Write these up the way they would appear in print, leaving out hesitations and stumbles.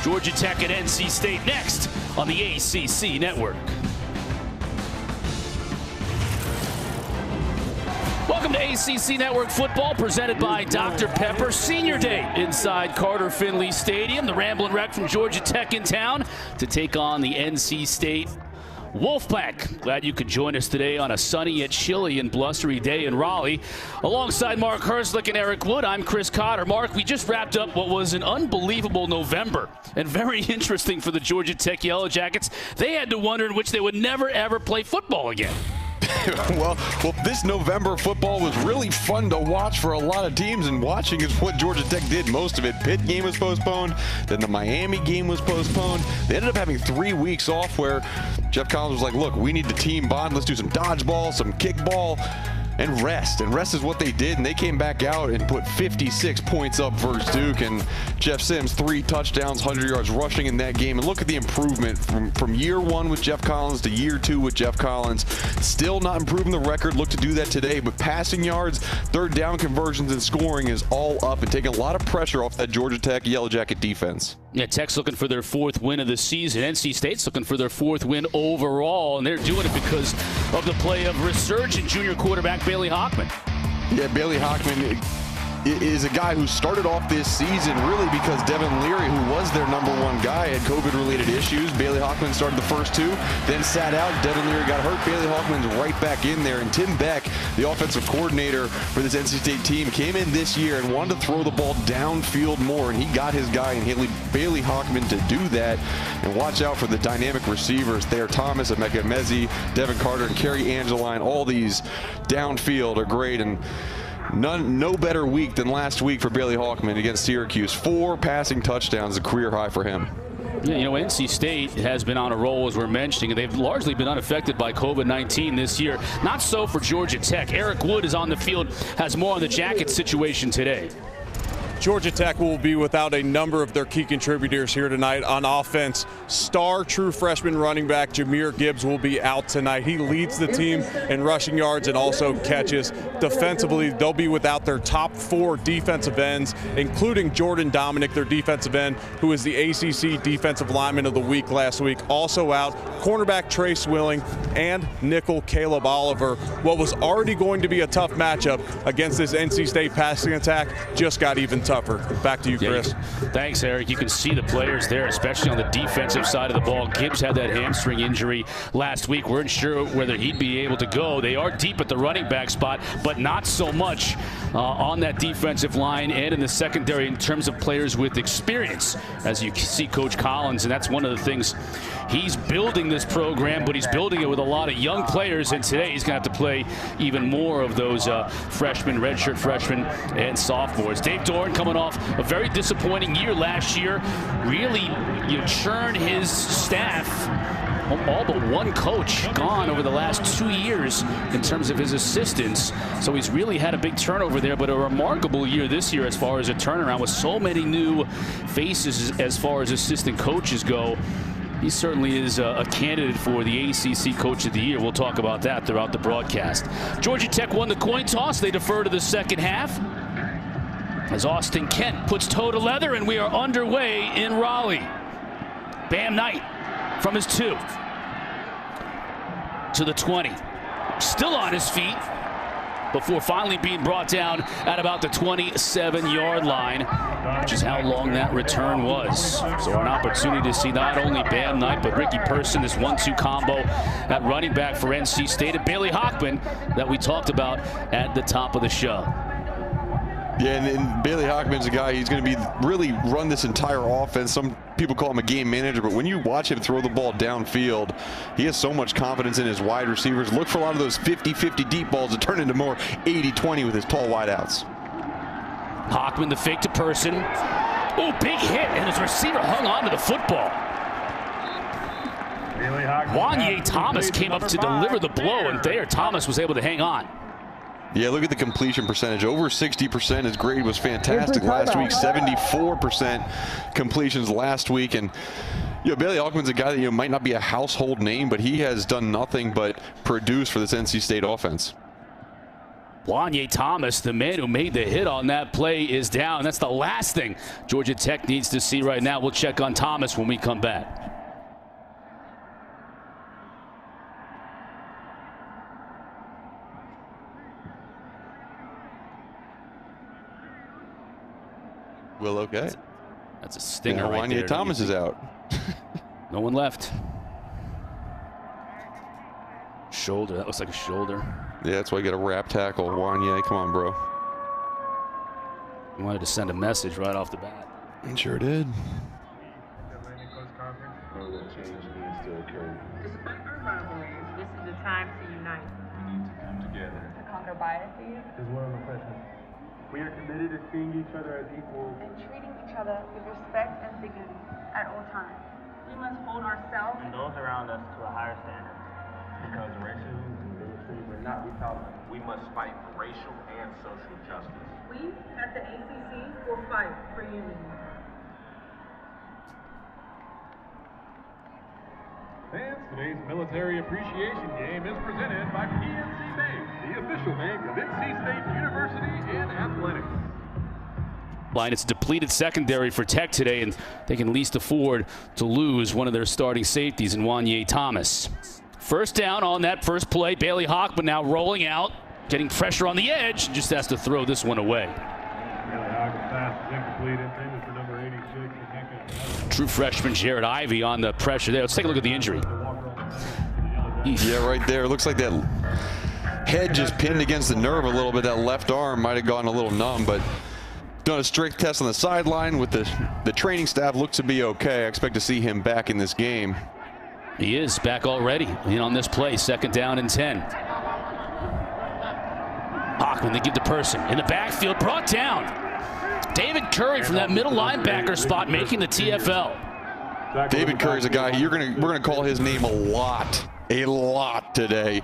Georgia Tech and NC State next on the ACC Network. Welcome to ACC Network Football, presented by Dr. Pepper. Senior Day inside Carter Finley Stadium. The Ramblin' Wreck from Georgia Tech in town to take on the NC State Wolfpack. Glad you could join us today on a sunny yet chilly and blustery day in Raleigh. Alongside Mark Herslick and Eric Wood, I'm Chris Cotter. Mark, we just wrapped up what was an unbelievable November and very interesting for the Georgia Tech Yellow Jackets. They had to wonder in which they would never, ever play football again. Well, this November football was really fun to watch for a lot of teams, and watching is what Georgia Tech did. Most of it. Pitt game was postponed, then the Miami game was postponed. They ended up having 3 weeks off where Jeff Collins was like, look, we need the team bond. Let's do some dodgeball, some kickball, and rest. And rest is what they did, and they came back out and put 56 points up versus Duke. And Jeff Sims, 3 touchdowns, 100 yards rushing in that game. And look at the improvement from year 1 with Jeff Collins to year 2 with Jeff Collins. Still not improving the record. Look to do that today, but passing yards, third down conversions, and scoring is all up and taking a lot of pressure off that Georgia Tech Yellow Jacket defense. Yeah, Tech's looking for their 4th win of the season. NC State's looking for their 4th win overall, and they're doing it because of the play of resurgent junior quarterback Bailey Hockman. Yeah, Bailey Hockman is a guy who started off this season really because Devin Leary, who was their #1 guy, had COVID-related issues. Bailey Hockman started the first 2, then sat out. Devin Leary got hurt. Bailey Hockman's right back in there. And Tim Beck, the offensive coordinator for this NC State team, came in this year and wanted to throw the ball downfield more, and he got his guy in Bailey Hockman to do that. And watch out for the dynamic receivers. Thayer Thomas, Emeka Emezi, Devin Carter, and Kerry Angeline. All these downfield are great. And no better week than last week for Bailey Hockman against Syracuse. 4 passing touchdowns, a career high for him. Yeah, you know, NC State has been on a roll, as we're mentioning, and they've largely been unaffected by COVID-19 this year. Not so for Georgia Tech. Eric Wood is on the field, has more on the Jackets situation today. Georgia Tech will be without a number of their key contributors here tonight on offense. Star true freshman running back Jahmyr Gibbs will be out tonight. He leads the team in rushing yards and also catches. Defensively, they'll be without their top 4 defensive ends, including Jordan Dominic, their defensive end, who is the ACC Defensive Lineman of the Week last week. Also out, cornerback Trace Willing and nickel Caleb Oliver. What was already going to be a tough matchup against this NC State passing attack just got even tougher. Back to you, Chris. Yeah, thanks, Eric. You can see the players there, especially on the defensive side of the ball. Gibbs had that hamstring injury last week. We're unsure whether he'd be able to go. They are deep at the running back spot, but not so much on that defensive line and in the secondary in terms of players with experience, as you see Coach Collins, and that's one of the things. He's building this program, but he's building it with a lot of young players, and today he's going to have to play even more of those freshmen, redshirt freshmen, and sophomores. Dave Doran coming off a very disappointing year last year. Really, churn his staff. All but 1 coach gone over the last 2 years in terms of his assistants. So he's really had a big turnover there, but a remarkable year this year as far as a turnaround with so many new faces as far as assistant coaches go. He certainly is a candidate for the ACC Coach of the Year. We'll talk about that throughout the broadcast. Georgia Tech won the coin toss. They defer to the second half as Austin Kent puts toe to leather, and we are underway in Raleigh. Bam Knight from his 2 to the 20. Still on his feet before finally being brought down at about the 27-yard line, which is how long that return was. So an opportunity to see not only Bam Knight, but Ricky Person, this 1-2 combo at running back for NC State, and Bailey Hockman that we talked about at the top of the show. Yeah, and Bailey Hockman's a guy, he's going to be really run this entire offense. Some people call him a game manager, but when you watch him throw the ball downfield, he has so much confidence in his wide receivers. Look for a lot of those 50-50 deep balls to turn into more 80-20 with his tall wideouts. Hockman, the fake to Person. Oh, big hit, and his receiver hung on to the football. Wanye Thomas came up to deliver the blow, and Thayer Thomas was able to hang on. Yeah, look at the completion percentage. Over 60%. His grade was fantastic last week. 74% completions last week. And Bailey Hockman's a guy that might not be a household name, but he has done nothing but produce for this NC State offense. Wanye Thomas, the man who made the hit on that play, is down. That's the last thing Georgia Tech needs to see right now. We'll check on Thomas when we come back. Well, okay. That's a stinger now, right there. Wanye Thomas is out. No one left. Shoulder. That looks like a shoulder. Yeah, that's why you got a wrap tackle. Wanye, come on, bro. He wanted to send a message right off the bat. Sure did. Despite our rivalries, this is the time to unite. We need to come together. To conquer biases. As well as oppression. We are committed to seeing each other as equals. And treating each other with respect and dignity at all times. We must hold ourselves and those around us to a higher standard. Because racism and bigotry will not be tolerated. We must fight for racial and social justice. We at the ACC will fight for unity. Fans, today's military appreciation game is presented by PNC Bank, the official bank of NC State University in athletics. It's a depleted secondary for Tech today, and they can least afford to lose one of their starting safeties in Wanye Thomas. First down on that first play. Bailey Hockman now rolling out, getting pressure on the edge, just has to throw this one away. True freshman Jared Ivey on the pressure there. Let's take a look at the injury. Yeah, right there. Looks like that head just pinned against the nerve a little bit. That left arm might have gone a little numb, but done a strict test on the sideline with the training staff. Looks to be okay. I expect to see him back in this game. He is back already in on this play. Second down and 10. Hockman, they give to Person in the backfield, brought down. David Curry from that middle linebacker spot making the TFL. David Curry's a guy we're gonna call his name a lot today.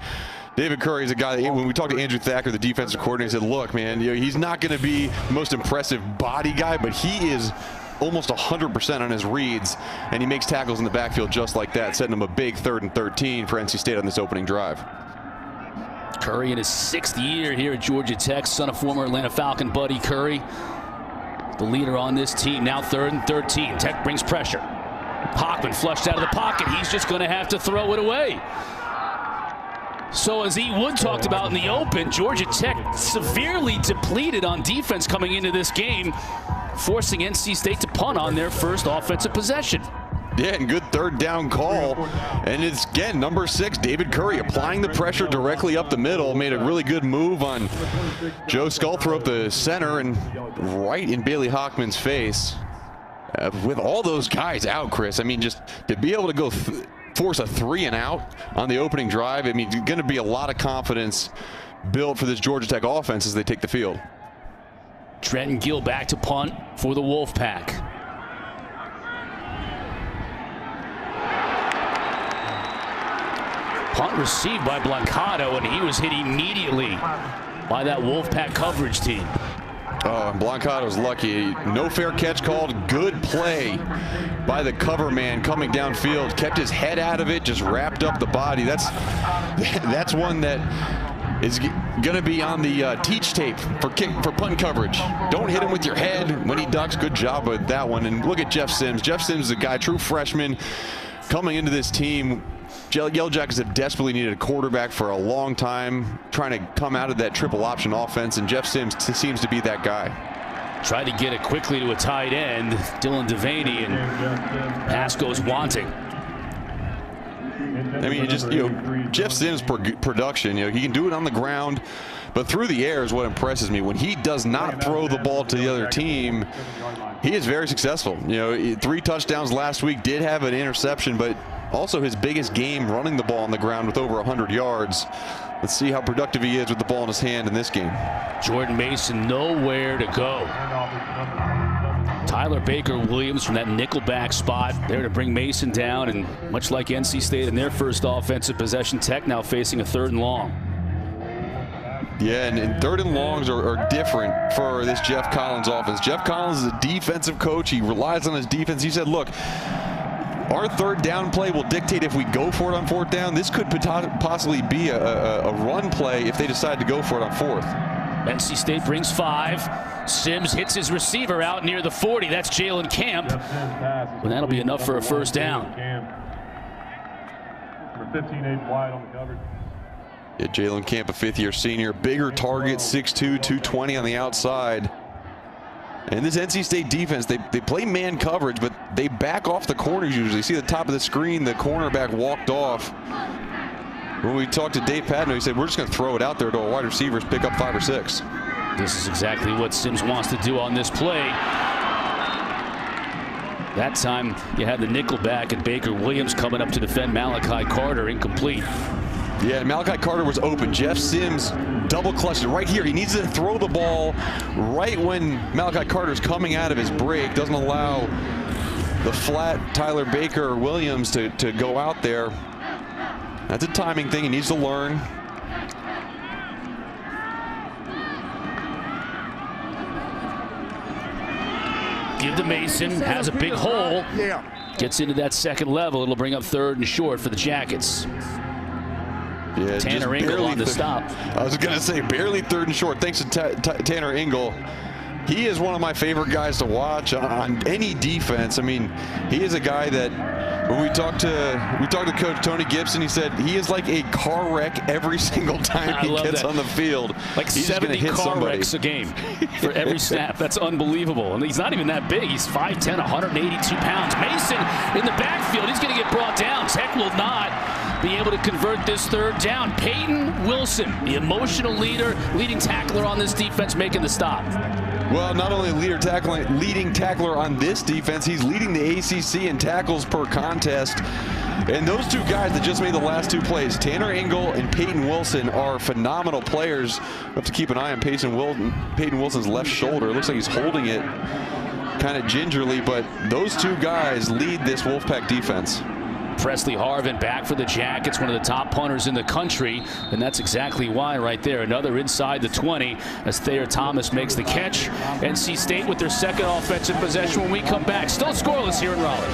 David Curry is a guy that when we talked to Andrew Thacker, the defensive coordinator, he said, look, man, he's not going to be the most impressive body guy, but he is almost 100% on his reads, and he makes tackles in the backfield just like that, setting him a big 3rd and 13 for NC State on this opening drive. Curry in his 6th year here at Georgia Tech, son of former Atlanta Falcon Buddy Curry. The leader on this team, now 3rd and 13. Tech brings pressure. Hockman flushed out of the pocket. He's just going to have to throw it away. So as E. Wood talked about in the open, Georgia Tech severely depleted on defense coming into this game, forcing NC State to punt on their first offensive possession. Yeah, and good 3rd down call. And it's, again, number 6, David Curry, applying the pressure directly up the middle. Made a really good move on Joe Skullthrope up the center and right in Bailey Hockman's face. With all those guys out, Chris, I mean, just to be able to go force a 3 and out on the opening drive, I mean, going to be a lot of confidence built for this Georgia Tech offense as they take the field. Trenton Gill back to punt for the Wolfpack. Punt received by Blancado, and he was hit immediately by that Wolfpack coverage team. Oh, Blancado's lucky. No fair catch called. Good play by the cover man coming downfield. Kept his head out of it, just wrapped up the body. That's one that is going to be on the teach tape for punt coverage. Don't hit him with your head when he ducks. Good job with that one. And look at Jeff Sims. Jeff Sims is a guy, true freshman, coming into this team. Yellow Jackets have desperately needed a quarterback for a long time, trying to come out of that triple option offense, and Jeff Sims seems to be that guy. Tried to get it quickly to a tight end, Dylan Devaney, and pass goes wanting. I mean, Jeff Sims' production, he can do it on the ground, but through the air is what impresses me. When he does not throw the ball to the other team, he is very successful. 3 touchdowns last week, did have an interception, but also his biggest game running the ball on the ground with over 100 yards. Let's see how productive he is with the ball in his hand in this game. Jordan Mason nowhere to go. Tyler Baker-Williams from that nickelback spot there to bring Mason down, and much like NC State in their first offensive possession, Tech now facing a 3rd and long. Yeah, and 3rd and longs are different for this Jeff Collins offense. Jeff Collins is a defensive coach. He relies on his defense. He said, look, our 3rd down play will dictate if we go for it on 4th down. This could possibly be a run play if they decide to go for it on 4th. NC State brings 5. Sims hits his receiver out near the 40. That's Jalen Camp. And that'll be enough for a first down. Number 15-8 wide on the coverage. Yeah, Jalen Camp, a fifth-year senior. Bigger target, 6'2", 220 on the outside. And this NC State defense, they play man coverage, but they back off the corners usually. See the top of the screen, the cornerback walked off. When we talked to Dave Patno, he said, we're just going to throw it out there to our wide receivers, pick up 5 or 6. This is exactly what Sims wants to do on this play. That time you had the nickel back and Baker Williams coming up to defend Malachi Carter, incomplete. Yeah, Malachi Carter was open. Jeff Sims double clutched it right here. He needs to throw the ball right when Malachi Carter's coming out of his break. Doesn't allow the flat Tyler Baker Williams to go out there. That's a timing thing. He needs to learn. Give to Mason, has a big hole. Gets into that second level. It'll bring up 3rd and short for the Jackets. Yeah, Tanner Ingle on the stop. I was going to say barely 3rd and short. Thanks to Tanner Ingle. He is one of my favorite guys to watch on any defense. I mean, he is a guy that when we talked to Coach Tony Gibson, he said he is like a car wreck every single time he gets on the field. Like he's 70 hit car somebody. wrecks a game for every snap. That's unbelievable. And he's not even that big. He's 5'10", 182 pounds. Mason in the backfield. He's going to get brought down. Tech will not be able to convert this 3rd down. Peyton Wilson, the emotional leader, leading tackler on this defense, making the stop. Well, not only leading tackler on this defense, he's leading the ACC in tackles per contest. And those 2 guys that just made the last 2 plays, Tanner Ingle and Peyton Wilson, are phenomenal players. We have to keep an eye on Peyton Wilson's left shoulder. It looks like he's holding it kind of gingerly, but those 2 guys lead this Wolfpack defense. Presley Harvin back for the Jackets, one of the top punters in the country, and that's exactly why right there. Another inside the 20 as Thayer Thomas makes the catch. NC State with their 2nd offensive possession when we come back. Still scoreless here in Raleigh.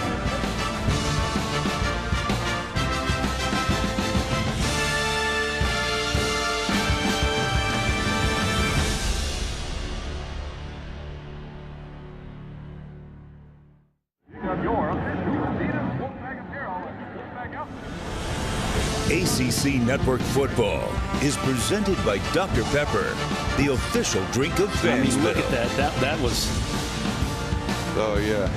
ACC Network Football is presented by Dr. Pepper, the official drink of Fansville. I mean, look at that. That was... Oh, yeah.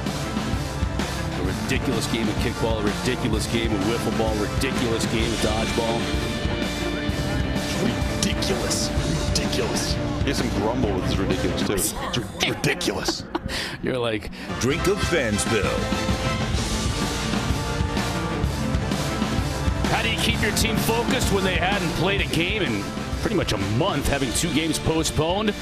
A ridiculous game of kickball, a ridiculous game of wiffle ball, ridiculous game of dodgeball. Ridiculous. He has some grumble with his ridiculous, too. It's ridiculous. You're like... Drink of Fansville. How do you keep your team focused when they hadn't played a game in pretty much a month, having 2 games postponed?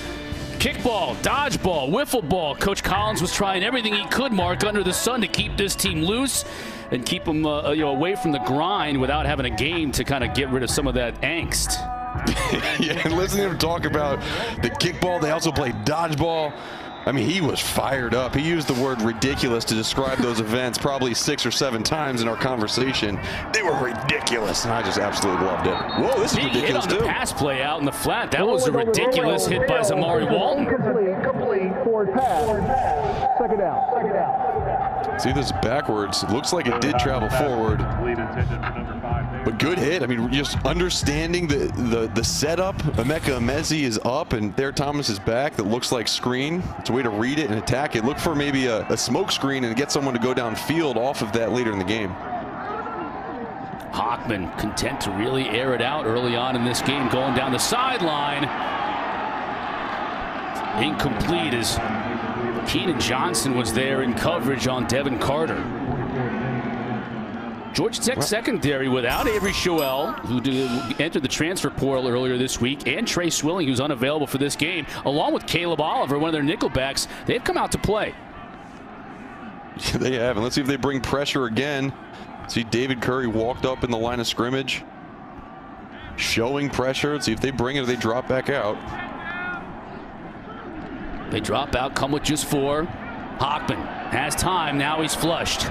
Kickball, dodgeball, wiffle ball. Coach Collins was trying everything he could, Mark, under the sun to keep this team loose and keep them away from the grind without having a game to kind of get rid of some of that angst. Yeah, and listening to him talk about the kickball, they also played dodgeball. I mean, he was fired up. He used the word ridiculous to describe those events probably 6 or 7 times in our conversation. They were ridiculous, and I just absolutely loved it. Whoa, this is ridiculous, too. Big hit on the pass play out in the flat. That was a ridiculous hit by Zamari Walton. Complete, forward pass. 2nd down. See this backwards. It looks like it did travel forward. But good hit. I mean, just understanding the setup. Emeka Emezi is up, and there Thomas is back. That looks like screen. It's a way to read it and attack it. Look for maybe a smoke screen and get someone to go downfield off of that later in the game. Hockman content to really air it out early on in this game, going down the sideline. Incomplete as Keenan Johnson was there in coverage on Devin Carter. Georgia Tech secondary without Avery Shoel, who entered the transfer portal earlier this week, and Trey Swilling, who's unavailable for this game, along with Caleb Oliver, one of their nickelbacks. They've come out to play. Yeah, they have, and let's see if they bring pressure again. See, David Curry walked up in the line of scrimmage, showing pressure. Let's see if they bring it or they drop back out. They drop out, come with just 4. Hockman has time, now he's flushed.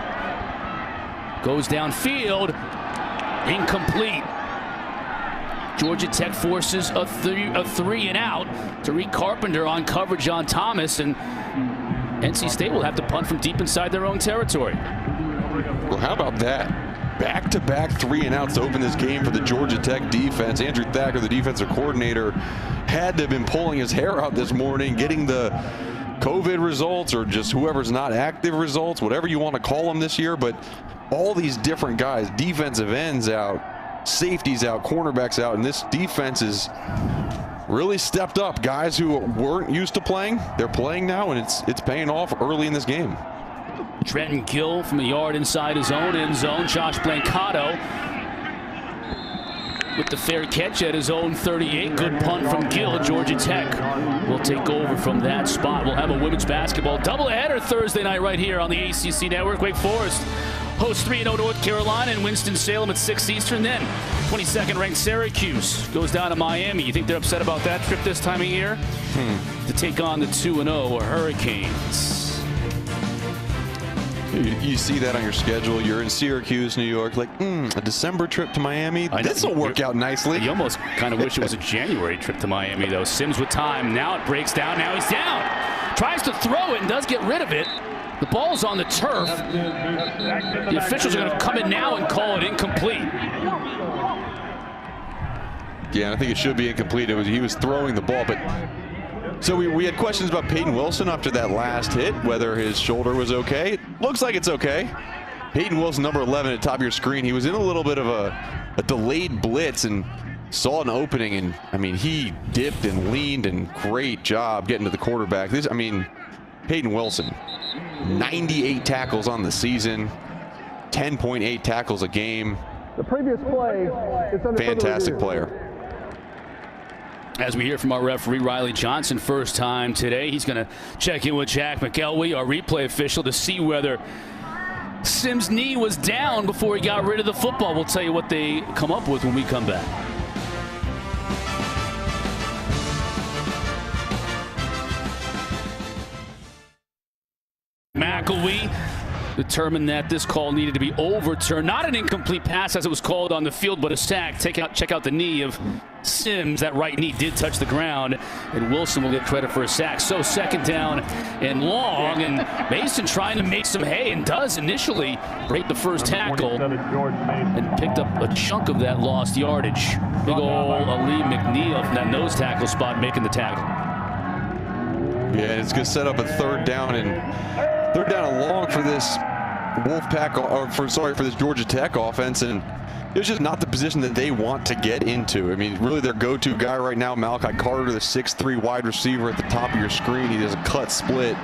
Goes downfield, incomplete. Georgia Tech forces a three and out. Tariq Carpenter on coverage on Thomas, and NC State will have to punt from deep inside their own territory. Well, how about that? Back-to-back 3-and-outs to open this game for the Georgia Tech defense. Andrew Thacker, the defensive coordinator, had to have been pulling his hair out this morning, getting the COVID results or just whoever's not active results, whatever you want to call them this year. But all these different guys, defensive ends out, safeties out, cornerbacks out, and this defense is really stepped up. Guys who weren't used to playing, they're playing now, and it's paying off early in this game. Trenton Gill from a yard inside his own end zone. Josh Blancato with the fair catch at his own 38. Good punt from Gill. Georgia Tech will take over from that spot. We'll have a women's basketball doubleheader Thursday night right here on the ACC Network. Wake Forest hosts 3-0 North Carolina and Winston-Salem at 6 Eastern. Then 22nd ranked Syracuse goes down to Miami. You think they're upset about that trip this time of year? To take on the 2-0 Hurricanes. You see that on your schedule. You're in Syracuse, New York, like, a December trip to Miami. This will work out nicely. You almost kind of wish it was a January trip to Miami, though. Sims with time. Now it breaks down. Now he's down. Tries to throw it and does get rid of it. The ball's on the turf. The officials are going to come in now and call it incomplete. Yeah, I think it should be incomplete. He was throwing the ball, but so we had questions about Peyton Wilson after that last hit, whether his shoulder was okay. It looks like it's okay. Peyton Wilson, number 11 at the top of your screen. He was in a little bit of a delayed blitz and saw an opening, and I mean, he dipped and leaned, and great job getting to the quarterback. Peyton Wilson, 98 tackles on the season, 10.8 tackles a game. The previous play is under fantastic player. As we hear from our referee, Riley Johnson, first time today. He's going to check in with Jack McElwee, our replay official, to see whether Sims' knee was down before he got rid of the football. We'll tell you what they come up with when we come back. McElwee determined that this call needed to be overturned. Not an incomplete pass as it was called on the field, but a sack. Check out the knee of Sims. That right knee did touch the ground, and Wilson will get credit for a sack. So second down and long, and Mason trying to make some hay, and does initially break the first tackle and picked up a chunk of that lost yardage. Big ol' Ali McNeil from that nose tackle spot making the tackle. Yeah, it's going to set up a third down and long for this for this Georgia Tech offense, and it was just not the position that they want to get into. I mean, really their go-to guy right now, Malachi Carter, the 6'3" wide receiver at the top of your screen. He does a cut split.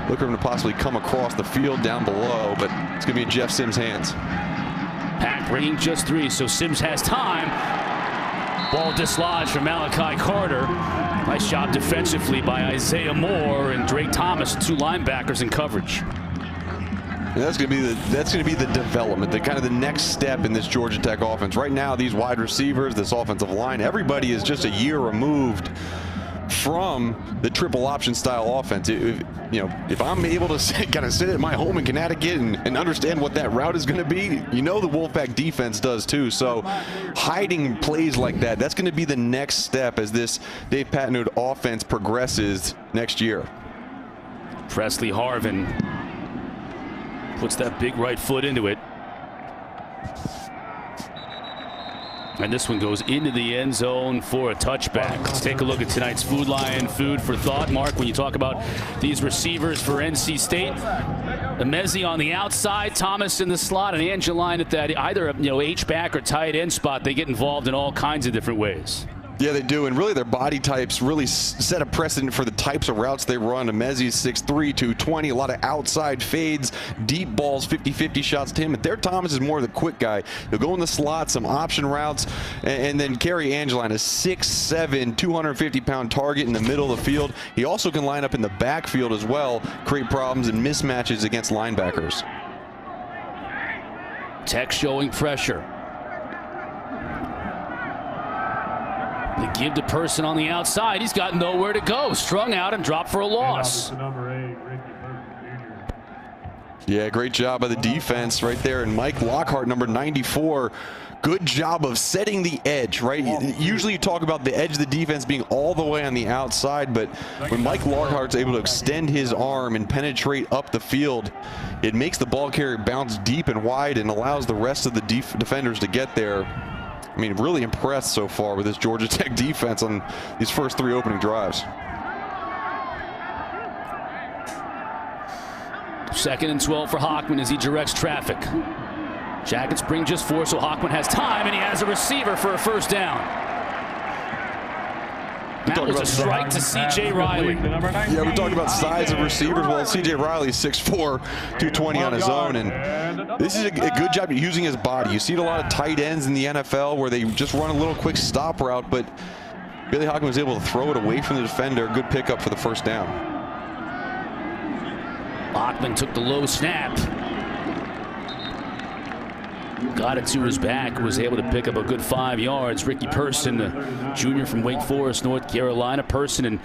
Look for him to possibly come across the field down below, but it's going to be in Jeff Sims' hands. Pack bringing just 3, so Sims has time. Ball dislodged from Malachi Carter. Nice job defensively by Isaiah Moore and Drake Thomas, 2 linebackers in coverage. And that's going to be the development, the next step in this Georgia Tech offense. Right now, these wide receivers, this offensive line, everybody is just a year removed from the triple option style offense. If I'm able to kind of sit at my home in Connecticut and understand what that route is going to be, the Wolfpack defense does too. So hiding plays like that's going to be the next step as this Dave Patnode offense progresses next year. Presley Harvin puts that big right foot into it. And this one goes into the end zone for a touchback. Let's take a look at tonight's Food Lion food for thought. Mark, when you talk about these receivers for NC State, Emezi on the outside, Thomas in the slot, and Angeline at that either H-back or tight end spot. They get involved in all kinds of different ways. Yeah, they do, and really their body types really set a precedent for the types of routes they run. Emezi's 6'3", 220, a lot of outside fades, deep balls, 50-50 shots to him. But there, Thomas is more the quick guy. He'll go in the slot, some option routes, and then Kerry Angeline, a 6'7", 250-pound target in the middle of the field. He also can line up in the backfield as well, create problems and mismatches against linebackers. Tech showing pressure. They give to Person on the outside. He's got nowhere to go. Strung out and dropped for a loss. Yeah, great job by the defense right there. And Mike Lockhart, number 94, good job of setting the edge, right? Usually you talk about the edge of the defense being all the way on the outside, but when Mike Lockhart's able to extend his arm and penetrate up the field, it makes the ball carrier bounce deep and wide and allows the rest of the defenders to get there. I mean, really impressed so far with this Georgia Tech defense on these first 3 opening drives. 2nd and 12 for Hockman as he directs traffic. Jackets bring just 4, so Hockman has time, and he has a receiver for a first down. That was a strike to C.J. Riley. Yeah, we're talking about size of receivers. Well, C.J. Riley is 6'4", 220 on his own, and this is a good job of using his body. You see it a lot of tight ends in the NFL where they just run a little quick stop route, but Billy Hockman was able to throw it away from the defender. Good pickup for the first down. Hockman took the low snap. Got it to his back, was able to pick up a good 5 yards. Ricky Person, the junior from Wake Forest, North Carolina. Person and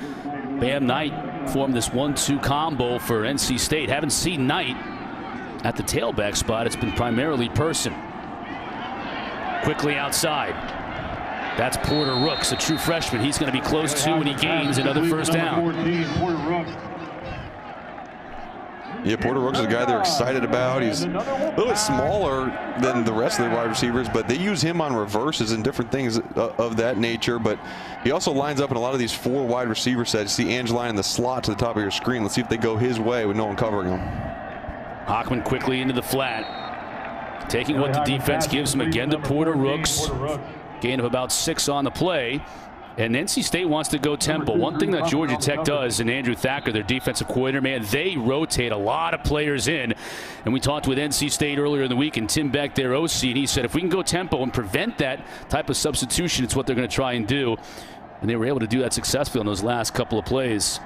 Bam Knight formed this 1-2 combo for NC State. Haven't seen Knight at the tailback spot. It's been primarily Person. Quickly outside. That's Porter Rooks, a true freshman. He's going to be close to when he gains another first down. Yeah, Porter Rooks is a guy they're excited about. He's a little bit smaller than the rest of the wide receivers, but they use him on reverses and different things of that nature. But he also lines up in a lot of these 4 wide receiver sets. You see Angeline in the slot to the top of your screen. Let's see if they go his way with no one covering him. Hockman quickly into the flat, taking what the defense gives him again to Porter Rooks. Gain of about 6 on the play. And NC State wants to go tempo. One thing that Georgia Tech does, and Andrew Thacker, their defensive coordinator, man, they rotate a lot of players in. And we talked with NC State earlier in the week, and Tim Beck, their OC, and he said if we can go tempo and prevent that type of substitution, it's what they're going to try and do. And they were able to do that successfully on those last couple of plays.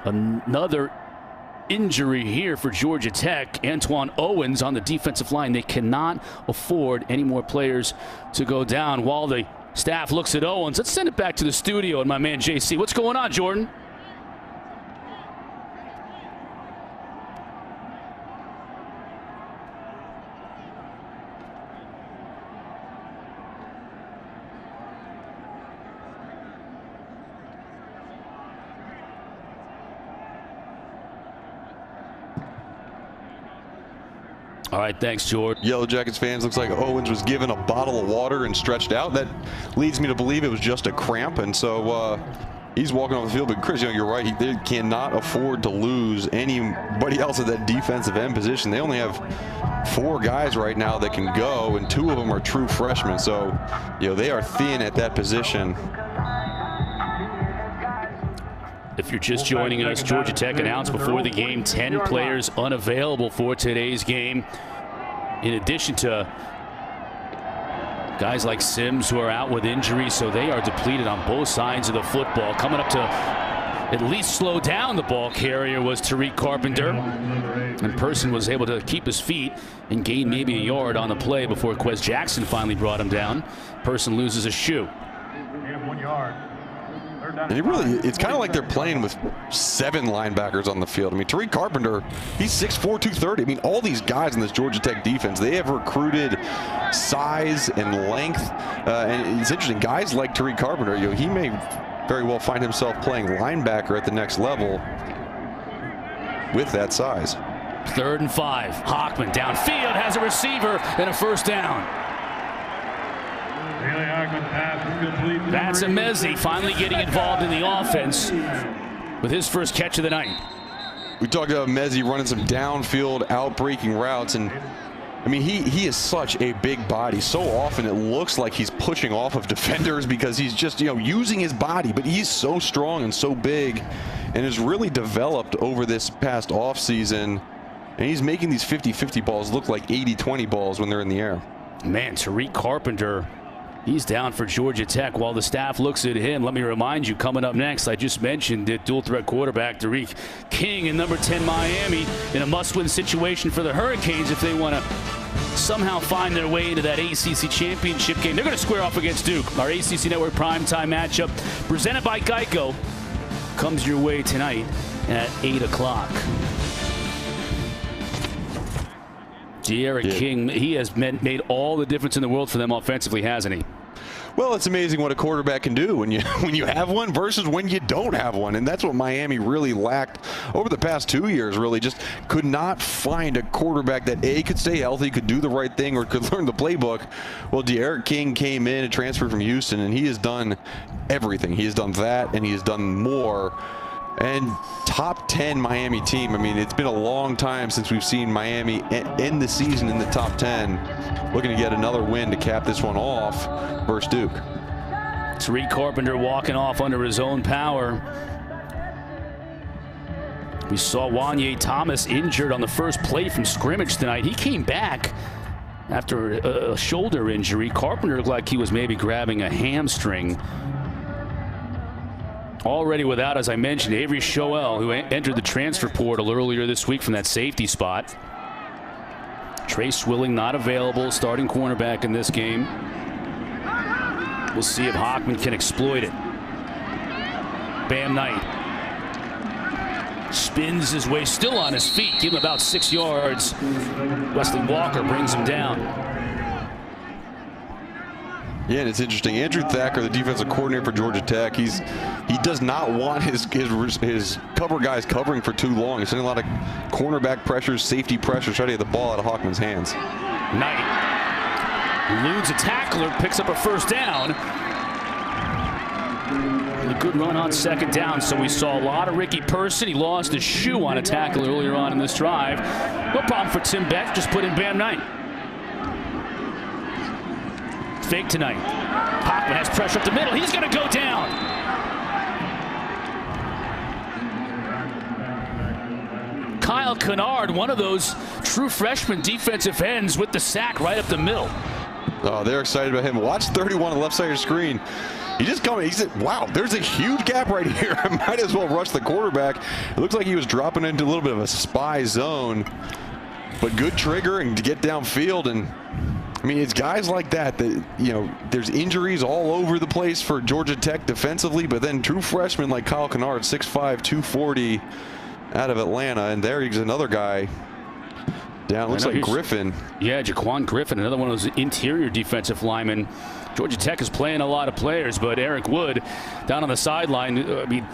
Another injury here for Georgia Tech. Antoine Owens on the defensive line. They cannot afford any more players to go down. While the staff looks at Owens, let's send it back to the studio and my man JC. What's going on, Jordan? All right, thanks, George. Yellow Jackets fans, looks like Owens was given a bottle of water and stretched out. That leads me to believe it was just a cramp, and so he's walking off the field. But Chris, you're right. They cannot afford to lose anybody else at that defensive end position. They only have 4 guys right now that can go, and 2 of them are true freshmen. So, they are thin at that position. If you're just joining us, Georgia Tech announced before the game 10 players unavailable for today's game. In addition to guys like Sims who are out with injuries, so they are depleted on both sides of the football. Coming up to at least slow down the ball carrier was Tariq Carpenter. And Person was able to keep his feet and gain maybe a yard on the play before Quez Jackson finally brought him down. Person loses a shoe. 1 yard. And it's kind of like they're playing with 7 linebackers on the field. I mean, Tariq Carpenter, he's 6'4", 230. I mean, all these guys in this Georgia Tech defense, they have recruited size and length. And it's interesting, guys like Tariq Carpenter, he may very well find himself playing linebacker at the next level with that size. 3rd and 5. Hockman downfield, has a receiver and a first down. That's Emezi finally getting involved in the offense with his first catch of the night. We talked about Emezi running some downfield out-breaking routes, and I mean, he is such a big body. So often it looks like he's pushing off of defenders because he's just, using his body, but he's so strong and so big and has really developed over this past offseason. And he's making these 50-50 balls look like 80-20 balls when they're in the air. Man, Tariq Carpenter, he's down for Georgia Tech while the staff looks at him. Let me remind you, coming up next, I just mentioned that dual threat quarterback Tariq King in number 10 Miami in a must-win situation for the Hurricanes if they want to somehow find their way into that ACC championship game. They're going to square off against Duke. Our ACC Network primetime matchup presented by Geico comes your way tonight at 8 o'clock. D'Eriq King, he has made all the difference in the world for them offensively, hasn't he? Well, it's amazing what a quarterback can do when you have one versus when you don't have one, and that's what Miami really lacked over the past 2 years. Really, just could not find a quarterback that could stay healthy, could do the right thing, or could learn the playbook. Well, D'Eriq King came in and transferred from Houston, and he has done everything. He has done that, and he has done more. And top 10 Miami team. I mean, it's been a long time since we've seen Miami end the season in the top 10. Looking to get another win to cap this one off versus Duke. Tariq Carpenter walking off under his own power. We saw Wanye Thomas injured on the first play from scrimmage tonight. He came back after a shoulder injury. Carpenter looked like he was maybe grabbing a hamstring. Already without, as I mentioned, Avery Shoel, who entered the transfer portal earlier this week from that safety spot. Trey Swilling not available, starting cornerback in this game. We'll see if Hockman can exploit it. Bam Knight spins his way, still on his feet, give him about 6 yards. Wesley Walker brings him down. Yeah, and it's interesting. Andrew Thacker, the defensive coordinator for Georgia Tech, he does not want his cover guys covering for too long. He's sending a lot of cornerback pressures, safety pressures, trying to get the ball out of Hockman's hands. Knight eludes a tackler, picks up a first down. A good run on second down. So we saw a lot of Ricky Person. He lost his shoe on a tackle earlier on in this drive. No problem for Tim Beck. Just put in Bam Knight. Fake tonight. Hockman has pressure up the middle. He's going to go down. Kyle Kennard, one of those true freshman defensive ends, with the sack right up the middle. Oh, they're excited about him. Watch 31 on the left side of your screen. He just coming. He said, wow, there's a huge gap right here. I might as well rush the quarterback. It looks like he was dropping into a little bit of a spy zone. But good trigger and to get downfield. And I mean, it's guys like that, there's injuries all over the place for Georgia Tech defensively, but then true freshmen like Kyle Kennard, 6'5", 240 out of Atlanta. And there he's another guy down. Looks like Griffin. Yeah, Jaquan Griffin, another one of those interior defensive linemen. Georgia Tech is playing a lot of players, but Eric Wood down on the sideline. I mean,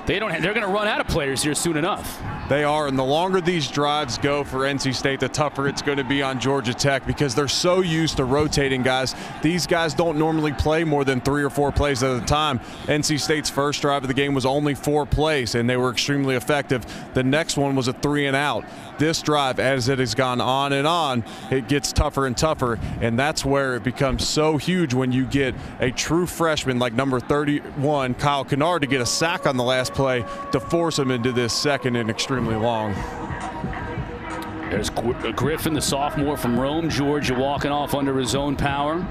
they're going to run out of players here soon enough. They are, and the longer these drives go for NC State, the tougher it's going to be on Georgia Tech because they're so used to rotating guys. These guys don't normally play more than 3 or 4 plays at a time. NC State's first drive of the game was only 4 plays, and they were extremely effective. The next one was a 3 and out. This drive, as it has gone on and on, it gets tougher and tougher, and that's where it becomes so huge when you get a true freshman like number 31, Kyle Kennard, to get a sack on the last play to force him into this second and extremely long. There's Griffin, the sophomore from Rome, Georgia, walking off under his own power.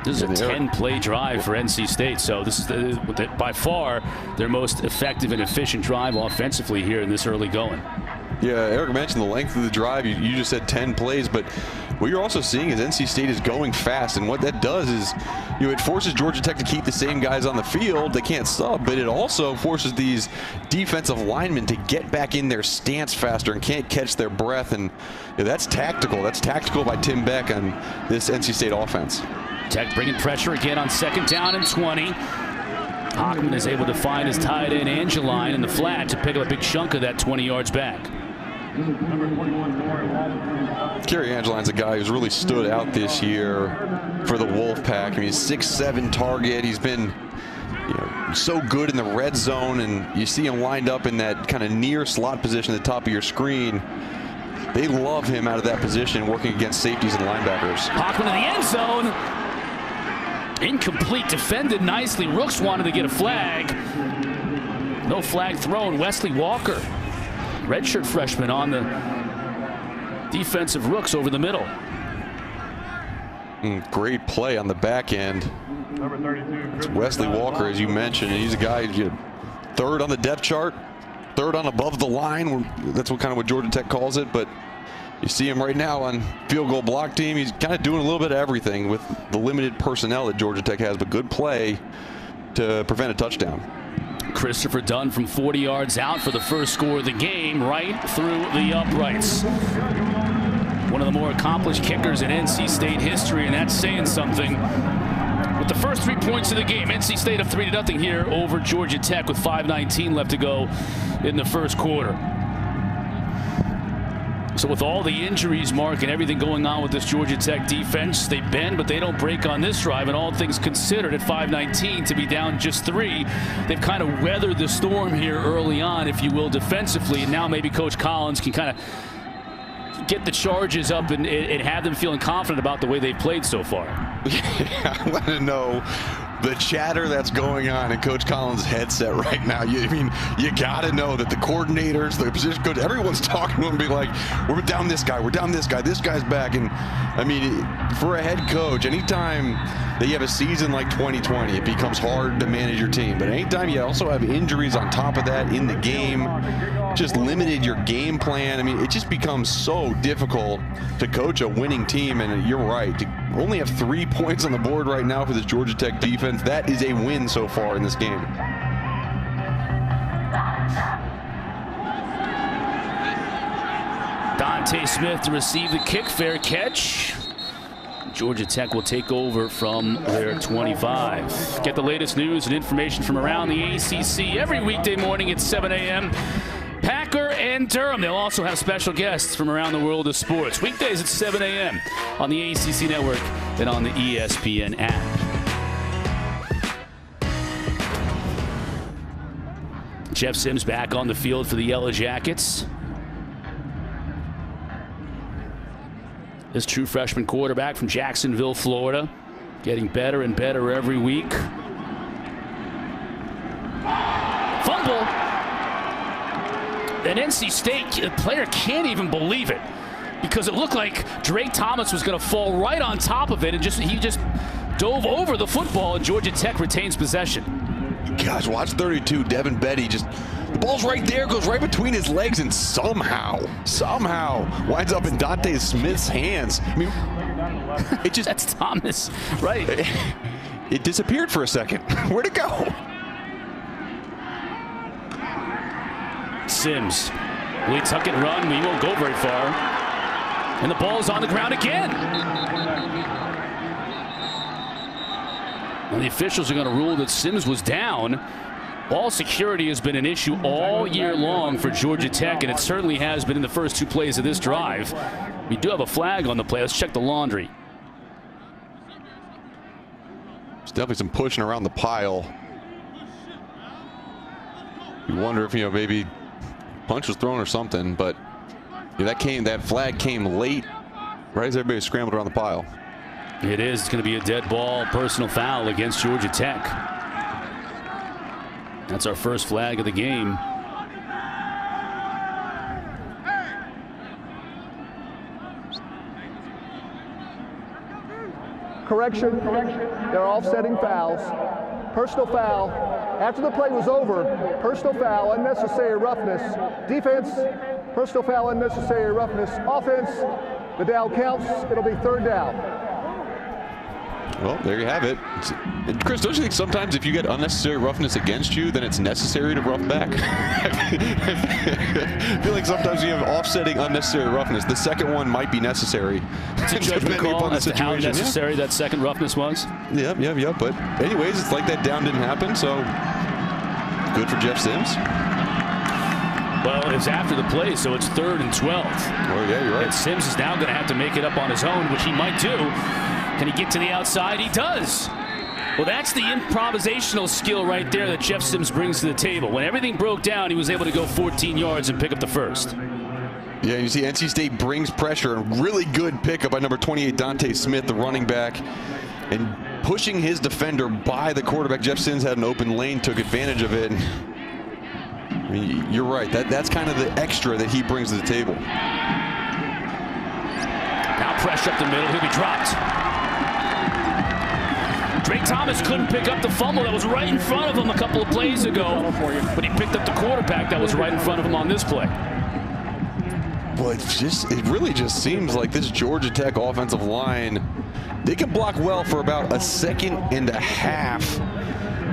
This is a 10-play drive for NC State, so this is by far their most effective and efficient drive offensively here in this early going. Yeah, Eric mentioned the length of the drive. You just said 10 plays, but what you're also seeing is NC State is going fast, and what that does is, it forces Georgia Tech to keep the same guys on the field. They can't sub, but it also forces these defensive linemen to get back in their stance faster and can't catch their breath, and that's tactical. That's tactical by Tim Beck on this NC State offense. Tech bringing pressure again on second down and 20. Hockman is able to find his tight end Angeline in the flat to pick up a big chunk of that 20 yards back. Kerry Angeline's a guy who's really stood out this year for the Wolfpack. I mean, he's 6'7" target. He's been so good in the red zone, and you see him lined up in that kind of near slot position at the top of your screen. They love him out of that position, working against safeties and linebackers. Hockman in the end zone. Incomplete, defended nicely. Rooks wanted to get a flag. No flag thrown. Wesley Walker, redshirt freshman, on the defensive Rooks over the middle. Great play on the back end. It's Wesley Walker, as you mentioned, and he's a guy who's third on the depth chart, third on above the line. That's what Georgia Tech calls it, but you see him right now on field goal block team. He's kind of doing a little bit of everything with the limited personnel that Georgia Tech has, but good play to prevent a touchdown. Christopher Dunn from 40 yards out for the first score of the game, right through the uprights. One of the more accomplished kickers in NC State history, and that's saying something. With the first 3 points of the game, NC State up 3-0 here over Georgia Tech with 5:19 left to go in the first quarter. So with all the injuries, Mark, and everything going on with this Georgia Tech defense, they bend, but they don't break on this drive. And all things considered, at 5:19 to be down just 3, they've kind of weathered the storm here early on, if you will, defensively. And now maybe Coach Collins can kind of get the charges up and have them feeling confident about the way they've played so far. Yeah, I want to know the chatter that's going on in Coach Collins' headset right now. I mean, you got to know that the coordinators, the position coach, everyone's talking to him and be like, we're down this guy, this guy's back. And I mean, for a head coach, anytime that you have a season like 2020, it becomes hard to manage your team. But anytime you also have injuries on top of that in the game, just limited your game plan. I mean, it just becomes so difficult to coach a winning team. And you're right, to only have 3 points on the board right now for this Georgia Tech defense, that is a win so far in this game. Dante Smith to receive the kick, fair catch. Georgia Tech will take over from their 25. Get the latest news and information from around the ACC every weekday morning at 7 a.m. Packer and Durham. They'll also have special guests from around the world of sports. Weekdays at 7 a.m. on the ACC Network and on the ESPN app. Jeff Sims back on the field for the Yellow Jackets. This true freshman quarterback from Jacksonville, Florida, getting better and better every week. Fumble. And NC State, the player can't even believe it, because it looked like Drake Thomas was going to fall right on top of it, and he just dove over the football, and Georgia Tech retains possession. Gosh, watch 32. Devin Betty just, the ball's right there, goes right between his legs, and somehow winds up in Dante Smith's hands. I mean, it just, that's Thomas, right? It disappeared for a second. Where'd it go? Sims, will he tuck and run? He won't go very far. And the ball is on the ground again. And the officials are going to rule that Sims was down. Ball security has been an issue all year long for Georgia Tech, and it certainly has been in the first 2 plays of this drive. We do have a flag on the play. Let's check the laundry. There's definitely some pushing around the pile. You wonder if, maybe punch was thrown or something, but that flag came late, right as everybody scrambled around the pile. It is. It's going to be a dead ball, personal foul against Georgia Tech. That's our first flag of the game. Correction. They're offsetting fouls. Personal foul. After the play was over, personal foul, unnecessary roughness. Defense, personal foul, unnecessary roughness. Offense, the down counts. It'll be 3rd down. Well, there you have it. And Chris, don't you think sometimes if you get unnecessary roughness against you, then it's necessary to rough back? I feel like sometimes you have offsetting unnecessary roughness. The second one might be necessary. It's a judgment call as to how necessary that second roughness was. Yep. But anyways, it's like that down didn't happen, so good for Jeff Sims. Well, it's after the play, so it's 3rd and 12. Oh, yeah, you're right. And Sims is now going to have to make it up on his own, which he might do. Can he get to the outside? He does. Well, that's the improvisational skill right there that Jeff Sims brings to the table. When everything broke down, he was able to go 14 yards and pick up the first. Yeah, you see NC State brings pressure. A really good pickup by number 28, Dante Smith, the running back. And pushing his defender by the quarterback. Jeff Sims had an open lane, took advantage of it. I mean, you're right. That's kind of the extra that he brings to the table. Now pressure up the middle. He'll be dropped. Drake Thomas couldn't pick up the fumble that was right in front of him a couple of plays ago, but he picked up the quarterback that was right in front of him on this play. Well, it really just seems like this Georgia Tech offensive line, they can block well for about a second and a half.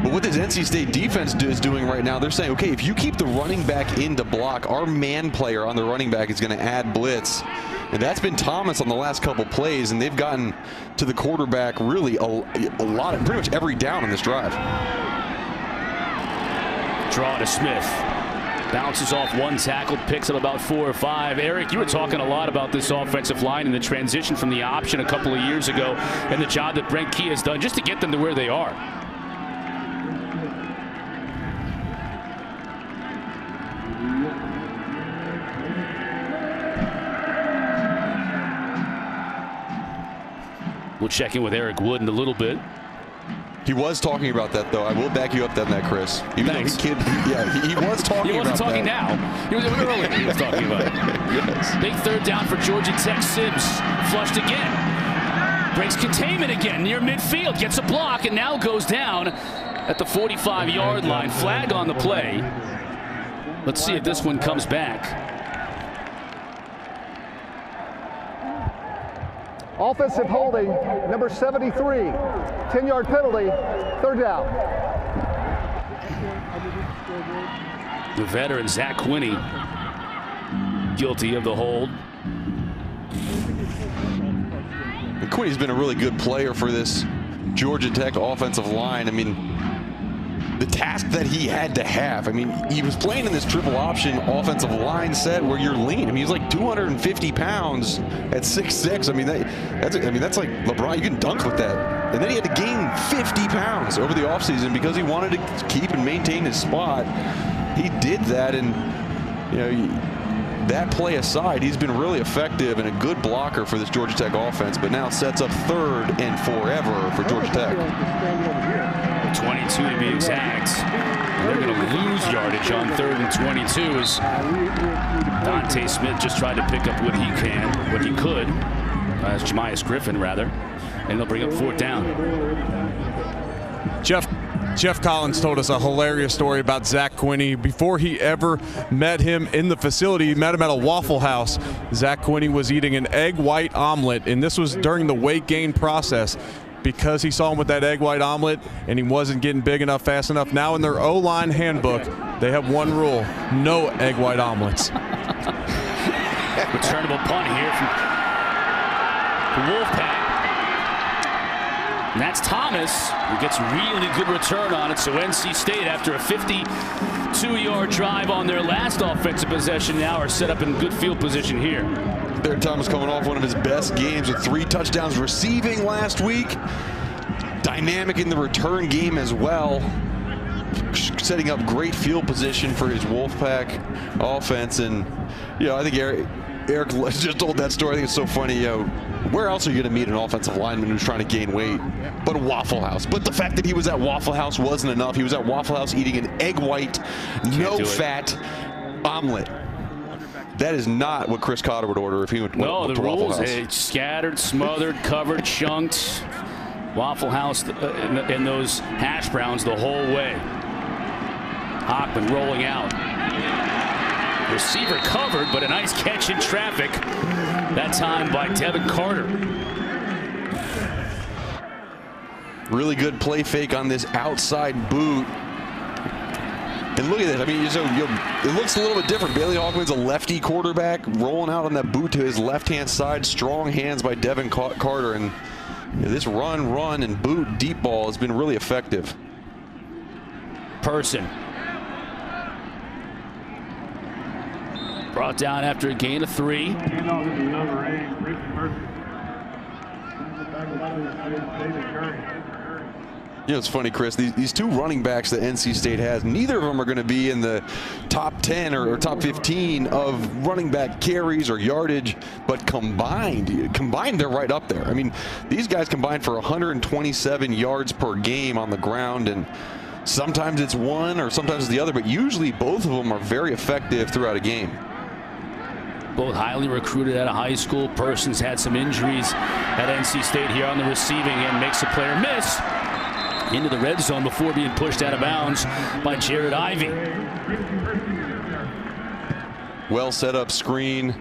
But what this NC State defense is doing right now, they're saying, okay, if you keep the running back in to block, our man player on the running back is going to add blitz. And that's been Thomas on the last couple plays, and they've gotten to the quarterback really a lot of pretty much every down in this drive. Draw to Smith. Bounces off one tackle, picks up about 4 or 5. Eric, you were talking a lot about this offensive line and the transition from the option a couple of years ago and the job that Brent Key has done just to get them to where they are. We'll check in with Eric Wood in a little bit. He was talking about that, though. I will back you up on that, Chris. Even Thanks. though he was talking. He wasn't about talking that. now. He was earlier. He was talking about it. Yes. Big third down for Georgia Tech. Sims flushed again. Breaks containment again near midfield. Gets a block and now goes down at the 45-yard line. Flag on the play. Let's see if this one comes back. Offensive holding, number 73, 10-yard penalty, third down. The veteran Zach Quinney guilty of the hold. And Quinney's been a really good player for this Georgia Tech offensive line. I mean, the task that he had to have. I mean, he was playing in this triple option offensive line set where you're lean. I mean, he's like 250 pounds at 6'6". I mean, that's like LeBron. You can dunk with that. And then he had to gain 50 pounds over the offseason because he wanted to keep and maintain his spot. He did that, and you know, that play aside, he's been really effective and a good blocker for this Georgia Tech offense. But now sets up 3rd and forever for Georgia Tech. 22 to be exact. They're going to lose yardage on 3rd and 22 as Dante Smith just tried to pick up what he could. As Jamias Griffin, rather. And they'll bring up 4th down. Jeff Collins told us a hilarious story about Zach Quinney. Before he ever met him in the facility, he met him at a Waffle House. Zach Quinney was eating an egg white omelet, and this was during the weight gain process. Because he saw him with that egg white omelet and he wasn't getting big enough fast enough. Now in their O-line handbook, they have one rule: no egg white omelets. Returnable punt here from the Wolfpack. And that's Thomas, who gets really good return on it. So NC State, after a 52-yard drive on their last offensive possession, now are set up in good field position here. There, Thomas coming off one of his best games with 3 touchdowns receiving last week. Dynamic in the return game as well. Setting up great field position for his Wolfpack offense. And, you know, I think Eric just told that story. I think it's so funny. You know, where else are you going to meet an offensive lineman who's trying to gain weight but a Waffle House? But the fact that he was at Waffle House wasn't enough. He was at Waffle House eating an egg white, no fat omelet. That is not what Chris Cotter would order if he went to Waffle House. No, the rules, scattered, smothered, covered, chunked. Waffle House and those hash browns the whole way. Hockman rolling out. Receiver covered, but a nice catch in traffic. That time by Devin Carter. Really good play fake on this outside boot. And look at this. I mean, it looks a little bit different. Bailey Hawkman's a lefty quarterback rolling out on that boot to his left-hand side. Strong hands by Devin Carter. And this run, and boot deep ball has been really effective. Person. Brought down after a gain of 3. You know, it's funny, Chris, these 2 running backs that NC State has, neither of them are going to be in the top 10 or top 15 of running back carries or yardage, but combined, they're right up there. I mean, these guys combined for 127 yards per game on the ground, and sometimes it's one or sometimes it's the other, but usually both of them are very effective throughout a game. Both highly recruited out of high school. Persons had some injuries at NC State here on the receiving end. Makes a player miss into the red zone before being pushed out of bounds by Jared Ivey. Well set up screen.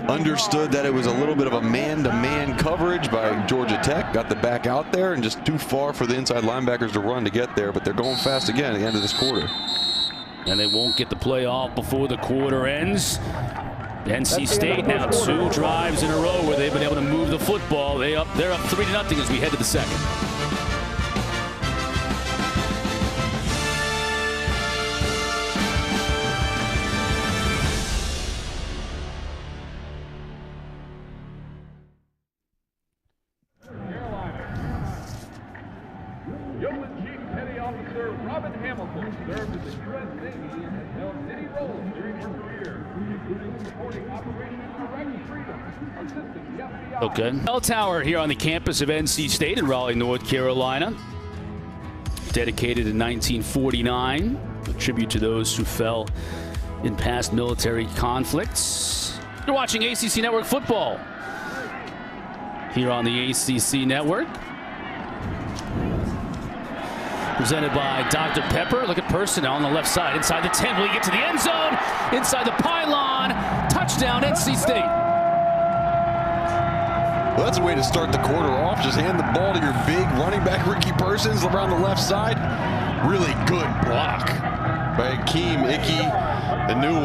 understood that it was a little bit of a man-to-man coverage by Georgia Tech. Got the back out there and just too far for the inside linebackers to run to get there, but they're going fast again at the end of this quarter. And they won't get the play off before the quarter ends. NC State now 2 drives in a row where they've been able to move the football. They're up 3-0 as we head to the second. Served in the U.S. Navy and has held many roles during his career, including supporting Operation Direct Freedom, assisting the FBI. Okay. Bell Tower here on the campus of NC State in Raleigh, North Carolina. Dedicated in 1949. A tribute to those who fell in past military conflicts. You're watching ACC Network football here on the ACC Network. Presented by Dr. Pepper. Look at Personnel on the left side. Inside the 10. Will he get to the end zone? Inside the pylon. Touchdown, NC State. Well, that's a way to start the quarter off. Just hand the ball to your big running back, Ricky Persons, around the left side. Really good block by Akeem Ickey. The new,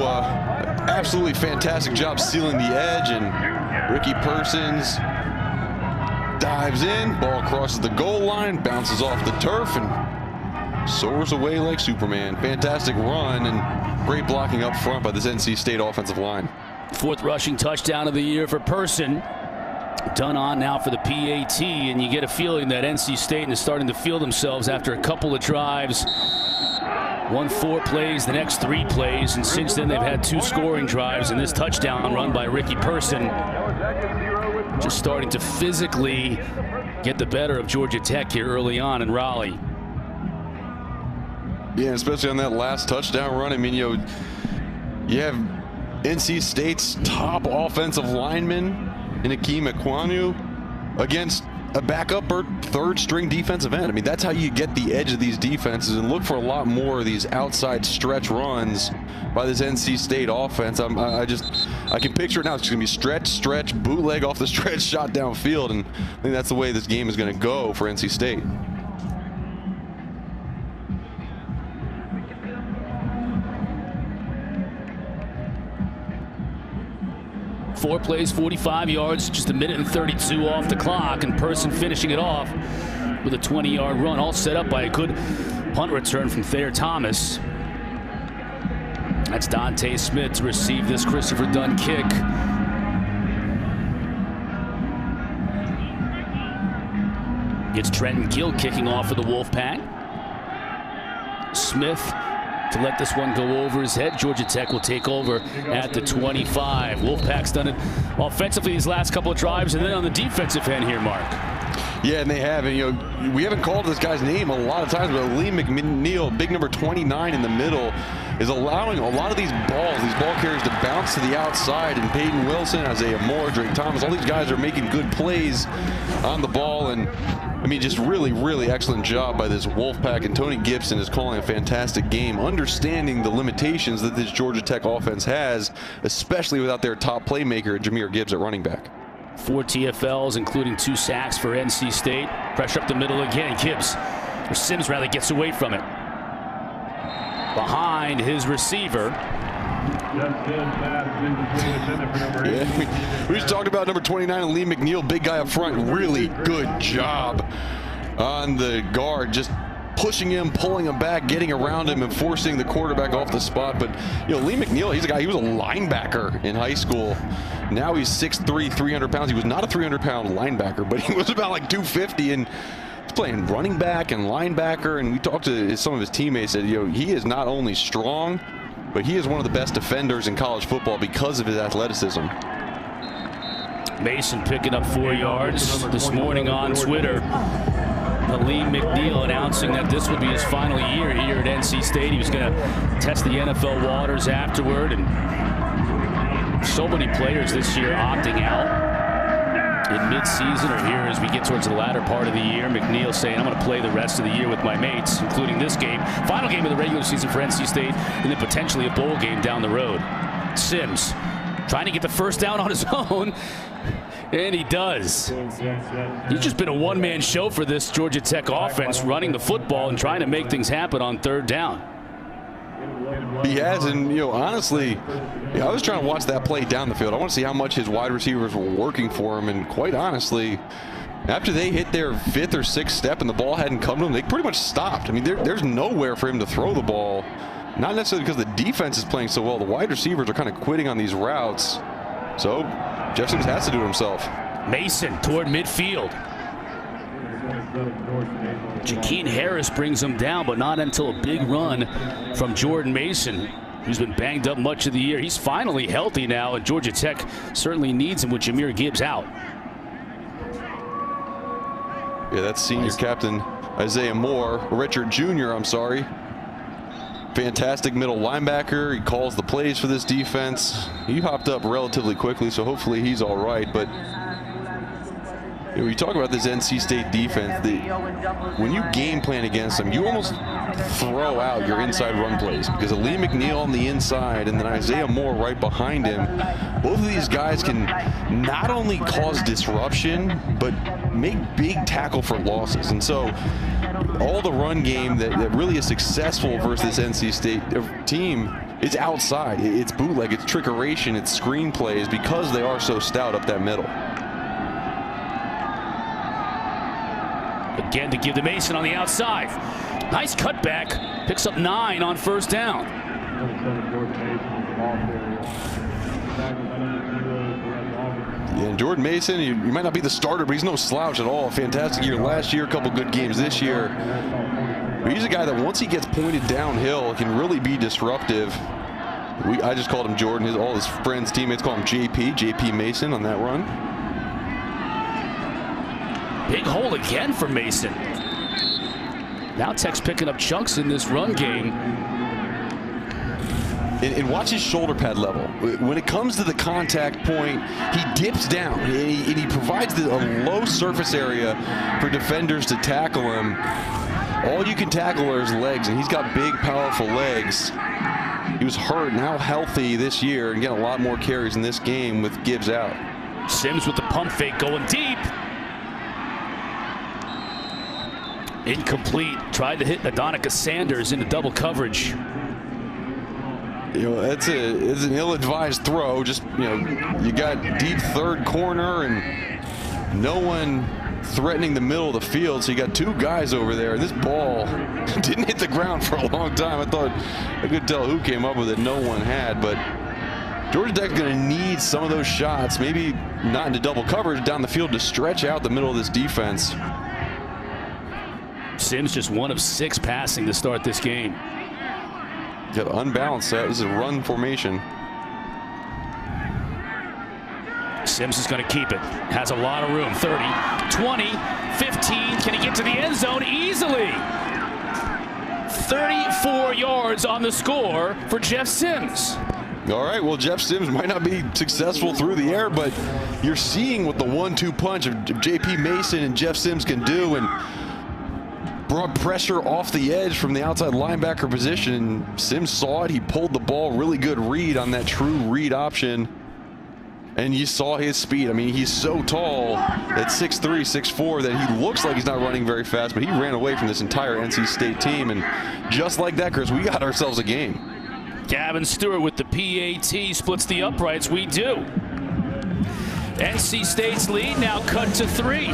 absolutely fantastic job sealing the edge. And Ricky Persons dives in. Ball crosses the goal line, bounces off the turf, and soars away like Superman. Fantastic run and great blocking up front by this NC State offensive line. 4th rushing touchdown of the year for Person. Done on now for the PAT, and you get a feeling that NC State is starting to feel themselves after a couple of drives. Won 4 plays, the next 3 plays, and since then they've had 2 scoring drives, and this touchdown run by Ricky Person just starting to physically get the better of Georgia Tech here early on in Raleigh. Yeah, especially on that last touchdown run. I mean, you have NC State's top offensive lineman in Akeem Ekwonu against a backup or 3rd string defensive end. I mean, that's how you get the edge of these defenses, and look for a lot more of these outside stretch runs by this NC State offense. I can picture it now. It's just going to be stretch, bootleg off the stretch, shot downfield, and I think that's the way this game is going to go for NC State. 4 plays, 45 yards, just 1:32 off the clock, and Person finishing it off with a 20-yard run, all set up by a good punt return from Thayer Thomas. That's Dante Smith to receive this Christopher Dunn kick. It's Trenton Gill kicking off for the Wolfpack. Smith to let this one go over his head. Georgia Tech will take over at the 25. Wolfpack's done it offensively these last couple of drives, and then on the defensive end here, Mark. Yeah, and they have. And, we haven't called this guy's name a lot of times, but Lee McNeil, big number 29 in the middle, is allowing a lot of these ball carriers to bounce to the outside. And Peyton Wilson, Isaiah Moore, Drake Thomas, all these guys are making good plays on the ball. And I mean, just really, really excellent job by this Wolfpack, and Tony Gibson is calling a fantastic game, understanding the limitations that this Georgia Tech offense has, especially without their top playmaker, Jahmyr Gibbs, at running back. 4 TFLs, including 2 sacks for NC State. Pressure up the middle again. Gibbs, or Sims rather, gets away from it. Behind his receiver. Yeah, we just talked about number 29, Lee McNeil, big guy up front. Really good job on the guard, just pushing him, pulling him back, getting around him, and forcing the quarterback off the spot. But Lee McNeil, he's a guy, he was a linebacker in high school. Now he's 6'3", 300 pounds. He was not a 300-pound linebacker, but he was about like 250, and he's playing running back and linebacker. And we talked to some of his teammates, said, he is not only strong, but he is one of the best defenders in college football because of his athleticism. Mason picking up 4 yards this morning on Twitter. Lee McNeil announcing that this would be his final year here at NC State. He was going to test the NFL waters afterward, and so many players this year opting out in mid-season or here as we get towards the latter part of the year. McNeil saying, I'm going to play the rest of the year with my mates, including this game. Final game of the regular season for NC State, and then potentially a bowl game down the road. Sims Trying to get the first down on his own, and he does. He's just been a one-man show for this Georgia Tech offense, running the football and trying to make things happen on third down. He has, and honestly, I was trying to watch that play down the field. I want to see how much his wide receivers were working for him, and quite honestly, after they hit their 5th or 6th step and the ball hadn't come to them, they pretty much stopped. I mean, there's nowhere for him to throw the ball. Not necessarily because the defense is playing so well. The wide receivers are kind of quitting on these routes. So Jeff Sims has to do it himself. Mason toward midfield. Jakeem Harris brings him down, but not until a big run from Jordan Mason, who's been banged up much of the year. He's finally healthy now, and Georgia Tech certainly needs him with Jahmyr Gibbs out. Yeah, that's senior captain Isaiah Moore, Richard Jr., I'm sorry. Fantastic middle linebacker. He calls the plays for this defense. He hopped up relatively quickly, so hopefully he's all right. But you talk about this NC State defense. When you game plan against them, you almost throw out your inside run plays, because Lee McNeil on the inside and then Isaiah Moore right behind him. Both of these guys can not only cause disruption, but make big tackle for losses. And so all the run game that really is successful versus this NC State team is outside. It's bootleg, it's trickeration, it's screen plays, because they are so stout up that middle. Again to give to Mason on the outside. Nice cutback. Picks up 9 on first down. Yeah, and Jordan Mason, you might not be the starter, but he's no slouch at all. Fantastic year last year, a couple good games this year. But he's a guy that once he gets pointed downhill can really be disruptive. I just called him Jordan. All his friends, teammates call him JP Mason on that run. Big hole again for Mason. Now Tech's picking up chunks in this run game. And watch his shoulder pad level. When it comes to the contact point, he dips down and he provides a low surface area for defenders to tackle him. All you can tackle are his legs, and he's got big, powerful legs. He was hurt, now healthy this year, and getting a lot more carries in this game with Gibbs out. Sims with the pump fake going deep. Incomplete. Tried to hit Adonica Sanders into double coverage. It's an ill-advised throw. Just, you got deep third corner and no one threatening the middle of the field, so you got 2 guys over there. This ball didn't hit the ground for a long time. I thought I could tell who came up with it. No one had, but Georgia Tech's going to need some of those shots, maybe not into double coverage, down the field to stretch out the middle of this defense. Sims just 1 of 6 passing to start this game. Got unbalanced set. This is a run formation. Sims is going to keep it. Has a lot of room. 30, 20, 15. Can he get to the end zone easily? 34 yards on the score for Jeff Sims. All right, well, Jeff Sims might not be successful through the air, but you're seeing what the 1-2 punch of JP Mason and Jeff Sims can do, and brought pressure off the edge from the outside linebacker position, and Sims saw it. He pulled the ball. Really good read on that true read option, and you saw his speed. I mean, he's so tall at 6'3", 6'4", that he looks like he's not running very fast, but he ran away from this entire NC State team, and just like that, Chris, we got ourselves a game. Gavin Stewart with the PAT splits the uprights. We do. NC State's lead now cut to 3.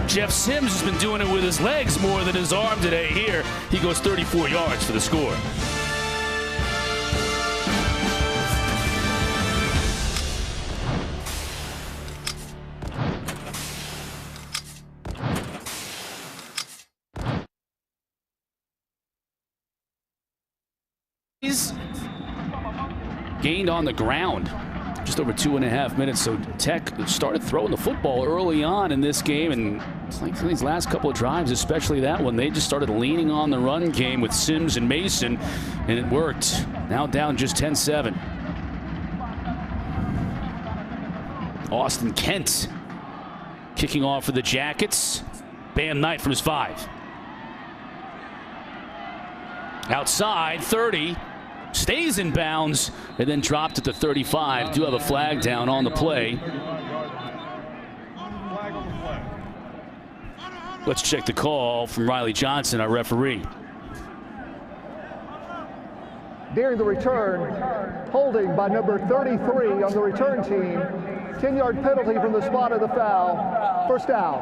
Jeff Sims has been doing it with his legs more than his arm today. Here, he goes 34 yards for the score. He's gained on the ground. Just over 2.5 minutes, so Tech started throwing the football early on in this game, and it's like these last couple of drives, especially that one, they just started leaning on the run game with Sims and Mason, and it worked. Now down just 10-7. Austin Kent kicking off for the Jackets. Bam Knight from his 5. Outside, 30. stays in bounds and then dropped at the 35. Do have a flag down on the play. Let's check the call from Riley Johnson, our referee. During the return, holding by number 33 on the return team. 10-yard penalty from the spot of the foul. First down.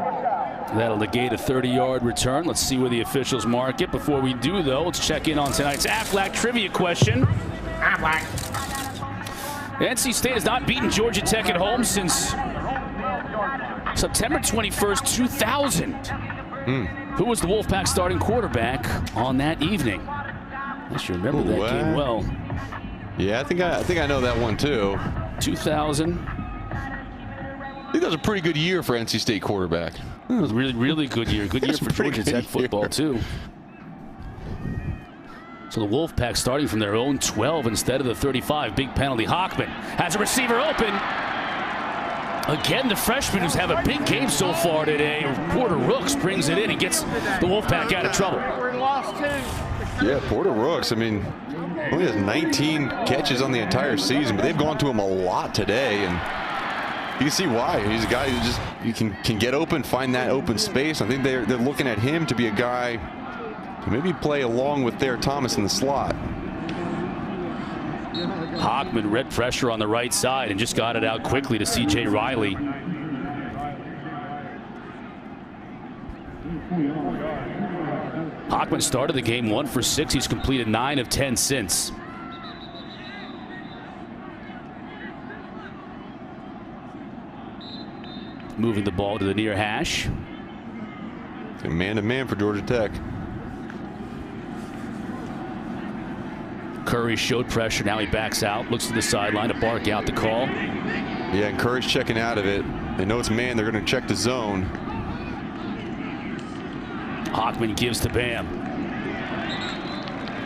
That'll negate a 30-yard return. Let's see where the officials mark it. Before we do, though, let's check in on tonight's Aflac trivia question. Aflac. NC State has not beaten Georgia Tech at home since September 21st, 2000. Who was the Wolfpack starting quarterback on that evening? I should remember that game well. Yeah, I think I know that one too. 2000. I think that was a pretty good year for NC State quarterback. It was a really, really good year. Good year for Georgia Tech football too. So the Wolfpack starting from their own 12 instead of the 35. Big penalty. Hockman has a receiver open. Again, the freshman who's had a big game so far today. Porter Rooks brings it in and gets the Wolfpack out of trouble. Yeah, Porter Rooks, I mean, only has 19 catches on the entire season, but they've gone to him a lot today, and you can see why. He's a guy who just can get open, find that open space. I think they're looking at him to be a guy to maybe play along with their Thomas in the slot. Hockman read pressure on the right side and just got it out quickly to C.J. Riley. Hockman started the game 1 for 6. He's completed 9 of 10 since. Moving the ball to the near hash. Man-to-man for Georgia Tech. Curry showed pressure. Now he backs out. Looks to the sideline to bark out the call. Yeah, and Curry's checking out of it. They know it's man. They're going to check the zone. Hockman gives to Bam.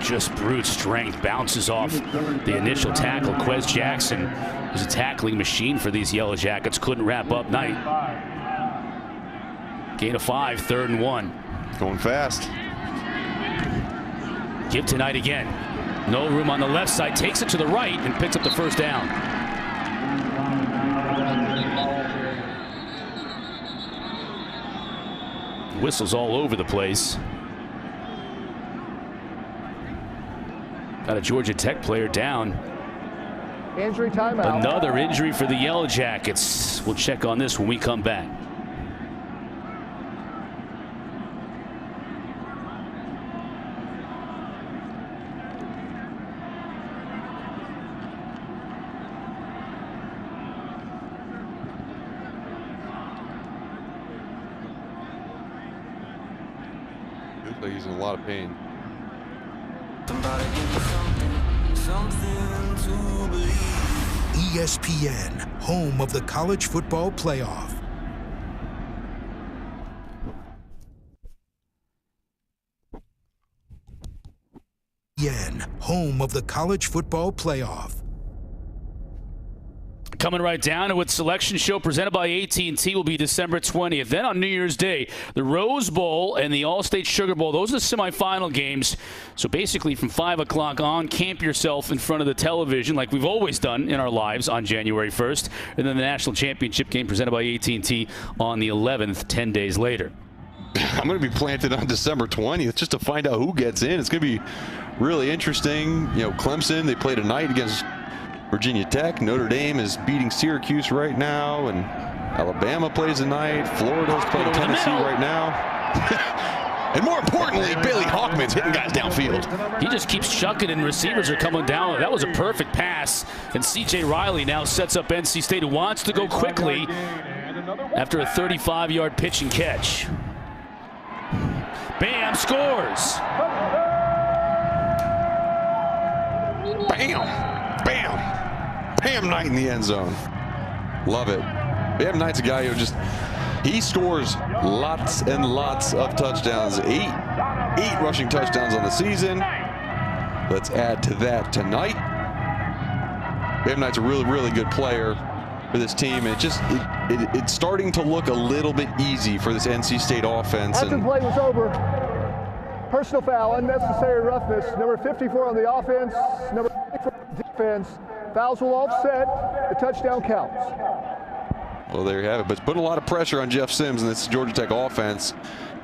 Just brute strength. Bounces off the initial tackle. Quez Jackson was a tackling machine for these Yellow Jackets. Couldn't wrap up night. Gain of 5, 3rd and 1. Going fast. Give tonight again. No room on the left side. Takes it to the right and picks up the first down. Whistles all over the place. Got a Georgia Tech player down. Injury timeout. Another injury for the Yellow Jackets. We'll check on this when we come back. Looks like he's in a lot of pain. ESPN, home of the college football playoff. ESPN, home of the college football playoff. Coming right down to it, selection show presented by AT&T will be December 20th. Then on New Year's Day, the Rose Bowl and the All-State Sugar Bowl. Those are the semifinal games. So basically from 5 o'clock on, camp yourself in front of the television like we've always done in our lives on January 1st. And then the National Championship game presented by AT&T on the 11th, 10 days later. I'm going to be planted on December 20th just to find out who gets in. It's going to be really interesting. You know, Clemson, they play tonight against Virginia Tech. Notre Dame is beating Syracuse right now, and Alabama plays tonight. Florida's playing Tennessee right now. And more importantly, Bailey Hawkman's hitting guys downfield. He just keeps chucking and receivers are coming down. That was a perfect pass. And C.J. Riley now sets up NC State, who wants to go quickly after a 35-yard pitch and catch. Bam, scores. Bam, bam. Bam Knight in the end zone. Love it. Bam Knight's a guy who he scores lots and lots of touchdowns. Eight rushing touchdowns on the season. Let's add to that tonight. Bam Knight's a really, really good player for this team. It's starting to look a little bit easy for this NC State offense. After the play was over, personal foul, unnecessary roughness. Number 54 on the offense. Defense, fouls will offset, the touchdown counts. Well, there you have it. But it's put a lot of pressure on Jeff Sims and this Georgia Tech offense.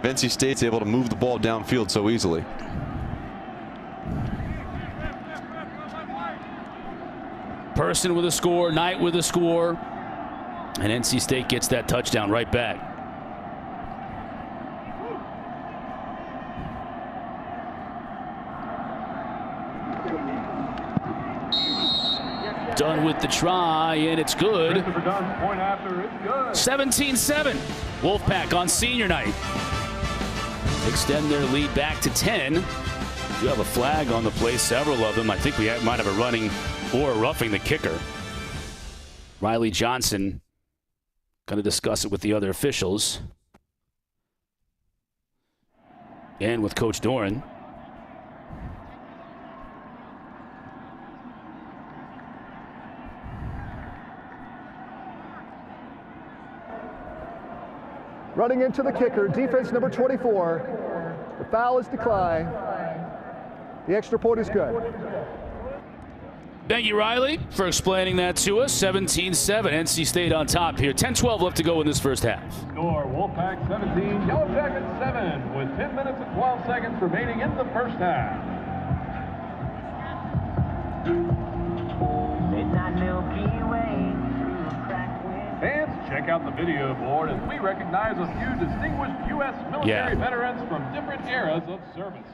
NC State's able to move the ball downfield so easily. Person with a score, Knight with a score, and NC State gets that touchdown right back. Done with the try, and it's good. 17-7. Wolfpack on senior night. Extend their lead back to 10. You have a flag on the play, several of them. I think we might have a running or roughing the kicker. Riley Johnson going to discuss it with the other officials and with Coach Doran. Running into the kicker, defense number 24. The foul is declined. The extra point is good. Thank you, Riley, for explaining that to us. 17-7, NC State on top here. 10-12 left to go in this first half. Score, Wolfpack 17, Yellow Jackets 7, with 10 minutes and 12 seconds remaining in the first half. Fans, check out the video board as we recognize a few distinguished U.S. military veterans from different eras of service.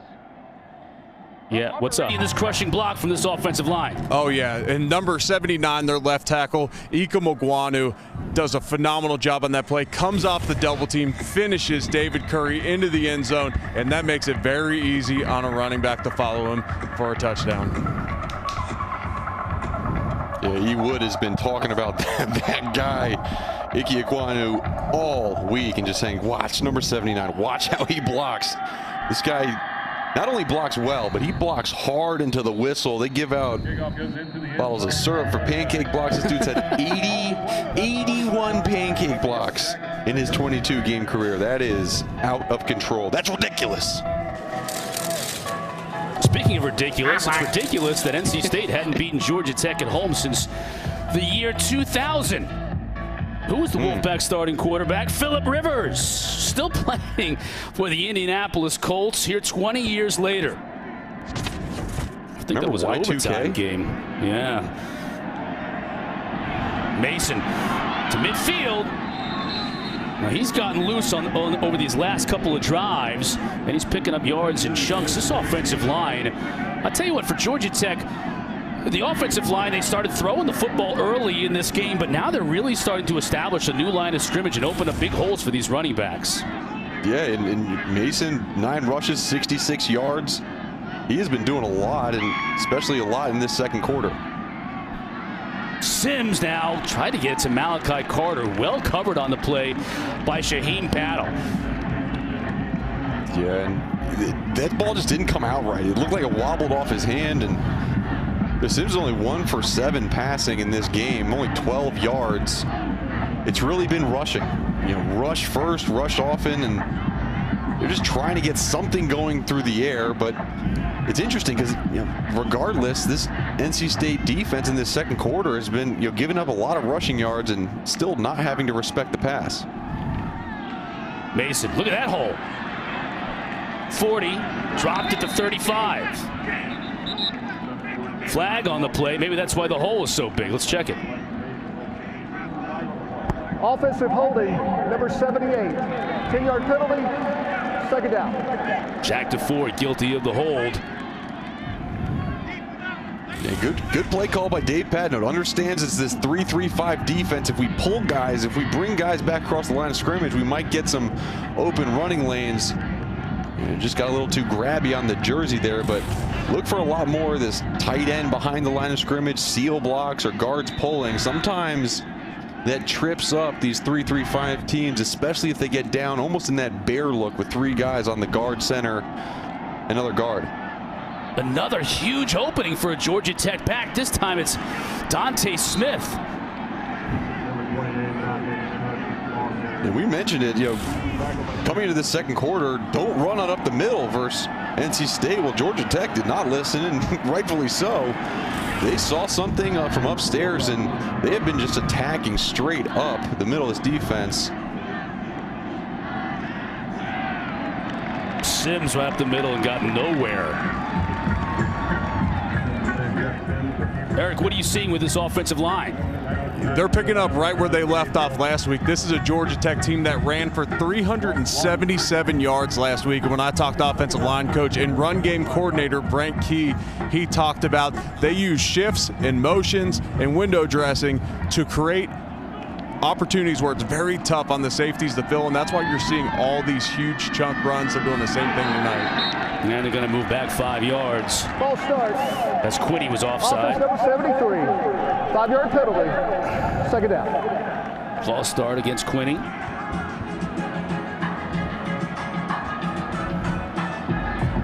Yeah, what's up? This crushing block from this offensive line. Oh, yeah, and number 79, their left tackle, Ika Mogwanu, does a phenomenal job on that play, comes off the double team, finishes David Curry into the end zone, and that makes it very easy on a running back to follow him for a touchdown. Yeah, E. Wood has been talking about that guy, Ike Ekwonu, all week and just saying, watch number 79, watch how he blocks. This guy not only blocks well, but he blocks hard into the whistle. They give out bottles of syrup for pancake blocks. This dude's had 81 pancake blocks in his 22-game career. That is out of control. That's ridiculous. Speaking of ridiculous, it's ridiculous that NC State hadn't beaten Georgia Tech at home since the year 2000. Who was the Wolfpack starting quarterback? Phillip Rivers, still playing for the Indianapolis Colts here 20 years later. I think that was an overtime game. Yeah. Mason to midfield. Now he's gotten loose over these last couple of drives, and he's picking up yards in chunks. This offensive line, I'll tell you what, for Georgia Tech, the offensive line, they started throwing the football early in this game, but now they're really starting to establish a new line of scrimmage and open up big holes for these running backs. Yeah, and Mason, 9 rushes, 66 yards. He has been doing a lot, and especially a lot in this second quarter. Sims now tried to get it to Malachi Carter. Well covered on the play by Shaheen Paddle. Yeah, and that ball just didn't come out right. It looked like it wobbled off his hand, and Sims only 1 for 7 passing in this game, only 12 yards. It's really been rushing. You know, rush first, rush often, and they're just trying to get something going through the air, but it's interesting because, you know, regardless, this NC State defense in this second quarter has been, you know, giving up a lot of rushing yards and still not having to respect the pass. Mason, look at that hole. 40, dropped it to 35. Flag on the play. Maybe that's why the hole was so big. Let's check it. Offensive holding, number 78. 10-yard penalty, second down. Jack DeFord guilty of the hold. Yeah, good play call by Dave Padnott. Understands it's this 3-3-5 defense. If we pull guys, if we bring guys back across the line of scrimmage, we might get some open running lanes. Just got a little too grabby on the jersey there, but look for a lot more of this tight end behind the line of scrimmage, seal blocks, or guards pulling. Sometimes that trips up these 3-3-5 teams, especially if they get down almost in that bear look with 3 guys on the guard, center, another guard. Another huge opening for a Georgia Tech back. This time it's Dante Smith. And we mentioned it, you know, coming into the second quarter, don't run it up the middle versus NC State. Well, Georgia Tech did not listen, and rightfully so. they saw something from upstairs, and they have been just attacking straight up the middle of this defense. Sims right up the middle and got nowhere. Eric, what are you seeing with this offensive line? They're picking up right where they left off last week. This is a Georgia Tech team that ran for 377 yards last week. And when I talked to offensive line coach and run game coordinator Brent Key, he talked about they use shifts and motions and window dressing to create opportunities where it's very tough on the safeties to fill, and that's why you're seeing all these huge chunk runs. They're doing the same thing tonight. And they're going to move back 5 yards. Ball starts. As Quiddy was offside. Offense number 73. 5-yard penalty. Second down. False start against Quiddy.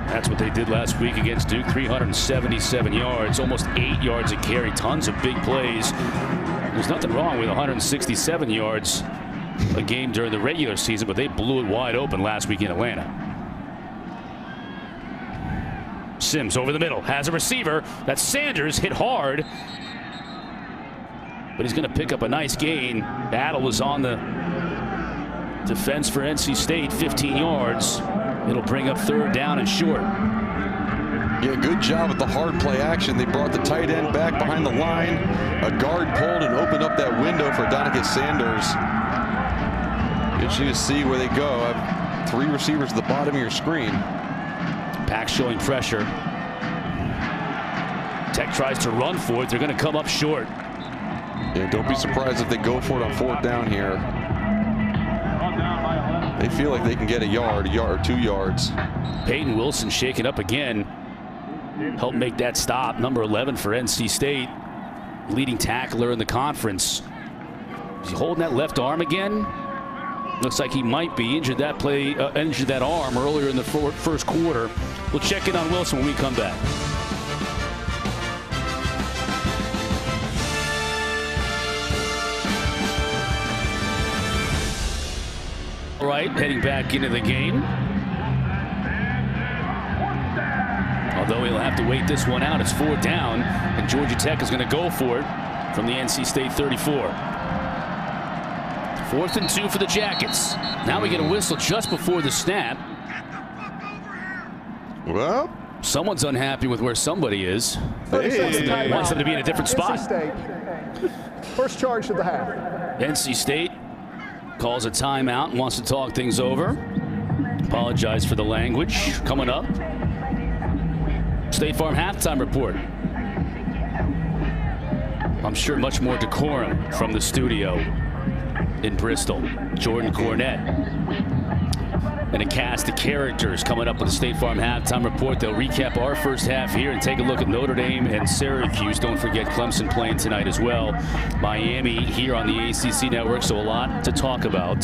That's what they did last week against Duke. 377 yards, almost 8 yards a carry. Tons of big plays. There's nothing wrong with 167 yards a game during the regular season, but they blew it wide open last week in Atlanta. Sims over the middle, has a receiver. That's Sanders, hit hard. But he's going to pick up a nice gain. Battle is on the defense for NC State, 15 yards. It'll bring up third down and short. Yeah, good job with the hard play action. They brought the tight end back behind the line. A guard pulled and opened up that window for Donicus Sanders. Get you to see where they go. I have 3 receivers at the bottom of your screen. Pack showing pressure. Tech tries to run for it. They're going to come up short. Yeah, don't be surprised if they go for it on 4th down here. They feel like they can get a yard or 2 yards. Peyton Wilson shaken up again. Helped make that stop. Number 11 for NC State. Leading tackler in the conference. Is he holding that left arm again? Looks like he might be. Injured that arm earlier in the first quarter. We'll check in on Wilson when we come back. All right, heading back into the game. Although he'll have to wait this one out. It's 4th down, and Georgia Tech is going to go for it from the NC State 34. 4th and 2 for the Jackets. Now we get a whistle just before the snap. Well, someone's unhappy with where somebody is. Hey. Wants them to be in a different spot. NC State. First charge of the half. NC State calls a timeout and wants to talk things over. Apologize for the language. Coming up, State Farm halftime report. I'm sure much more decorum from the studio in Bristol. Jordan Cornette and a cast of characters coming up with the State Farm halftime report. They'll recap our first half here and take a look at Notre Dame and Syracuse. Don't forget Clemson playing tonight as well. Miami here on the ACC network, so a lot to talk about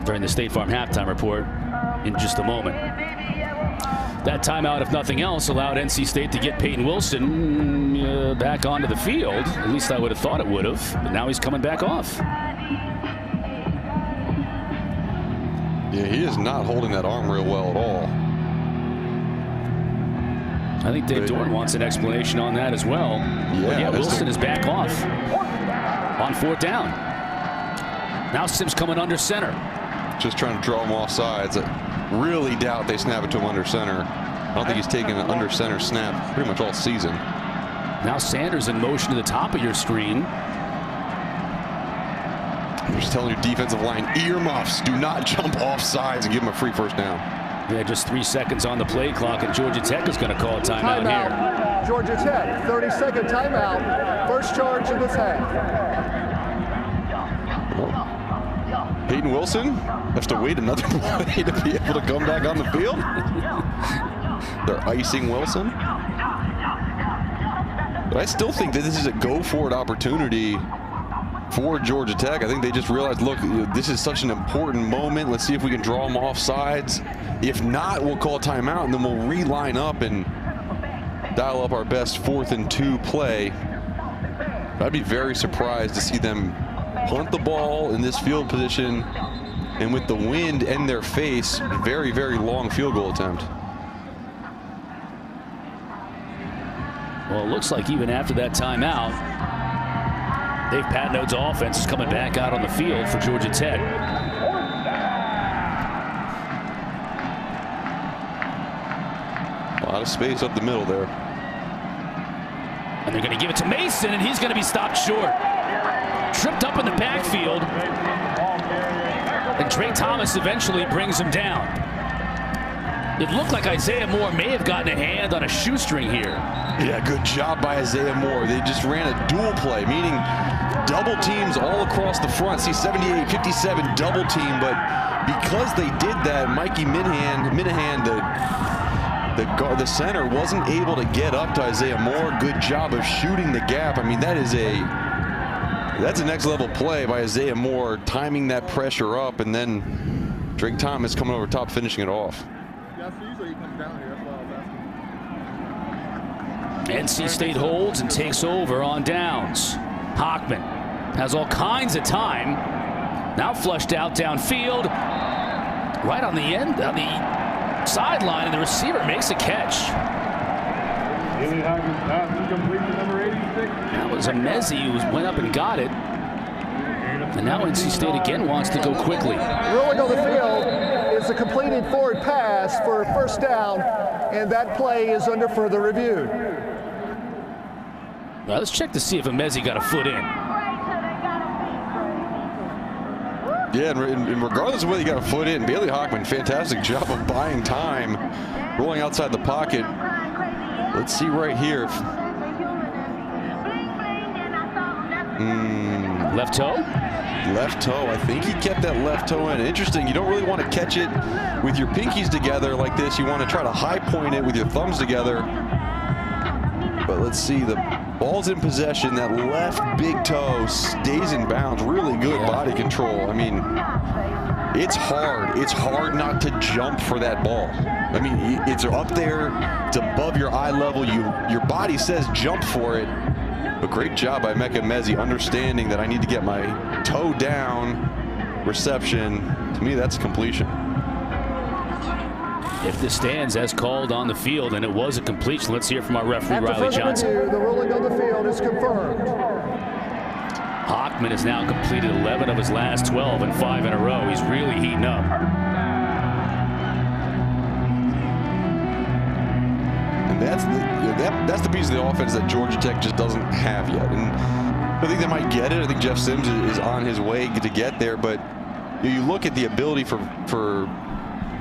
during the State Farm halftime report in just a moment. That timeout, if nothing else, allowed NC State to get Peyton Wilson back onto the field. At least I would have thought it would have. But now he's coming back off. Yeah, he is not holding that arm real well at all. I think Dave Dorn wants an explanation on that as well. Yeah, Wilson is back off on 4th down. Now Sims coming under center. Just trying to draw him off sides. Really doubt they snap it to him under center. I don't think he's taken an under center snap pretty much all season. Now Sanders in motion to the top of your screen. I'm just telling you, defensive line, earmuffs. Do not jump off sides and give him a free first down. Yeah, just 3 seconds on the play clock, and Georgia Tech is going to call a timeout here. Georgia Tech, 30-second timeout. First charge of this half. Well, Peyton Wilson has to wait another play to be able to come back on the field. They're icing Wilson. But I still think that this is a go-for-it opportunity for Georgia Tech. I think they just realized, look, this is such an important moment. Let's see if we can draw them off sides. If not, we'll call a timeout, and then we'll re-line up and dial up our best 4th and 2 play. I'd be very surprised to see them punt the ball in this field position, and with the wind in their face, very, very long field goal attempt. Well, it looks like even after that timeout, Dave Patnode's offense is coming back out on the field for Georgia Tech. A lot of space up the middle there. And they're going to give it to Mason, and he's going to be stopped short. Tripped up in the backfield. And Drake Thomas eventually brings him down. It looked like Isaiah Moore may have gotten a hand on a shoestring here. Yeah, good job by Isaiah Moore. They just ran a dual play, meaning double teams all across the front. See, 78, 57 double team, but because they did that, Mikey Minahan, the center, wasn't able to get up to Isaiah Moore. Good job of shooting the gap. I mean, that's a next level play by Isaiah Moore, timing that pressure up, and then Drake Thomas coming over top, finishing it off. NC State holds and takes over on downs. Hockman has all kinds of time. Now flushed out downfield. Right on the end, on the sideline, and the receiver makes a catch. That was a Mezzi who went up and got it. And now NC State again wants to go quickly. Rolling on the field is a completed forward pass for a first down, and that play is under further review. Now let's check to see if Mezzi got a foot in. Yeah, and regardless of whether you got a foot in, Bailey Hockman, fantastic job of buying time, rolling outside the pocket. Let's see right here. Left toe? Left toe. I think he kept that left toe in. Interesting. You don't really want to catch it with your pinkies together like this. You want to try to high point it with your thumbs together. But let's see. The ball's in possession. That left big toe stays in bounds. Really good body control. I mean, it's hard. It's hard not to jump for that ball. I mean, it's up there. It's above your eye level. Your body says jump for it. But great job by Mecca Mezzi, understanding that I need to get my toe down. Reception. To me, that's completion. If this stands as called on the field, and it was a completion, let's hear from our referee, Riley Johnson. The ruling on the field is confirmed. Hockman has now completed 11 of his last 12 and 5 in a row. He's really heating up. That's the piece of the offense that Georgia Tech just doesn't have yet. And I think they might get it. I think Jeff Sims is on his way to get there. But you look at the ability for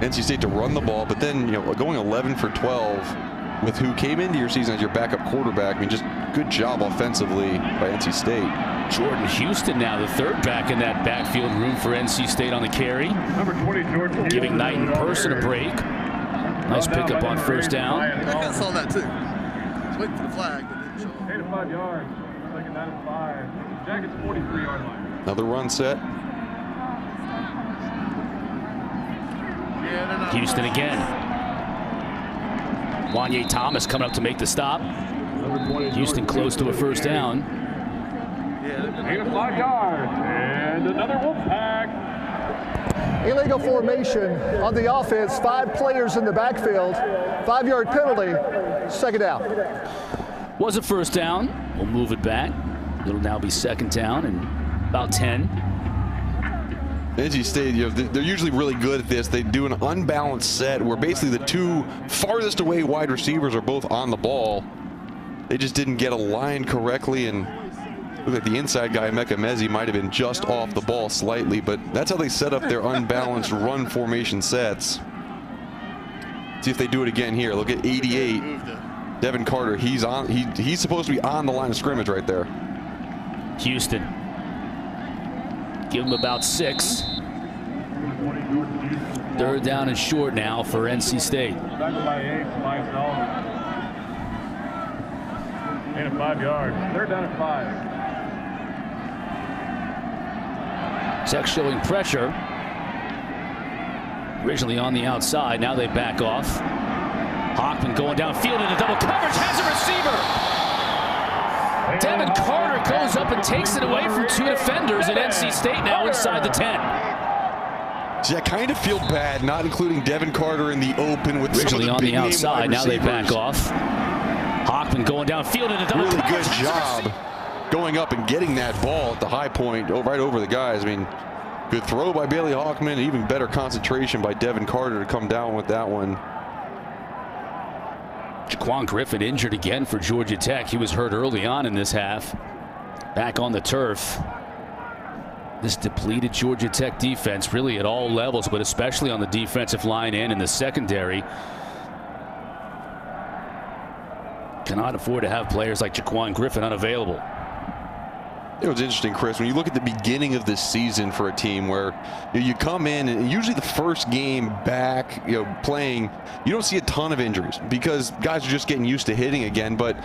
NC State to run the ball, but then going 11 for 12 with who came into your season as your backup quarterback. I mean, just good job offensively by NC State. Jordan Houston now the third back in that backfield room for NC State on the carry. Number 20, Jordan. Giving Knight in person a break. Nice pickup on first down. I saw that too. I was waiting for the flag, but didn't show up. 8 to 5 yards. Second down and 5. Jackets 43-yard line. Another run set. Houston again. Wanye Thomas coming up to make the stop. Houston close to a first down. 8 to 5 yards. And another Wolfpack. Illegal formation on the offense. 5 players in the backfield. 5-yard penalty. Second down. Was a first down. We'll move it back. It'll now be second down and about 10. NC State, they're usually really good at this. They do an unbalanced set where basically the two farthest away wide receivers are both on the ball. They just didn't get aligned correctly, and look at the inside guy, Mecca Mezzi, might have been just off the ball slightly, but that's how they set up their unbalanced run formation sets. See if they do it again here. Look at 88. Devin Carter, he's supposed to be on the line of scrimmage right there. Houston. Give him about 6. Third down and short now for NC State. Tackled by 8, Sullivan. 8 to 5 yards. Third down and 5. Tech showing pressure. Originally on the outside, now they back off. Hockman going downfield into double coverage, has a receiver. Devin Carter goes up and takes it away from 2 defenders, and NC State now inside the 10. See, I kind of feel bad not including Devin Carter in the open with originally some of the on the outside. Now they back off. Hockman going downfield and a double. Really good job going up and getting that ball at the high point, right over the guys. I mean, good throw by Bailey Hockman. Even better concentration by Devin Carter to come down with that one. Jaquan Griffin injured again for Georgia Tech. He was hurt early on in this half. Back on the turf. This depleted Georgia Tech defense really at all levels, but especially on the defensive line and in the secondary. Cannot afford to have players like Jaquan Griffin unavailable. It was interesting, Chris, when you look at the beginning of this season for a team where you come in and usually the first game back, playing, you don't see a ton of injuries because guys are just getting used to hitting again. But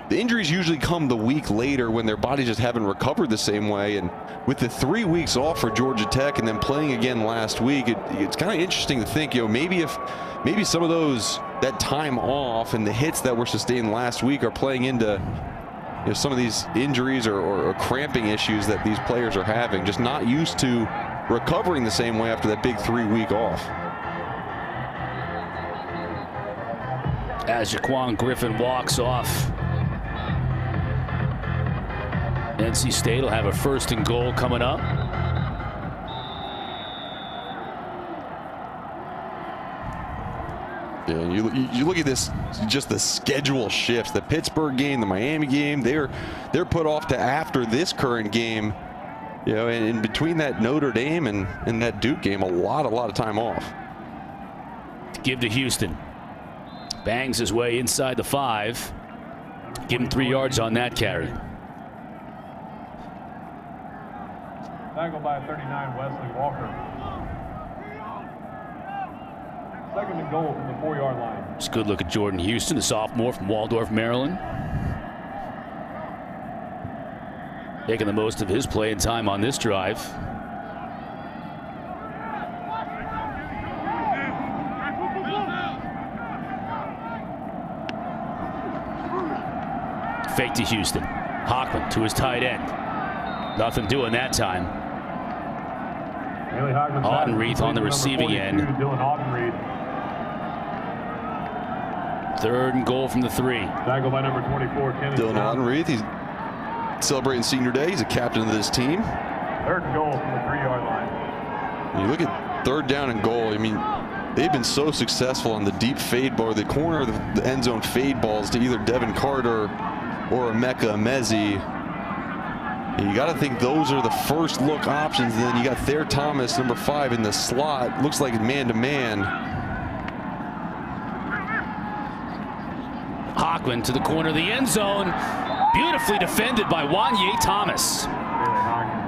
the injuries usually come the week later when their bodies just haven't recovered the same way. And with the 3 weeks off for Georgia Tech and then playing again last week, it's kind of interesting to think, maybe some of that time off and the hits that were sustained last week are playing into some of these injuries or cramping issues that these players are having, just not used to recovering the same way after that big 3 week off. As Jaquan Griffin walks off, NC State will have a 1st and goal coming up. Yeah, you look at this, just the schedule shifts. The Pittsburgh game, the Miami game, they're put off to after this current game. And in between that Notre Dame and that Duke game, a lot of time off. Give to Houston. Bangs his way inside the 5. Give him 3 yards on that carry. Tackle by 39, Wesley Walker. 2nd and goal from the 4-yard line. It's a good look at Jordan Houston, a sophomore from Waldorf, Maryland. Making the most of his playing time on this drive. Fake to Houston. Hockman to his tight end. Nothing doing that time. Audenreath on the receiving end. 3rd and goal from the 3. Tackle by number 24, Kennedy. Dylan Audenreath, he's celebrating senior day. He's a captain of this team. 3rd and goal from the 3-yard line. When you look at 3rd down and goal, I mean, they've been so successful on the deep fade ball, the corner of the end zone fade balls to either Devin Carter or Emeka Emezi. You got to think those are the first look options. And then you got Thayer Thomas, number 5, in the slot. Looks like man-to-man. Hockman to the corner of the end zone. Beautifully defended by Wanye Thomas.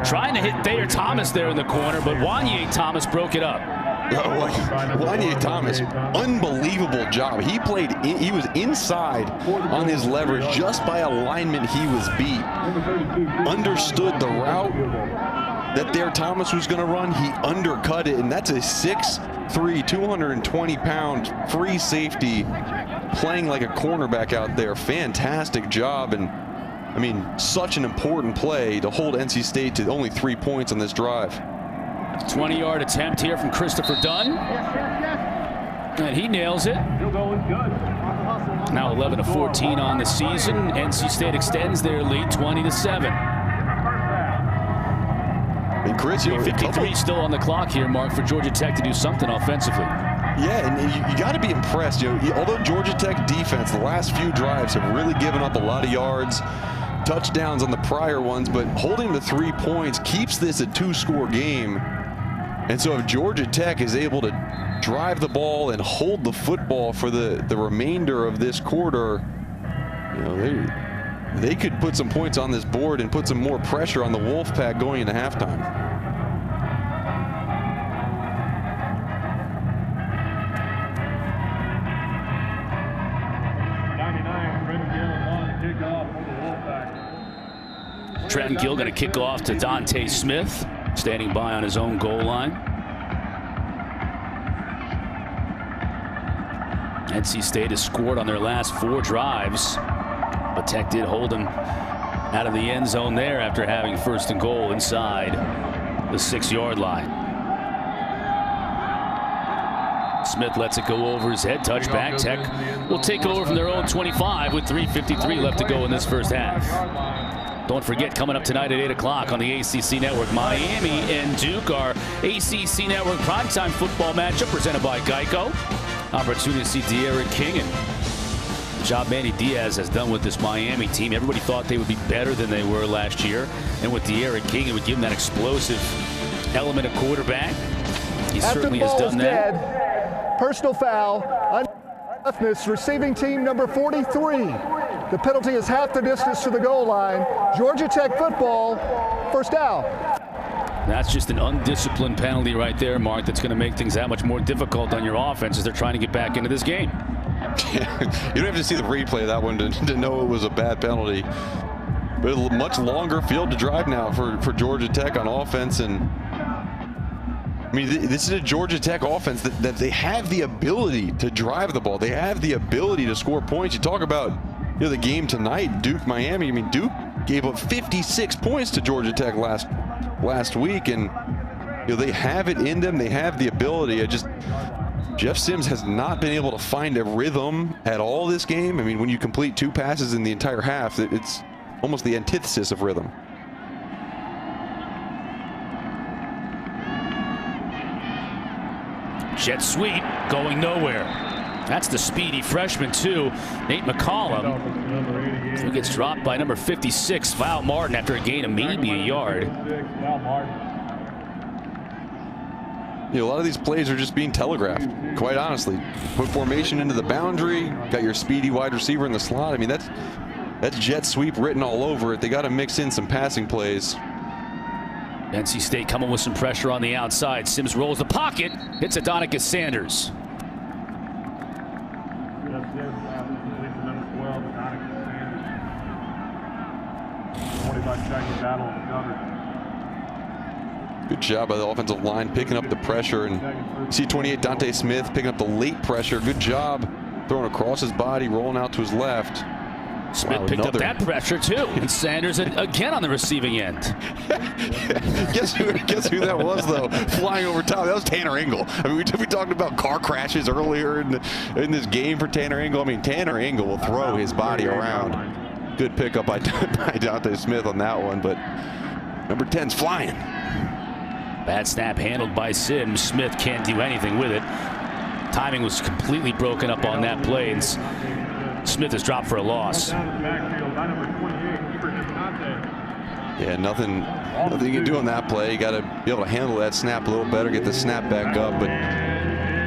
Trying to hit Thayer Thomas there in the corner, but Wanye Thomas broke it up. Wanye Thomas, unbelievable job. He was inside on his leverage just by alignment. He was beat. Understood the route that Thayer Thomas was going to run. He undercut it, and that's a 6'3", 220-pound free safety playing like a cornerback out there. Fantastic job, and I mean, such an important play to hold NC State to only 3 points on this drive. 20-yard attempt here from Christopher Dunn. And he nails it. Now 11-14 on the season. NC State extends their lead 20-7. And Chris, 53 still on the clock here, Mark, for Georgia Tech to do something offensively. Yeah, and you got to be impressed. Although Georgia Tech defense, the last few drives have really given up a lot of yards, touchdowns on the prior ones, but holding the 3 points keeps this a 2-score game. And so if Georgia Tech is able to drive the ball and hold the football for the remainder of this quarter, they could put some points on this board and put some more pressure on the Wolfpack going into halftime. Trenton Gill going to kick off to Dante Smith, standing by on his own goal line. NC State has scored on their last 4 drives, but Tech did hold him out of the end zone there after having 1st and goal inside the 6-yard line. Smith lets it go over his head. Touchback. Tech will take over from their own 25 with 3:53 left to go in this first half. Don't forget, coming up tonight at 8 o'clock on the ACC Network, Miami and Duke, our ACC Network primetime football matchup presented by Geico. Opportunity to see De'Aaron King and the job Manny Diaz has done with this Miami team. Everybody thought they would be better than they were last year. And with De'Aaron King, it would give him that explosive element of quarterback. He certainly has done that. Dead. Personal foul. Unroughness, receiving team number 43. The penalty is half the distance to the goal line. Georgia Tech football, first down. That's just an undisciplined penalty right there, Mark. That's going to make things that much more difficult on your offense as they're trying to get back into this game. You don't have to see the replay of that one to know it was a bad penalty. But a much longer field to drive now for Georgia Tech on offense. And I mean, this is a Georgia Tech offense that they have the ability to drive the ball. They have the ability to score points. You talk about the game tonight, Duke, Miami. I mean, Duke gave up 56 points to Georgia Tech last week, and they have it in them. They have the ability. Jeff Sims has not been able to find a rhythm at all this game. I mean, when you complete 2 passes in the entire half, it's almost the antithesis of rhythm. Jet sweep going nowhere. That's the speedy freshman, too, Nate McCollum, who gets dropped by number 56, Val Martin, after a gain of maybe a yard. A lot of these plays are just being telegraphed, quite honestly. Put formation into the boundary, got your speedy wide receiver in the slot. I mean, that's jet sweep written all over it. They got to mix in some passing plays. NC State coming with some pressure on the outside. Sims rolls the pocket, hits Adonicus Sanders. Good job by the offensive line picking up the pressure, and see 28 Dante Smith picking up the late pressure. Good job throwing across his body, rolling out to his left. Smith picked up that pressure too, and Sanders again on the receiving end. Guess who that was though? Flying over top. That was Tanner Engel. I mean, we talked about car crashes earlier in this game for Tanner Engel. I mean, Tanner Engel will throw his body around. Good pickup by Dante Smith on that one, but number 10's flying. Bad snap handled by Sims. Smith can't do anything with it. Timing was completely broken up on that play, and Smith is dropped for a loss. Yeah, nothing you can do on that play. You got to be able to handle that snap a little better, get the snap back up. But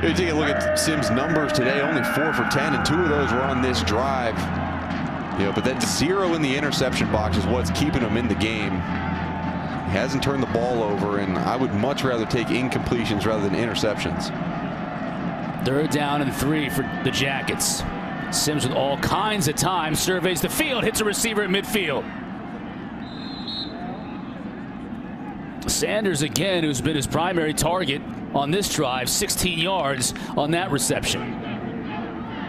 you take a look at Sims' numbers today, only 4 for 10, and 2 of those were on this drive. But that 0 in the interception box is what's keeping him in the game. He hasn't turned the ball over, and I would much rather take incompletions rather than interceptions. 3rd down and 3 for the Jackets. Sims with all kinds of time, surveys the field, hits a receiver at midfield. Sanders again, who's been his primary target on this drive, 16 yards on that reception.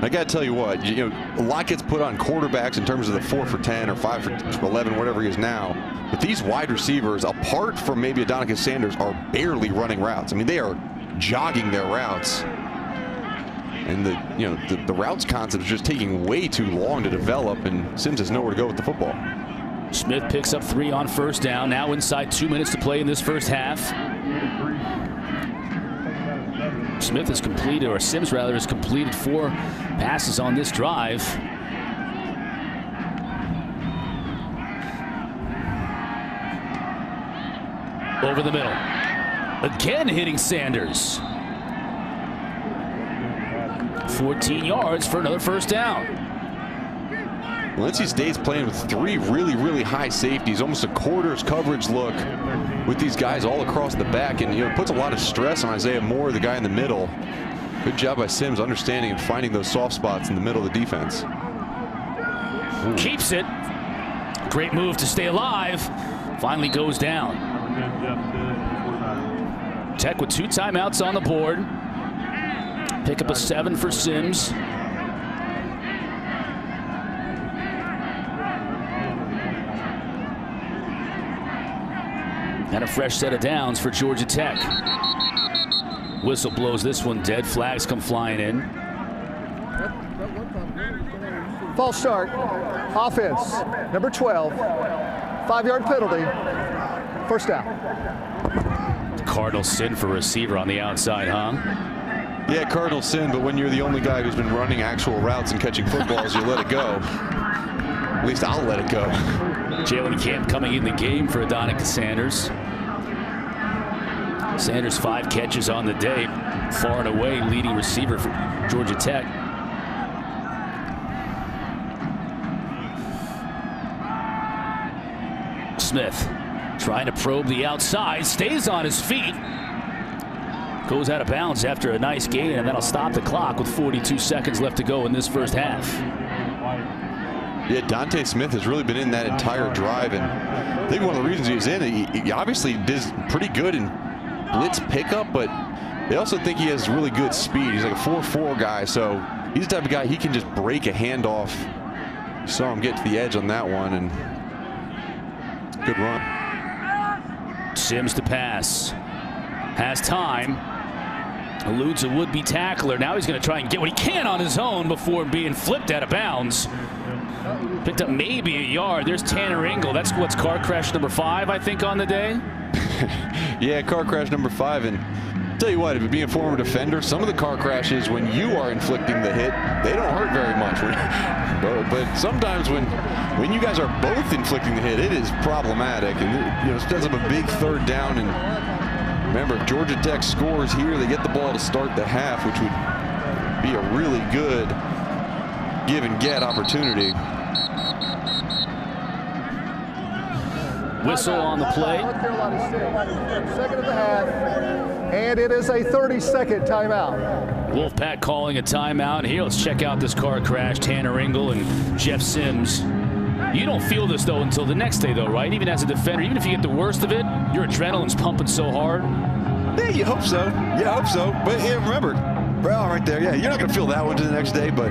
I got to tell you what, a lot gets put on quarterbacks in terms of the 4 for 10 or 5 for 11, whatever he is now. But these wide receivers, apart from maybe Adonicus Sanders, are barely running routes. I mean, they are jogging their routes. And the routes concept is just taking way too long to develop, and Sims has nowhere to go with the football. Smith picks up 3 on 1st down. Now inside 2 minutes to play in this first half. Smith has completed, or Sims rather, has completed 4 passes on this drive. Over the middle. Again hitting Sanders. 14 yards for another 1st down. NC State's playing with 3 really high safeties, almost a quarters coverage look with these guys all across the back, and it puts a lot of stress on Isaiah Moore, the guy in the middle. Good job by Sims understanding and finding those soft spots in the middle of the defense. Keeps it. Great move to stay alive. Finally goes down. Tech with 2 timeouts on the board. Pick up a 7 for Sims. And a fresh set of downs for Georgia Tech. Whistle blows this one dead. Flags come flying in. False start. Offense. Number 12. 5-yard penalty. First down. Cardinals sin for receiver on the outside, huh? Yeah, Cardinals sin, but when you're the only guy who's been running actual routes and catching footballs, you let it go. At least I'll let it go. Jalen Camp coming in the game for Adonica Sanders. Sanders 5 catches on the day. Far and away leading receiver for Georgia Tech. Smith trying to probe the outside, stays on his feet, goes out of bounds after a nice gain, and that'll stop the clock with 42 seconds left to go in this first half. Yeah, Dante Smith has really been in that entire drive, and I think one of the reasons he's in, he obviously does pretty good in blitz pickup, but they also think he has really good speed. He's like a 4.4 guy, so he's the type of guy he can just break a handoff. Saw him get to the edge on that one, and good run. Sims to pass. Has time. Eludes a would-be tackler. Now he's going to try and get what he can on his own before being flipped out of bounds. Picked up maybe a yard. There's Tanner Engel. That's what's car crash number 5, I think, on the day. Yeah, car crash number 5. And I'll tell you what, if you're being a former defender, some of the car crashes when you are inflicting the hit, they don't hurt very much. But sometimes when you guys are both inflicting the hit, it is problematic. And it sets up a big third down. And remember, if Georgia Tech scores here, they get the ball to start the half, which would be a really good give and get opportunity. Whistle on the play. Second of the half, and it is a 30-second timeout. Wolfpack calling a timeout here. Let's check out this car crash. Tanner Engel and Jeff Sims. You don't feel this, though, until the next day, though, right? Even as a defender, even if you get the worst of it, your adrenaline's pumping so hard. Yeah, you hope so. Yeah, I hope so. But yeah, remember, Brown right there. Yeah, you're not going to feel that one to the next day, but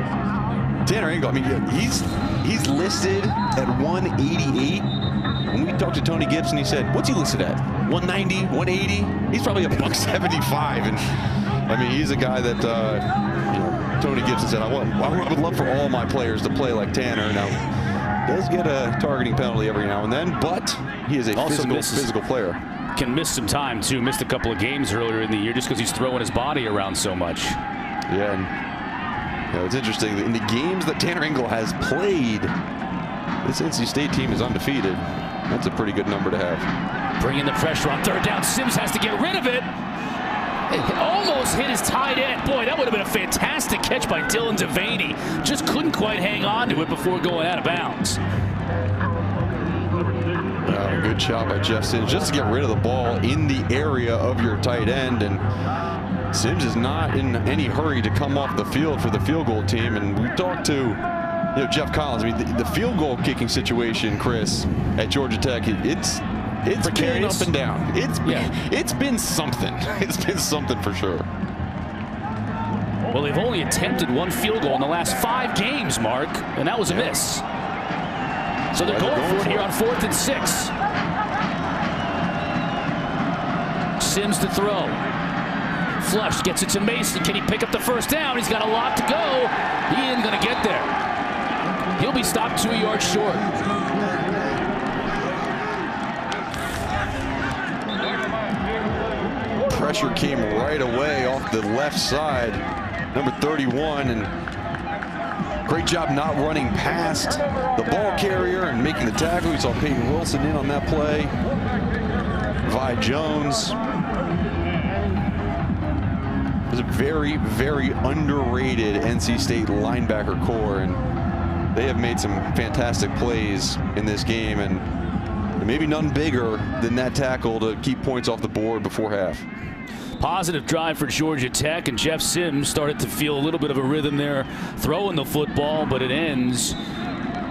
Tanner Engel, I mean, he's listed at 188. When we talked to Tony Gibson, he said, what's he listed at? 190, 180? He's probably a $175. And I mean, he's a guy that Tony Gibson said, I would love for all my players to play like Tanner. Now, does get a targeting penalty every now and then, but he is a physical player. Can miss some time, too. Missed a couple of games earlier in the year just because he's throwing his body around so much. Yeah, and it's interesting. In the games that Tanner Engel has played, this NC State team is undefeated. That's a pretty good number to have. Bringing the pressure on third down. Sims has to get rid of it. It almost hit his tight end. Boy, that would have been a fantastic catch by Dylan Devaney. Just couldn't quite hang on to it before going out of bounds. Good job by Jeff Sims just to get rid of the ball in the area of your tight end. And Sims is not in any hurry to come off the field for the field goal team. And we talked to Jeff Collins. I mean, the field goal kicking situation, Chris, at Georgia Tech, it's been up and down. It's been something. It's been something for sure. Well, they've only attempted 1 field goal in the last 5 games, Mark, and that was a miss. So they're going for it here on 4th and 6. Sims to throw. Flush gets it to Mason. Can he pick up the first down? He's got a lot to go. He ain't going to get there. He'll be stopped 2 yards short. Pressure came right away off the left side. Number 31, and great job not running past the ball carrier and making the tackle. We saw Peyton Wilson in on that play. Vi Jones. It was a very, very underrated NC State linebacker core, and they have made some fantastic plays in this game, and maybe none bigger than that tackle to keep points off the board before half. Positive drive for Georgia Tech, and Jeff Sims started to feel a little bit of a rhythm there throwing the football, but it ends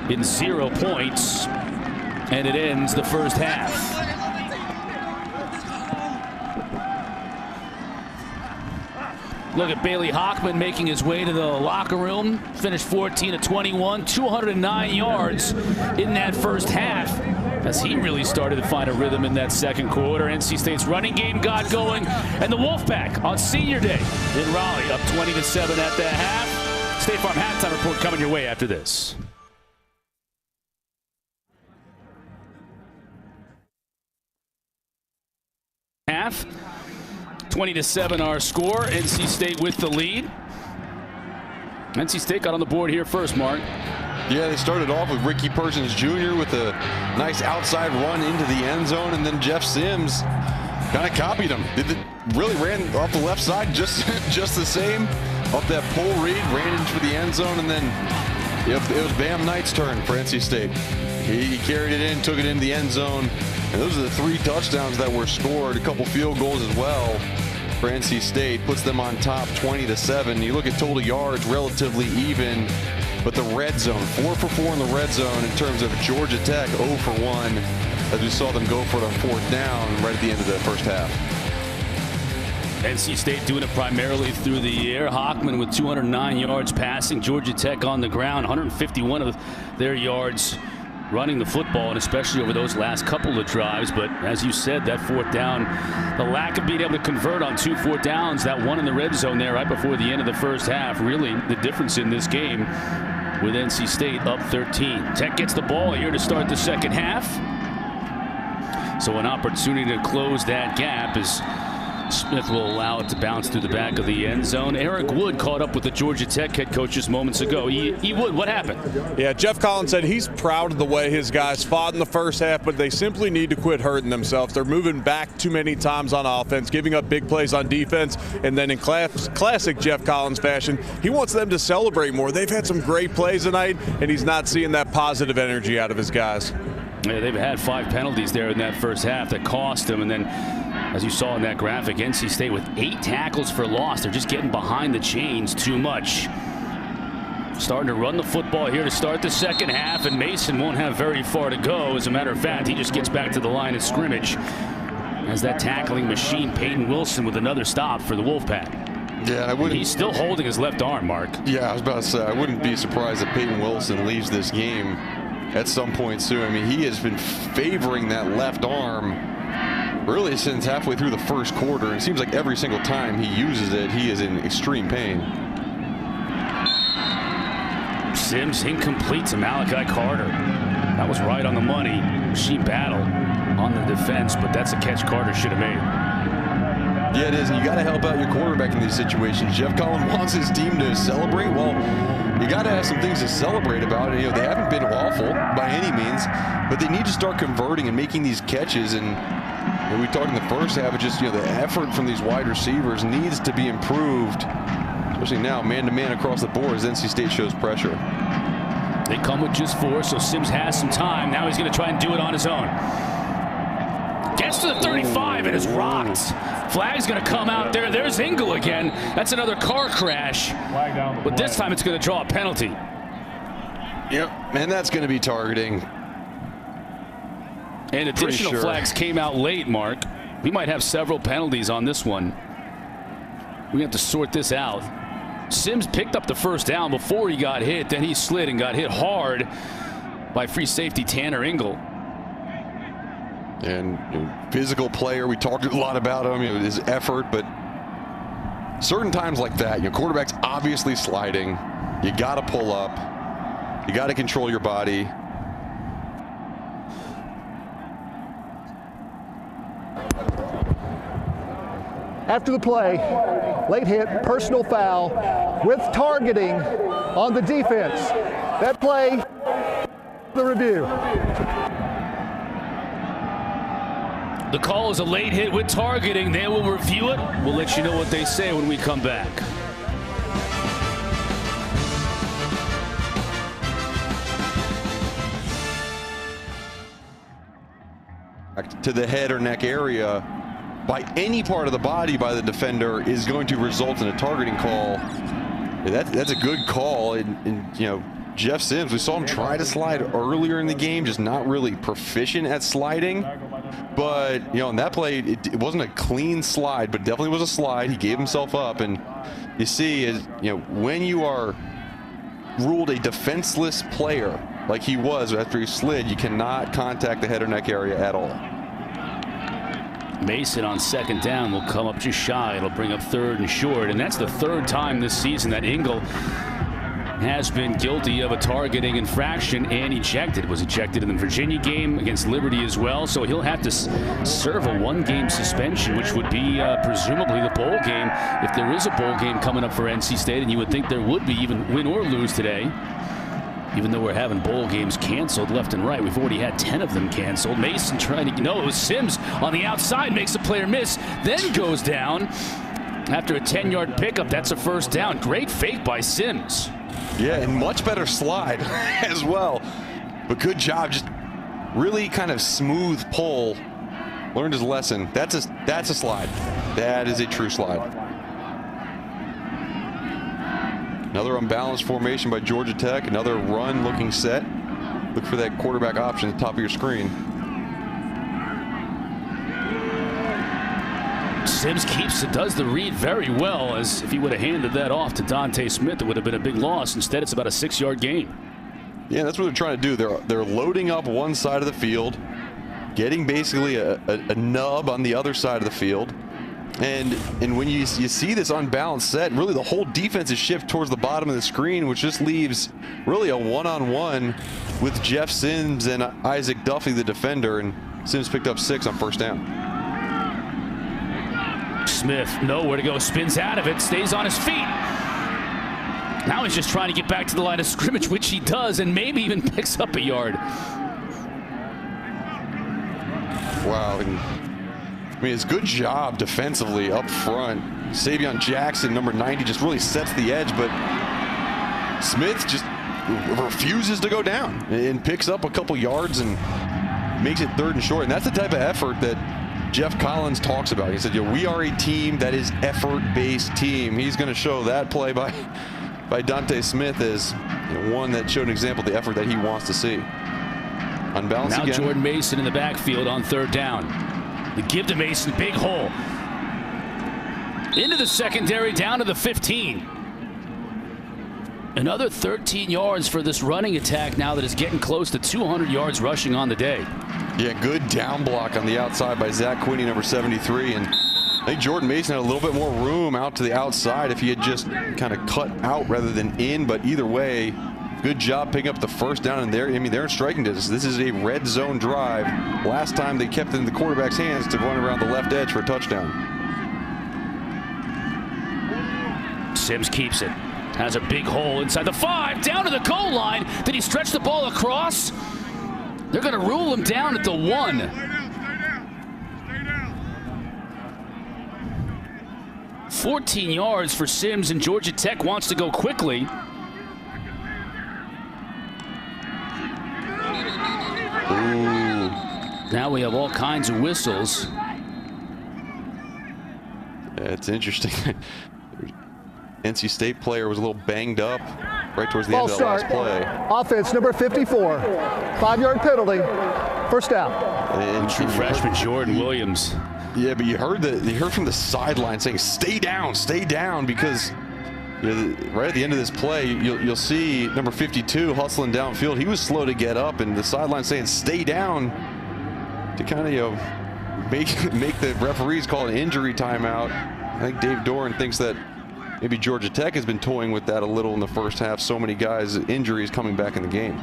in 0 points, and it ends the first half. Look at Bailey Hockman making his way to the locker room. Finished 14 of 21, 209 yards in that first half. as he really started to find a rhythm in that second quarter. NC State's running game got going, and the Wolfpack on Senior Day in Raleigh up 20-7 at the half. State Farm halftime report coming your way after this. Half, 20-7 our score. NC State with the lead. NC State got on the board here first, Mark. Yeah, they started off with Ricky Persons Jr. with a nice outside run into the end zone, and then Jeff Sims kind of copied him. Really ran off the left side just the same. Off that pull read, ran into the end zone, and then it was Bam Knight's turn for NC State. He carried it in, took it into the end zone, and those are the 3 touchdowns that were scored. A couple field goals as well for NC State, puts them on top 20-7. You look at total yards, relatively even, but the red zone, 4 for 4 in the red zone in terms of Georgia Tech, 0 for 1, as we saw them go for it on 4th down right at the end of the first half. NC State doing it primarily through the air. Hockman with 209 yards passing. Georgia Tech on the ground, 151 of their yards running the football, and especially over those last couple of drives. But as you said, that 4th down, the lack of being able to convert on 2 4th downs, that one in the red zone there right before the end of the first half, really the difference in this game with NC State up 13. Tech gets the ball here to start the second half. So an opportunity to close that gap as Smith will allow it to bounce through the back of the end zone. Eric Wood caught up with the Georgia Tech head coaches moments ago. Wood, what happened? Yeah, Jeff Collins said he's proud of the way his guys fought in the first half, but they simply need to quit hurting themselves. They're moving back too many times on offense, giving up big plays on defense, and then in classic Jeff Collins fashion, he wants them to celebrate more. They've had some great plays tonight, and he's not seeing that positive energy out of his guys. Yeah, they've had 5 penalties there in that first half that cost them, and then as you saw in that graphic, NC State with 8 tackles for loss. They're just getting behind the chains too much. Starting to run the football here to start the second half, and Mason won't have very far to go. As a matter of fact, he just gets back to the line of scrimmage as that tackling machine, Peyton Wilson, with another stop for the Wolfpack. Yeah, he's still holding his left arm, Mark. Yeah, I was about to say, I wouldn't be surprised if Peyton Wilson leaves this game at some point soon. I mean, he has been favoring that left arm really since halfway through the first quarter. It seems like every single time he uses it, he is in extreme pain. Sims incomplete to Malachi Carter. That was right on the money. Machine battle on the defense, but that's a catch Carter should have made. Yeah, it is, and you got to help out your quarterback in these situations. Jeff Collins wants his team to celebrate. Well, you got to have some things to celebrate about. You know, they haven't been awful by any means, but they need to start converting and making these catches. And we talked in the first half, just the effort from these wide receivers needs to be improved, especially now man-to-man across the board as NC State shows pressure. They come with just 4, so Sims has some time. Now he's going to try and do it on his own. Gets to the 35 and is rocked. Flag's going to come out there. There's Engel again. That's another car crash. But this time it's going to draw a penalty. Yep, and that's going to be targeting. And additional flags came out late, Mark. We might have several penalties on this one. We have to sort this out. Sims picked up the first down before he got hit. Then he slid and got hit hard by free safety Tanner Engel. And physical player, we talked a lot about him, his effort, but certain times like that, quarterback's obviously sliding. You got to pull up. You got to control your body. After the play, late hit, personal foul with targeting on the defense. That play, the review. The call is a late hit with targeting. They will review it. We'll let you know what they say when we come back. To the head or neck area by any part of the body by the defender is going to result in a targeting call. That's a good call. And Jeff Sims, we saw him try to slide earlier in the game, just not really proficient at sliding. But on that play, it wasn't a clean slide, but definitely was a slide. He gave himself up, and you see, when you are ruled a defenseless player like he was after he slid, you cannot contact the head or neck area at all. Mason on second down will come up just shy. It'll bring up 3rd and short, and that's the 3rd time this season that Ingle has been guilty of a targeting infraction and ejected. Was ejected in the Virginia game against Liberty as well, so he'll have to serve a 1-game suspension, which would be presumably the bowl game, if there is a bowl game coming up for NC State, and you would think there would be, even win or lose today. Even though we're having bowl games canceled left and right, we've already had 10 of them canceled. Mason trying to, no, it was Sims on the outside, makes a player miss, then goes down after a 10-yard pickup. That's a 1st down. Great fake by Sims. Yeah, and much better slide as well. But good job, just really kind of smooth pull. Learned his lesson. That's a slide. That is a true slide. Another unbalanced formation by Georgia Tech. Another run looking set. Look for that quarterback option at the top of your screen. Sims keeps it, does the read very well, as if he would have handed that off to Dante Smith, it would have been a big loss. Instead, it's about a 6-yard gain. Yeah, that's what they're trying to do. They're loading up one side of the field, getting basically a nub on the other side of the field. And when you see this unbalanced set, really the whole defense is shifted towards the bottom of the screen, which just leaves really a one-on-one with Jeff Sims and Isaac Duffy, the defender, and Sims picked up 6 on 1st down. Smith, nowhere to go, spins out of it, stays on his feet. Now he's just trying to get back to the line of scrimmage, which he does, and maybe even picks up a yard. Wow. I mean, it's a good job defensively up front. Savion Jackson, number 90, just really sets the edge, but Smith just refuses to go down and picks up a couple yards and makes it 3rd and short. And that's the type of effort that Jeff Collins talks about. He said, we are a team that is effort-based team. He's going to show that play by Dante Smith as one that showed an example of the effort that he wants to see. Unbalanced now again. Jordan Mason in the backfield on 3rd down. The give to Mason, big hole. Into the secondary, down to the 15. Another 13 yards for this running attack now that is getting close to 200 yards rushing on the day. Yeah, good down block on the outside by Zach Quinney, number 73. And I think Jordan Mason had a little bit more room out to the outside if he had just kind of cut out rather than in. But either way, good job picking up the 1st down. And they're in striking distance. This is a red zone drive. Last time they kept it in the quarterback's hands to run around the left edge for a touchdown. Sims keeps it. Has a big hole inside the 5, down to the goal line. Did he stretch the ball across? They're going to rule him down at the 1. Stay down. 14 yards for Sims, and Georgia Tech wants to go quickly. Ooh. Now we have all kinds of whistles. It's interesting. NC State player was a little banged up right towards the end of that last play. Offense number 54. 5-yard penalty. 1st down. And true freshman Jordan Williams. Yeah, but you heard from the sideline saying stay down, because right at the end of this play you'll see number 52 hustling downfield. He was slow to get up, and the sideline saying stay down to kind of make the referees call an injury timeout. I think Dave Doran thinks that maybe Georgia Tech has been toying with that a little in the 1st half. So many guys, injuries coming back in the game.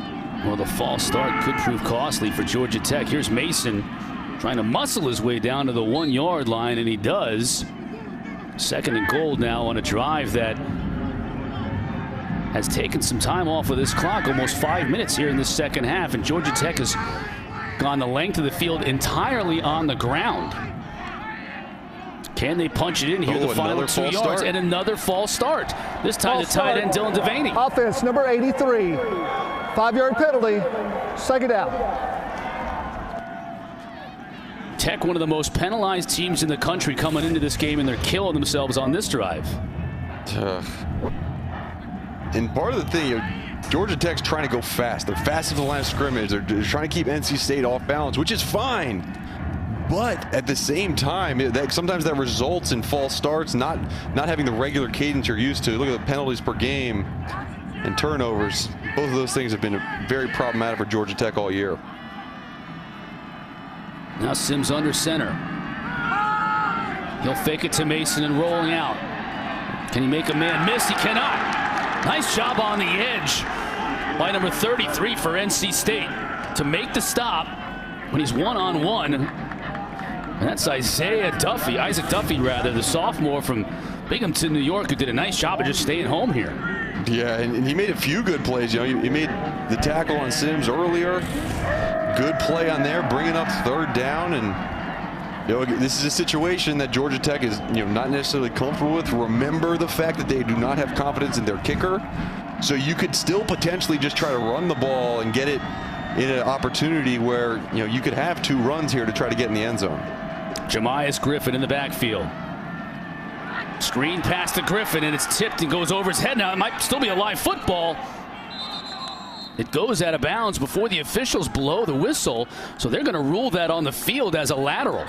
Well, the false start could prove costly for Georgia Tech. Here's Mason trying to muscle his way down to the 1-yard line, and he does. 2nd and goal now on a drive that has taken some time off of this clock. Almost 5 minutes here in the 2nd half, and Georgia Tech has gone the length of the field entirely on the ground. Can they punch it in here? The final 2 yards start. And another false start. This time the tight end Dylan Devaney. Offense number 83. 5-yard penalty. 2nd down. Tech, one of the most penalized teams in the country coming into this game, and they're killing themselves on this drive. And part of the thing, Georgia Tech's trying to go fast. They're fast at the line of scrimmage. They're trying to keep NC State off balance, which is fine. But at the same time, sometimes that results in false starts, not having the regular cadence you're used to. Look at the penalties per game and turnovers. Both of those things have been very problematic for Georgia Tech all year. Now Sims under center. He'll fake it to Mason and rolling out. Can he make a man miss? He cannot. Nice job on the edge by number 33 for NC State to make the stop when he's one-on-one. And that's Isaiah Duffy, Isaac Duffy rather, the sophomore from Binghamton, New York, who did a nice job of just staying home here. Yeah, and he made a few good plays. You know, he made the tackle on Sims earlier. Good play on there, bringing up third down. And you know, this is a situation that Georgia Tech is, you know, not necessarily comfortable with. Remember the fact that they do not have confidence in their kicker. So you could still potentially just try to run the ball and get it in an opportunity where, you know, you could have 2 runs here to try to get in the end zone. Jamias Griffin in the backfield. Screen pass to Griffin, and it's tipped and goes over his head. Now it might still be a live football. It goes out of bounds before the officials blow the whistle, so they're going to rule that on the field as a lateral.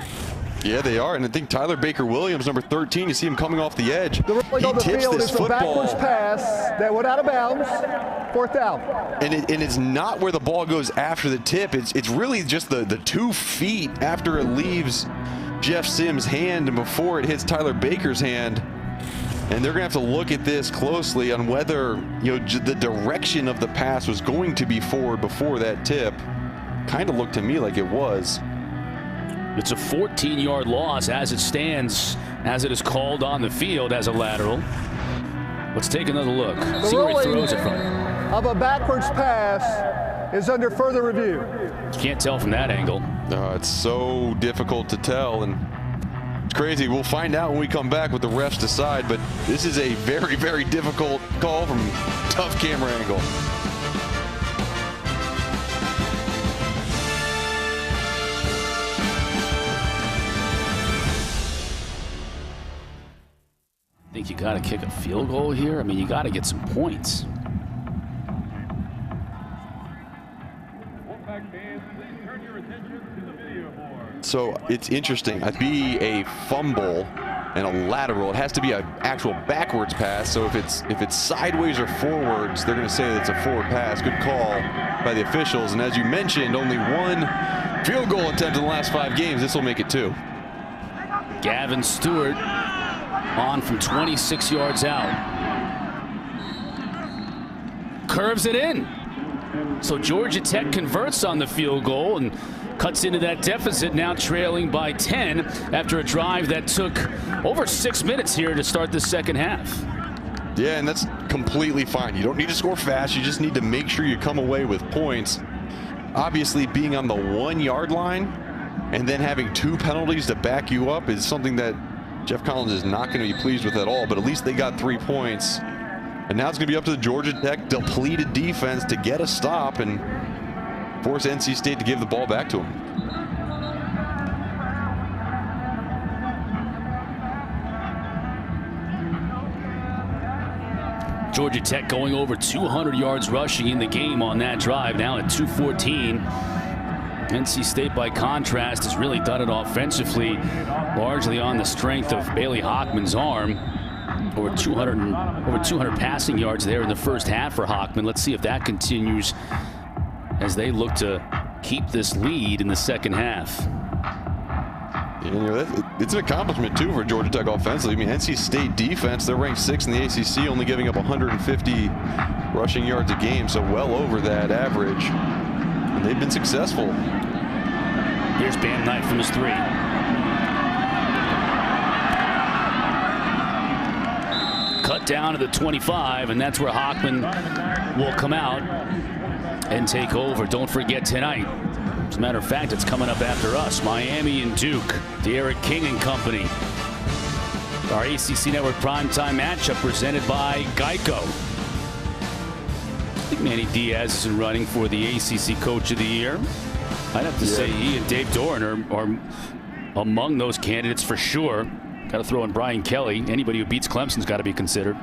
Yeah, they are, and I think Tyler Baker-Williams, number 13, you see him coming off the edge. The ruling on the field is a backwards pass that went out of bounds. 4th down. And it's not where the ball goes after the tip. It's really just the 2 feet after it leaves Jeff Sims' hand and before it hits Tyler Baker's hand. And they're going to have to look at this closely on whether, you know, the direction of the pass was going to be forward before that tip. Kind of looked to me like it was. It's a 14-yard loss as it stands, as it is called on the field as a lateral. Let's take another look. See where he throws it from. Of a backwards pass is under further review. You can't tell from that angle. It's so difficult to tell, and it's crazy. We'll find out when we come back what the refs decide, but this is a very, very difficult call from tough camera angle. Think you got to kick a field goal here? I mean, you got to get some points. So it's interesting. I'd be a fumble and a lateral. It has to be an actual backwards pass. So if it's sideways or forwards, they're going to say that it's a forward pass. Good call by the officials. And as you mentioned, only 1 field goal attempt in the last 5 games. This will make it 2. Gavin Stewart on from 26 yards out. Curves it in. So Georgia Tech converts on the field goal and cuts into that deficit, now trailing by 10 after a drive that took over 6 minutes here to start the second half. Yeah, and that's completely fine. You don't need to score fast. You just need to make sure you come away with points. Obviously, being on the 1-yard line and then having 2 penalties to back you up is something that Jeff Collins is not going to be pleased with at all, but at least they got 3 points. And now it's going to be up to the Georgia Tech depleted defense to get a stop and force NC State to give the ball back to them. Georgia Tech going over 200 yards rushing in the game on that drive, now at 214. NC State, by contrast, has really done it offensively, largely on the strength of Bailey Hockman's arm. Over 200 passing yards there in the first half for Hockman. Let's see if that continues as they look to keep this lead in the second half. You know, it's an accomplishment, too, for Georgia Tech offensively. I mean, NC State defense, they're ranked 6th in the ACC, only giving up 150 rushing yards a game, so well over that average. And they've been successful. Here's Bam Knight from his 3. Cut down to the 25, and that's where Hockman will come out and take over. Don't forget tonight, as a matter of fact, it's coming up after us, Miami and Duke, the Eric King and company. Our ACC Network primetime matchup presented by Geico. I think Manny Diaz is in running for the ACC Coach of the Year. I'd have to say he and Dave Doran are among those candidates for sure. Got to throw in Brian Kelly. Anybody who beats Clemson's got to be considered.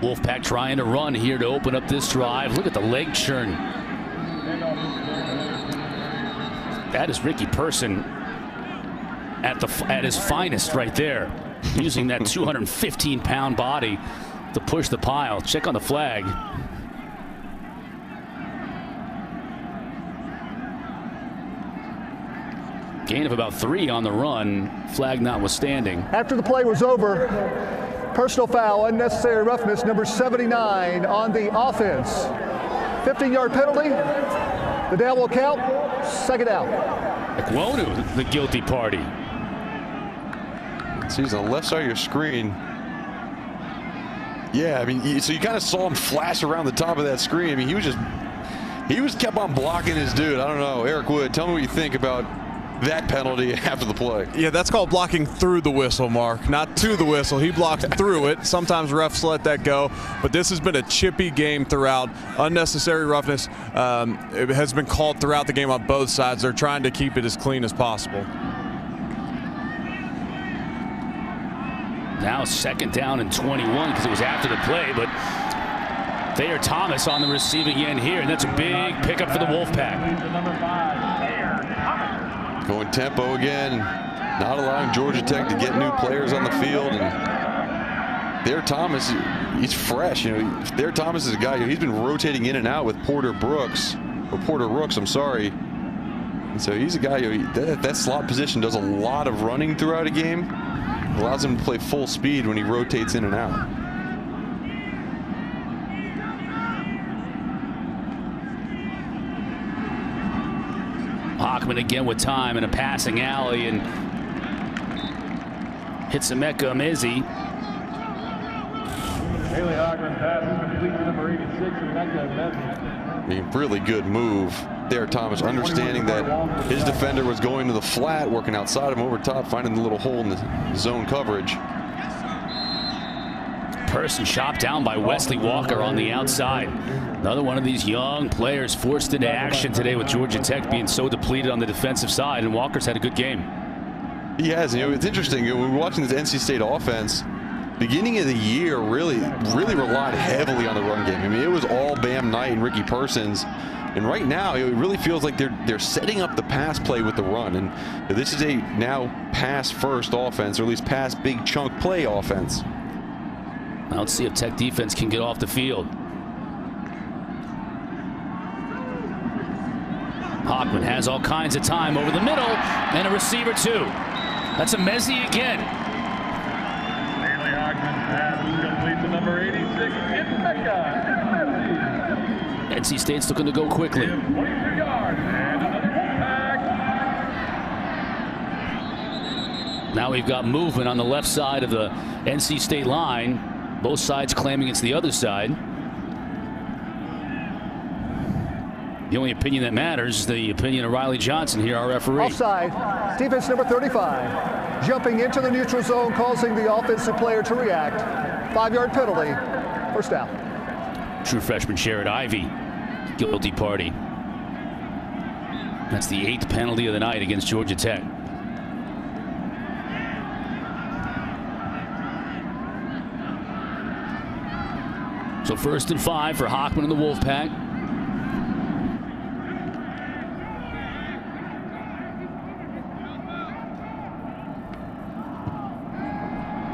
Wolfpack trying to run here to open up this drive. Look at the leg churn. That is Ricky Person at his finest right there. using that 215-pound body to push the pile. Check on the flag. Gain of about 3 on the run, flag notwithstanding. After the play was over, personal foul, unnecessary roughness, number 79 on the offense. 15-yard penalty. The down will count. Second down. Ekwonu, the guilty party. See, he's on the left side of your screen. Yeah, I mean, so you kind of saw him flash around the top of that screen. I mean, he was kept on blocking his dude. I don't know. Eric Wood, tell me what you think about that penalty after the play. Yeah, that's called blocking through the whistle, Mark, not to the whistle. He blocked through it. Sometimes refs let that go, but this has been a chippy game throughout. Unnecessary roughness it has been called throughout the game on both sides. They're trying to keep it as clean as possible. Now second down and 21 because it was after the play, but Thayer Thomas on the receiving end here, and that's a big pickup for the Wolfpack. Going tempo again, not allowing Georgia Tech to get new players on the field. And Thayer Thomas, he's fresh. You know, Thayer Thomas is a guy, he's been rotating in and out with Porter Rooks, I'm sorry. And so he's a guy who, that slot position does a lot of running throughout a game. Allows him to play full speed when he rotates in and out. Hockman again with time in a passing alley and hits Emeka Emezi. Haley Hockman passes complete to number 86, Emeka Emezi. I mean, really good move there, Thomas, understanding that his defender was going to the flat, working outside of him over top, finding the little hole in the zone coverage. Person shot down by Wesley Walker on the outside. Another one of these young players forced into action today with Georgia Tech being so depleted on the defensive side, and Walker's had a good game. He has. You know, it's interesting. When we're watching this NC State offense, beginning of the year really relied heavily on the run game. I mean, it was all Bam Knight and Ricky Persons. And right now, it really feels like they're setting up the pass play with the run. And this is a now pass-first offense, or at least pass big chunk play offense. Now let's see if Tech defense can get off the field. Hockman has all kinds of time over the middle, and a receiver too. That's Emezi again. Haley Hockman passes complete to number 86, Emeka Emezi. NC State's looking to go quickly. 22 yards and another Wolfpack. Now we've got movement on the left side of the NC State line. Both sides claiming it's the other side. The only opinion that matters is the opinion of Riley Johnson here, our referee. Offside. Defense number 35. Jumping into the neutral zone, causing the offensive player to react. 5-yard penalty. First down. True freshman Sherrod Ivey, guilty party. That's the 8th penalty of the night against Georgia Tech. So 1st and 5 for Hockman and the Wolfpack.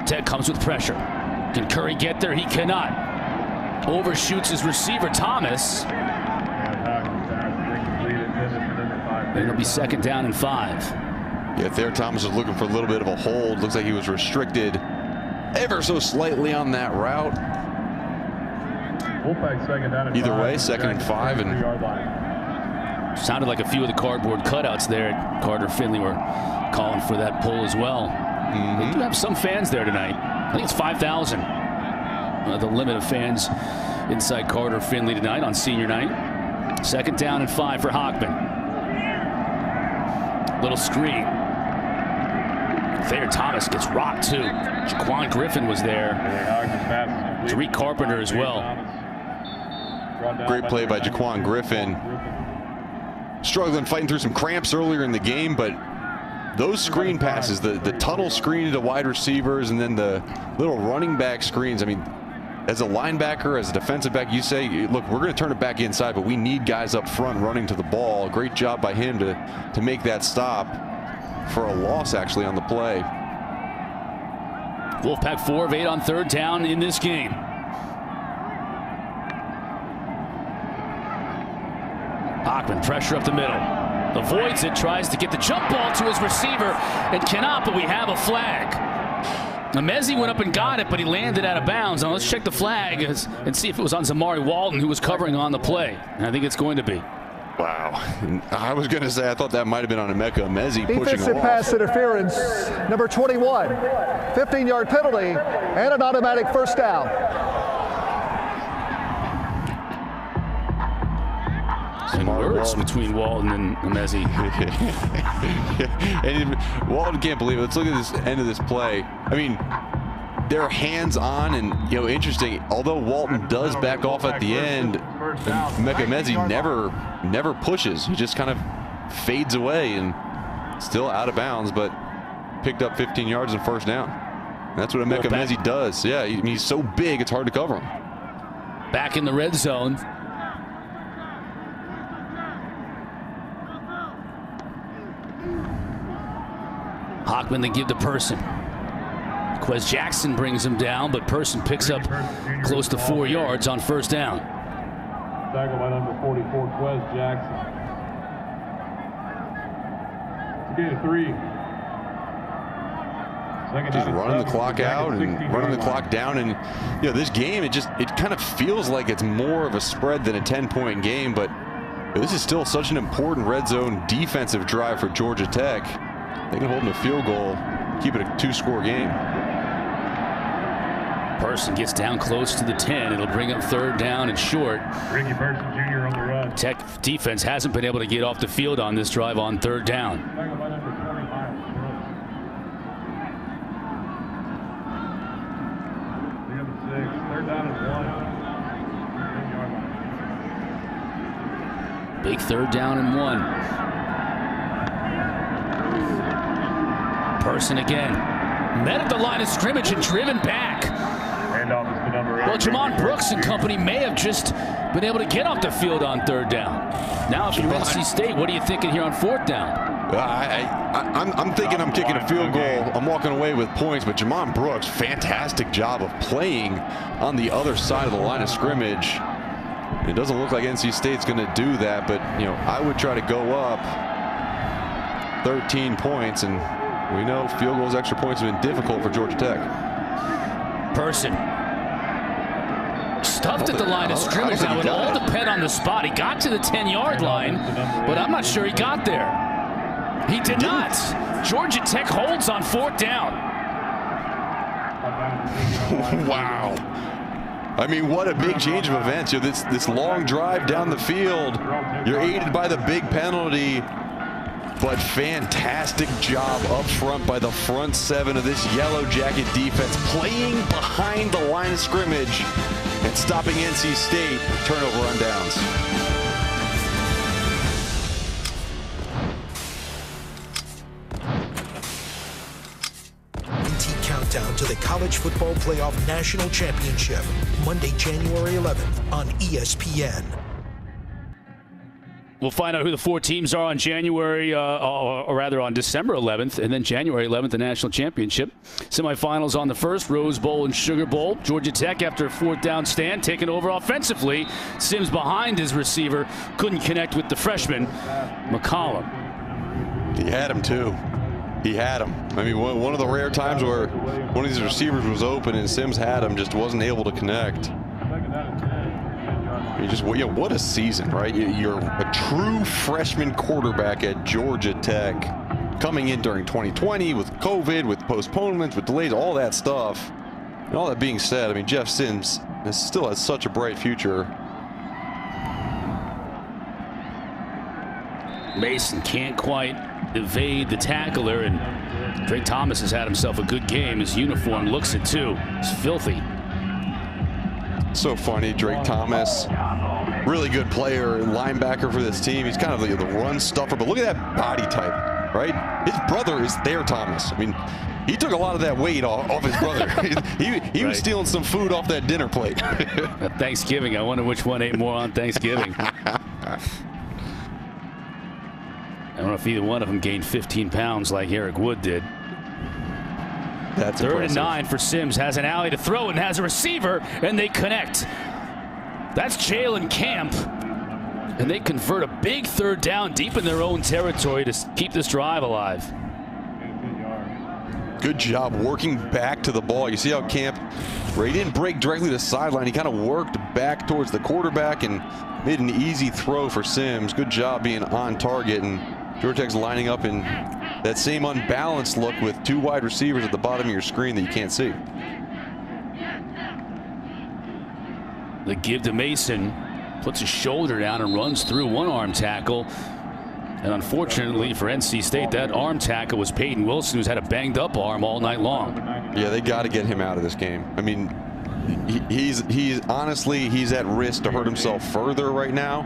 Tech comes with pressure. Can Curry get there? He cannot. Overshoots his receiver, Thomas. And it'll be 2nd down and 5. Yeah, Thayer Thomas was looking for a little bit of a hold. Looks like he was restricted ever so slightly on that route. Either way, 2nd and 5. And sounded like a few of the cardboard cutouts there at Carter Finley were calling for that pull as well. They do have some fans there tonight. I think it's 5,000. The limit of fans inside Carter Finley tonight on senior night. 2nd down and 5 for Hockman. Little screen. Thayer Thomas gets rocked too. Jaquan Griffin was there. Tariq Carpenter as well. Great play by Jaquan Griffin. Struggling, fighting through some cramps earlier in the game, but those screen passes, the tunnel screen to wide receivers, and then the little running back screens. I mean, as a linebacker, as a defensive back, you say, look, we're going to turn it back inside, but we need guys up front running to the ball. Great job by him to make that stop for a loss, actually, on the play. Wolfpack 4 of 8 on third down in this game. Hockman, pressure up the middle. Avoids it, tries to get the jump ball to his receiver, and cannot, but we have a flag. Mezzi went up and got it, but he landed out of bounds. Now let's check the flag and see if it was on Zamari Walton, who was covering on the play. And I think it's going to be. Wow. I was going to say, I thought that might have been on Emeka Mezzi pushing Defensive off. pass interference, number 21. 15-yard penalty and an automatic first down. Some words between Walton and Mezzi. And Walton can't believe it. Let's look at this end of this play. I mean, they're hands-on and, interesting. Although Walton does back off at the end, Emeka Mezzi never pushes. He just kind of fades away and still out of bounds, but picked up 15 yards and first down. And that's what Emeka Mezzi does. Yeah, he's so big, it's hard to cover him. Back in the red zone. Hockman to give to Person. Quez Jackson brings him down, but Person picks up close to 4 yards on first down. Tackle by number 44, Quez Jackson. Gain of 3. Just running the clock out and running the clock down, and this game it kind of feels like it's more of a spread than a 10-point game, but this is still such an important red zone defensive drive for Georgia Tech. They can hold them to field goal, keep it a 2-score game. Person gets down close to the 10. It'll bring up third down and short. Ricky Person Jr. on the run. Tech defense hasn't been able to get off the field on this drive on third down. Tackle by number 25, Brooks. 6. Third down and 1. Big third down and 1. Person again. Met at the line of scrimmage and driven back. Well, Jamon Brooks and company may have just been able to get off the field on third down. Now, if you're NC State, what are you thinking here on fourth down? I'm thinking I'm kicking a field goal. I'm walking away with points, but Jamon Brooks, fantastic job of playing on the other side of the line of scrimmage. It doesn't look like NC State's going to do that, but I would try to go up 13 points, and we know field goals, extra points have been difficult for Georgia Tech. Person stuffed at the line of scrimmage. Now, it would all depend on the spot. He got to the 10-yard line, but I'm not sure he got there. He did not. Georgia Tech holds on fourth down. Wow. I mean, what a big change of events. This long drive down the field. You're aided by the big penalty. But fantastic job up front by the front 7 of this Yellow Jacket defense, playing behind the line of scrimmage and stopping NC State turnover on downs. Countdown to the College Football Playoff National Championship, Monday, January 11th on ESPN. We'll find out who the 4 teams are on January, or rather on December 11th, and then January 11th, the national championship. Semifinals on the first, Rose Bowl and Sugar Bowl. Georgia Tech, after a fourth down stand, taking over offensively. Sims behind his receiver, couldn't connect with the freshman, McCollum. He had him, too. He had him. I mean, one of the rare times where one of these receivers was open and Sims had him, just wasn't able to connect. What a season, right? You're a true freshman quarterback at Georgia Tech, coming in during 2020 with COVID, with postponements, with delays, all that stuff. And all that being said, I mean, Jeff Sims still has such a bright future. Mason can't quite evade the tackler, and Drake Thomas has had himself a good game. His uniform looks it too. It's filthy. So funny, Drake Thomas, really good player and linebacker for this team. He's kind of the run stuffer, but look at that body type, right? His brother is Thayer Thomas. I mean, he took a lot of that weight off his brother. he was stealing some food off that dinner plate. At Thanksgiving, I wonder which one ate more on Thanksgiving. I don't know if either one of them gained 15 pounds like Eric Wood did. That's 3rd impressive. and 9 for Sims. Has an alley to throw and has a receiver, and they connect. That's Jalen Camp. And they convert a big 3rd down deep in their own territory to keep this drive alive. Good job working back to the ball. You see how Camp, where he didn't break directly to the sideline, he kind of worked back towards the quarterback and made an easy throw for Sims. Good job being on target, and Georgia Tech's lining up in that same unbalanced look with 2 wide receivers at the bottom of your screen that you can't see. The give to Mason, puts his shoulder down and runs through one arm tackle. And unfortunately for NC State, that arm tackle was Peyton Wilson, who's had a banged up arm all night long. Yeah, they got to get him out of this game. I mean, he's honestly, he's at risk to hurt himself further right now.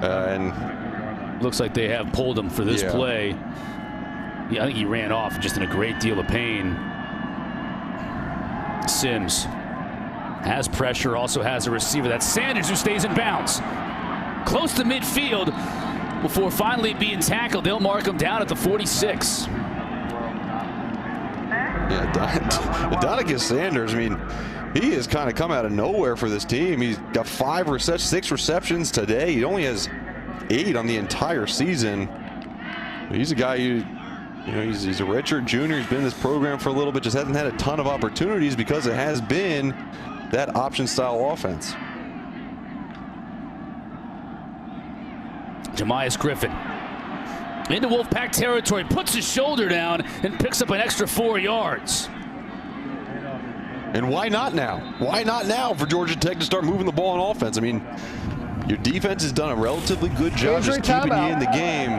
And looks like they have pulled him for this play. Yeah, I think he ran off just in a great deal of pain. Sims has pressure, also has a receiver. That's Sanders, who stays in bounds. Close to midfield before finally being tackled. They'll mark him down at the 46. Yeah, Donica Sanders, I mean, he has kind of come out of nowhere for this team. He's got 6 receptions today. He only has 8 on the entire season. He's a guy who, you know, he's a redshirt junior. He's been in this program for a little bit, just hasn't had a ton of opportunities because it has been that option style offense. Jemias Griffin into Wolfpack territory, puts his shoulder down and picks up an extra 4 yards. And why not now? Why not now for Georgia Tech to start moving the ball on offense? I mean, your defense has done a relatively good job just keeping you in the game.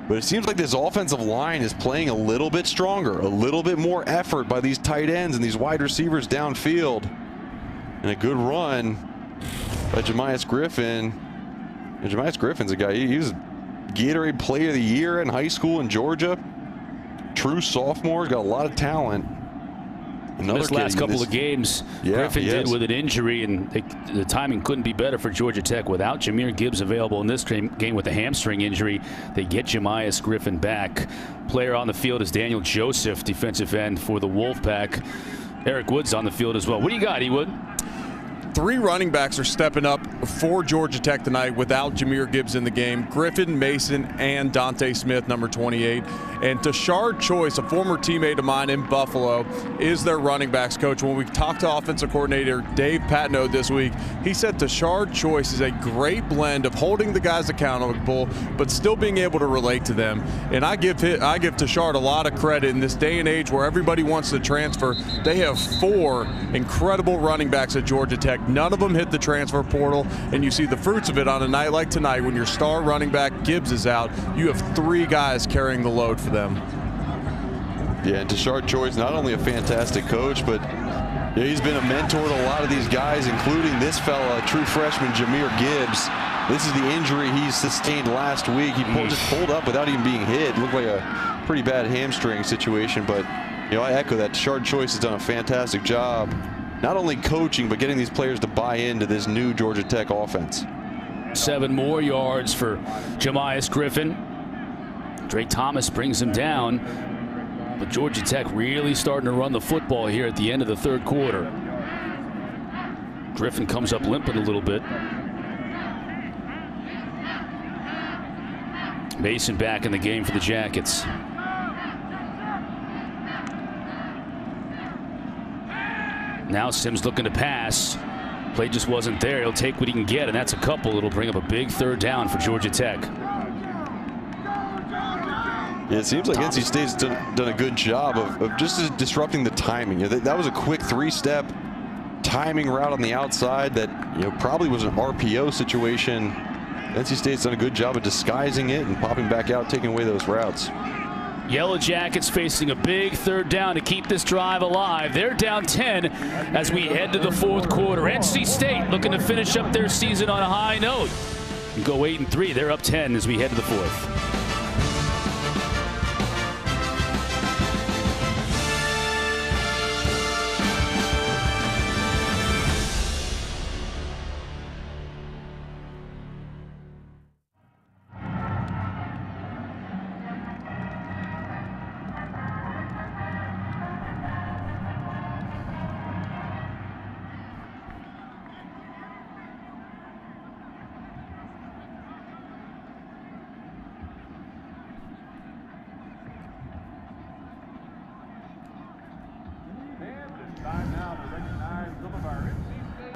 But it seems like this offensive line is playing a little bit stronger, a little bit more effort by these tight ends and these wide receivers downfield. And a good run by Jemias Griffin. And Jemias Griffin's a guy, he was Gatorade Player of the Year in high school in Georgia. True sophomore, got a lot of talent. This last couple of games, Griffin did with an injury, and the timing couldn't be better for Georgia Tech. Without Jameer Gibbs available in this game with a hamstring injury, they get Jemias Griffin back. Player on the field is Daniel Joseph, defensive end for the Wolfpack. Eric Wood's on the field as well. What do you got, E-Wood? 3 running backs are stepping up for Georgia Tech tonight without Jameer Gibbs in the game. Griffin, Mason, and Dante Smith, number 28. And Tashard Choice, a former teammate of mine in Buffalo, is their running backs coach. When we talked to offensive coordinator Dave Patno this week, he said Tashard Choice is a great blend of holding the guys accountable, but still being able to relate to them. And I give Tashard a lot of credit in this day and age where everybody wants to transfer. They have 4 incredible running backs at Georgia Tech. None of them hit the transfer portal, and you see the fruits of it on a night like tonight when your star running back Gibbs is out. You have 3 guys carrying the load for them. Yeah, and Tashard Choice, not only a fantastic coach, but he's been a mentor to a lot of these guys, including this fella, true freshman Jameer Gibbs. This is the injury he sustained last week. He just pulled up without even being hit. It looked like a pretty bad hamstring situation, but you know, I echo that. Tashard Choice has done a fantastic job, not only coaching, but getting these players to buy into this new Georgia Tech offense. 7 more yards for Jemias Griffin. Drake Thomas brings him down, but Georgia Tech really starting to run the football here at the end of the 3rd quarter. Griffin comes up limping a little bit. Mason back in the game for the Jackets. Now Sims looking to pass. Play just wasn't there. He'll take what he can get, and that's a couple. It'll bring up a big 3rd down for Georgia Tech. Yeah, it seems like NC State's done a good job of just disrupting the timing. That was a quick 3-step timing route on the outside that probably was an RPO situation. NC State's done a good job of disguising it and popping back out, taking away those routes. Yellow Jackets facing a big 3rd down to keep this drive alive. They're down 10 as we head to the 4th quarter. NC State looking to finish up their season on a high note and go 8-3. They're up 10 as we head to the 4th. Time now to recognize some of our NC State.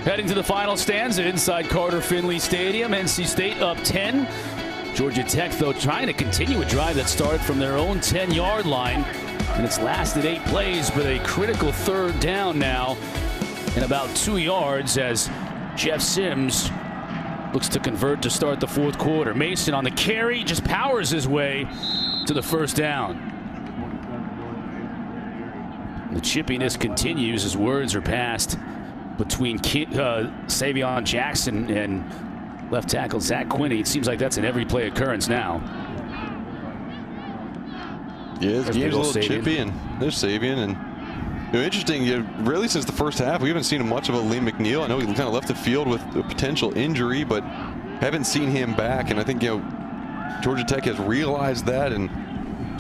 Heading to the final stanza inside Carter Finley Stadium. NC State up 10. Georgia Tech, though, trying to continue a drive that started from their own 10-yard line. And it's lasted 8 plays, but a critical third down now and about 2 yards as Jeff Sims looks to convert to start the fourth quarter. Mason on the carry, just powers his way to the first down. The chippiness continues as words are passed between Savion Jackson and left tackle Zach Quinney. It seems like that's an every play occurrence now. Yeah, this game's a little chippy, and there's Savion. And interesting, really since the first half, we haven't seen much of a Lee McNeil. I know he kind of left the field with a potential injury, but haven't seen him back. And I think, Georgia Tech has realized that and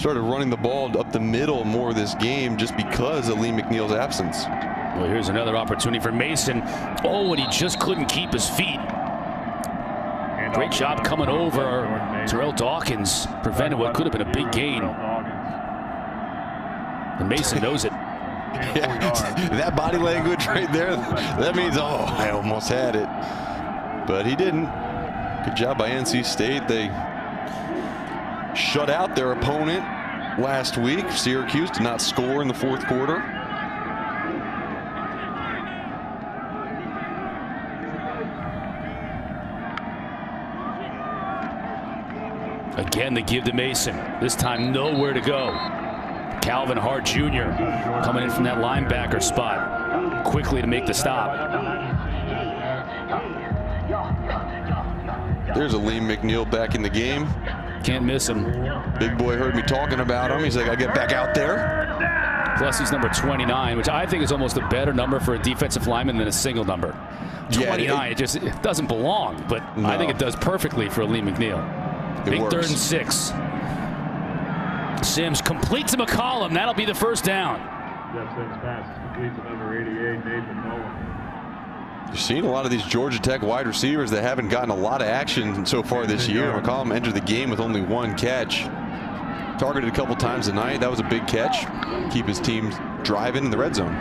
started running the ball up the middle more of this game just because of Lee McNeil's absence. Well, here's another opportunity for Mason. Oh, and he just couldn't keep his feet. Great job coming over. Terrell Dawkins prevented what could have been a big gain. And Mason knows it. Yeah, that body language right there, that means, oh, I almost had it. But he didn't. Good job by NC State. They shut out their opponent last week. Syracuse did not score in the fourth quarter. Again, the give to Mason. This time, nowhere to go. Calvin Hart Jr. coming in from that linebacker spot quickly to make the stop. There's a Lee McNeil back in the game. Can't miss him. Big boy heard me talking about him. He's like, I get back out there. Plus, he's number 29, which I think is almost a better number for a defensive lineman than a single number. 29, yeah, it doesn't belong, but no. I think it does perfectly for Lee McNeil. Big works. 3rd and 6. Sims completes to McCollum. That'll be the first down. Jeff Sims pass complete to number 88, Nathan Nolan. You've seen a lot of these Georgia Tech wide receivers that haven't gotten a lot of action so far this year. McCollum entered the game with only 1 catch. Targeted a couple times tonight. That was a big catch. Keep his team driving in the red zone.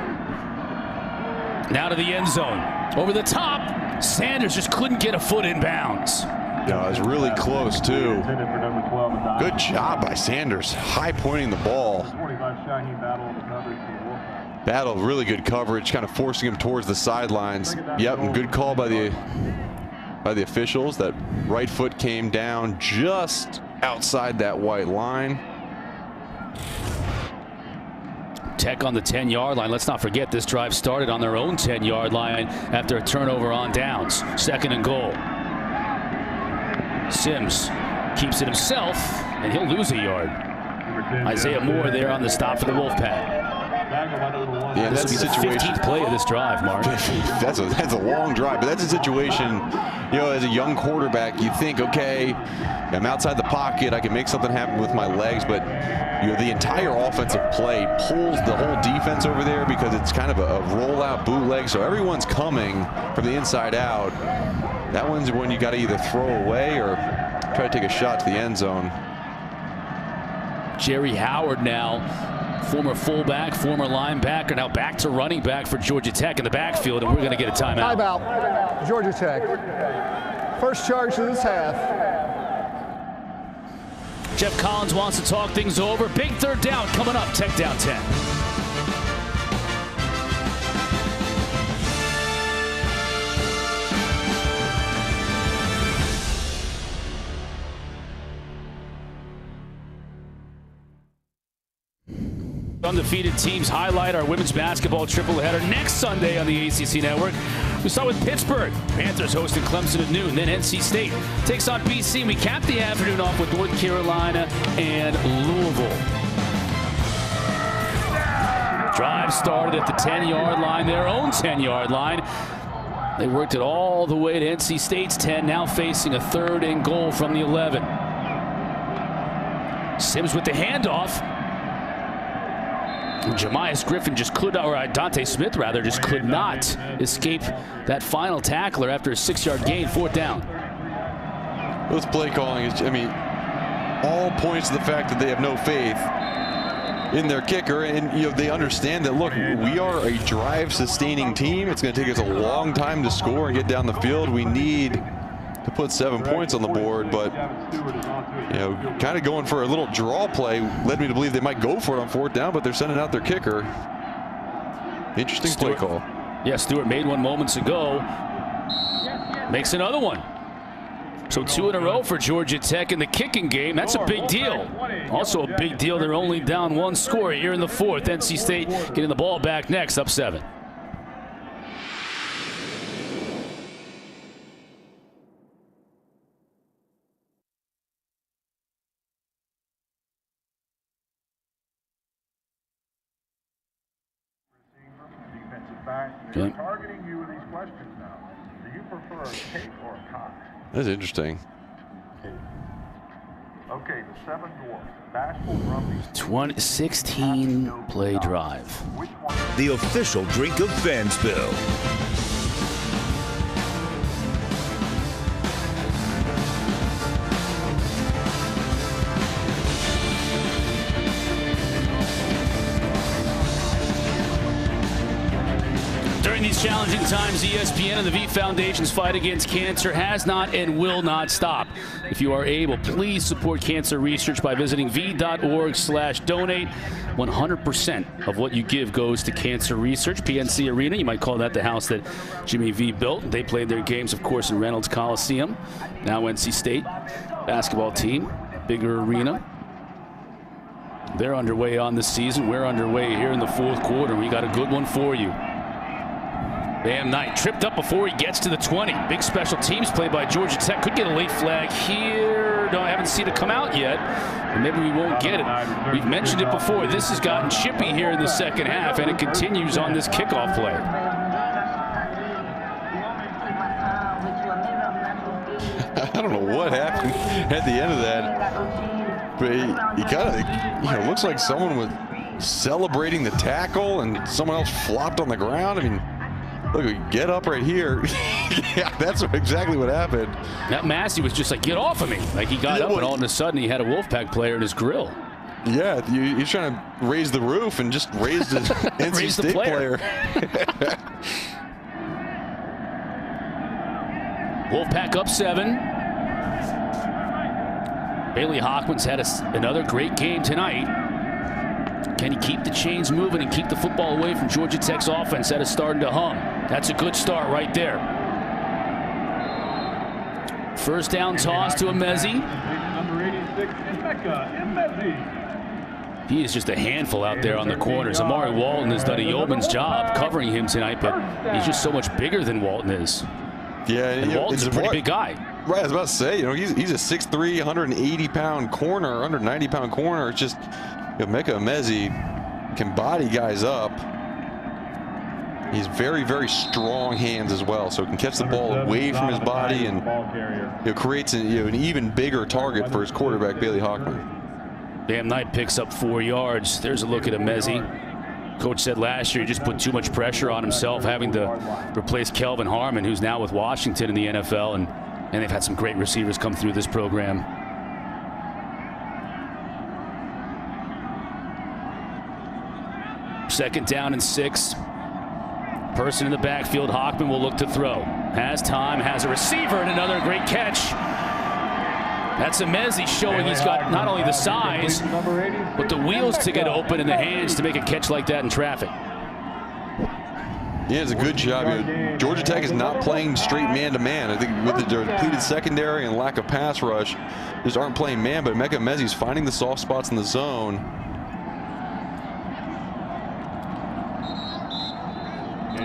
Now to the end zone. Over the top. Sanders just couldn't get a foot in bounds. No, it was really close, too. Good job by Sanders. High pointing the ball. Battle, really good coverage, kind of forcing him towards the sidelines. Yep, and good call by the officials. That right foot came down just outside that white line. Tech on the 10-yard line. Let's not forget this drive started on their own 10-yard line after a turnover on downs. 2nd and goal. Sims keeps it himself, and he'll lose a yard. Isaiah Moore there on the stop for the Wolfpack. Yeah, that's a situation. 15th play of this drive, Mark. That's a long drive, but that's a situation, as a young quarterback, you think, okay, I'm outside the pocket, I can make something happen with my legs, but the entire offensive play pulls the whole defense over there because it's kind of a rollout bootleg, so everyone's coming from the inside out. That one's when you got to either throw away or try to take a shot to the end zone. Jerry Howard now, former fullback, former linebacker, now back to running back for Georgia Tech in the backfield, and we're going to get a timeout. Timeout, Georgia Tech. First charge of this half. Jeff Collins wants to talk things over. Big 3rd down coming up. Tech down 10. Undefeated teams highlight our women's basketball triple header next Sunday on the ACC Network. We start with Pittsburgh. Panthers hosting Clemson at noon. Then NC State takes on BC. We cap the afternoon off with North Carolina and Louisville. Drive started at the 10-yard line, their own 10-yard line. They worked it all the way to NC State's 10, now facing a 3rd and goal from the 11. Sims with the handoff. Jamias Griffin just could not, or Dante Smith rather, just could not escape that final tackler after a 6-yard gain, 4th down. This play calling is, I mean, all points to the fact that they have no faith in their kicker, and they understand that, look, we are a drive-sustaining team. It's going to take us a long time to score and get down the field. We need to put 7 points on the board, but kind of going for a little draw play led me to believe they might go for it on 4th down, but they're sending out their kicker. Interesting play call. Yeah, Stewart made one moments ago. Makes another one. So 2 in a row for Georgia Tech in the kicking game. That's a big deal. Also a big deal, they're only down 1 score here in the 4th. NC State getting the ball back next, up 7. They're targeting you with these questions now. Do you prefer a cake or a pie? That's interesting. Okay, the 7 dwarfs. Bashful, grumpy. 16 play drive. The official drink of Fansville. During these challenging times, ESPN and the V Foundation's fight against cancer has not and will not stop. If you are able, please support cancer research by visiting v.org/donate. 100% of what you give goes to cancer research. PNC Arena, you might call that the house that Jimmy V built. They played their games, of course, in Reynolds Coliseum. Now NC State basketball team, bigger arena. They're underway on the season. We're underway here in the 4th quarter. We got a good one for you. Bam Knight tripped up before he gets to the 20. Big special teams play by Georgia Tech. Could get a late flag here. No, I haven't seen it come out yet. And maybe we won't get it. We've mentioned it before. This has gotten chippy here in the 2nd half, and it continues on this kickoff play. I don't know what happened at the end of that, but he kind of, looks like someone was celebrating the tackle and someone else flopped on the ground. I mean, look, get up right here. Yeah, that's exactly what happened. That Massey was just like, get off of me. Like, he got up and all of a sudden he had a Wolfpack player in his grill. Yeah, he's trying to raise the roof and just raised his NC State player. Wolfpack up 7. Bailey Hockman's had another great game tonight. Can he keep the chains moving and keep the football away from Georgia Tech's offense that is starting to hum? That's a good start right there. 1st down toss to Emezi. Number 86, Emeka. He is just a handful out there on the corners. Amari Walton has done a yeoman's job covering him tonight, but he's just so much bigger than Walton is. Yeah, and Walton's a pretty big guy. Right, I was about to say, he's a 6'3", 180-pound corner, 190-pound corner. It's just, Emeka Emezi can body guys up. He's very, very strong hands as well, so he can catch the ball away from his body and creates an even bigger target for his quarterback, Bailey Hockman. Bam Knight picks up 4 yards. There's a look at Emezi. Coach said last year he just put too much pressure on himself, having to replace Kelvin Harmon, who's now with Washington in the NFL, and they've had some great receivers come through this program. Second down and 6. Person in the backfield. Hockman will look to throw. Has time, has a receiver, and another great catch. That's Emezi showing he's got not only the size, but the wheels to get open and the hands to make a catch like that in traffic. Yeah, it's a good job. Georgia Tech is not playing straight man-to-man. I think with the depleted secondary and lack of pass rush, just aren't playing man, but Emeka Emezi's finding the soft spots in the zone.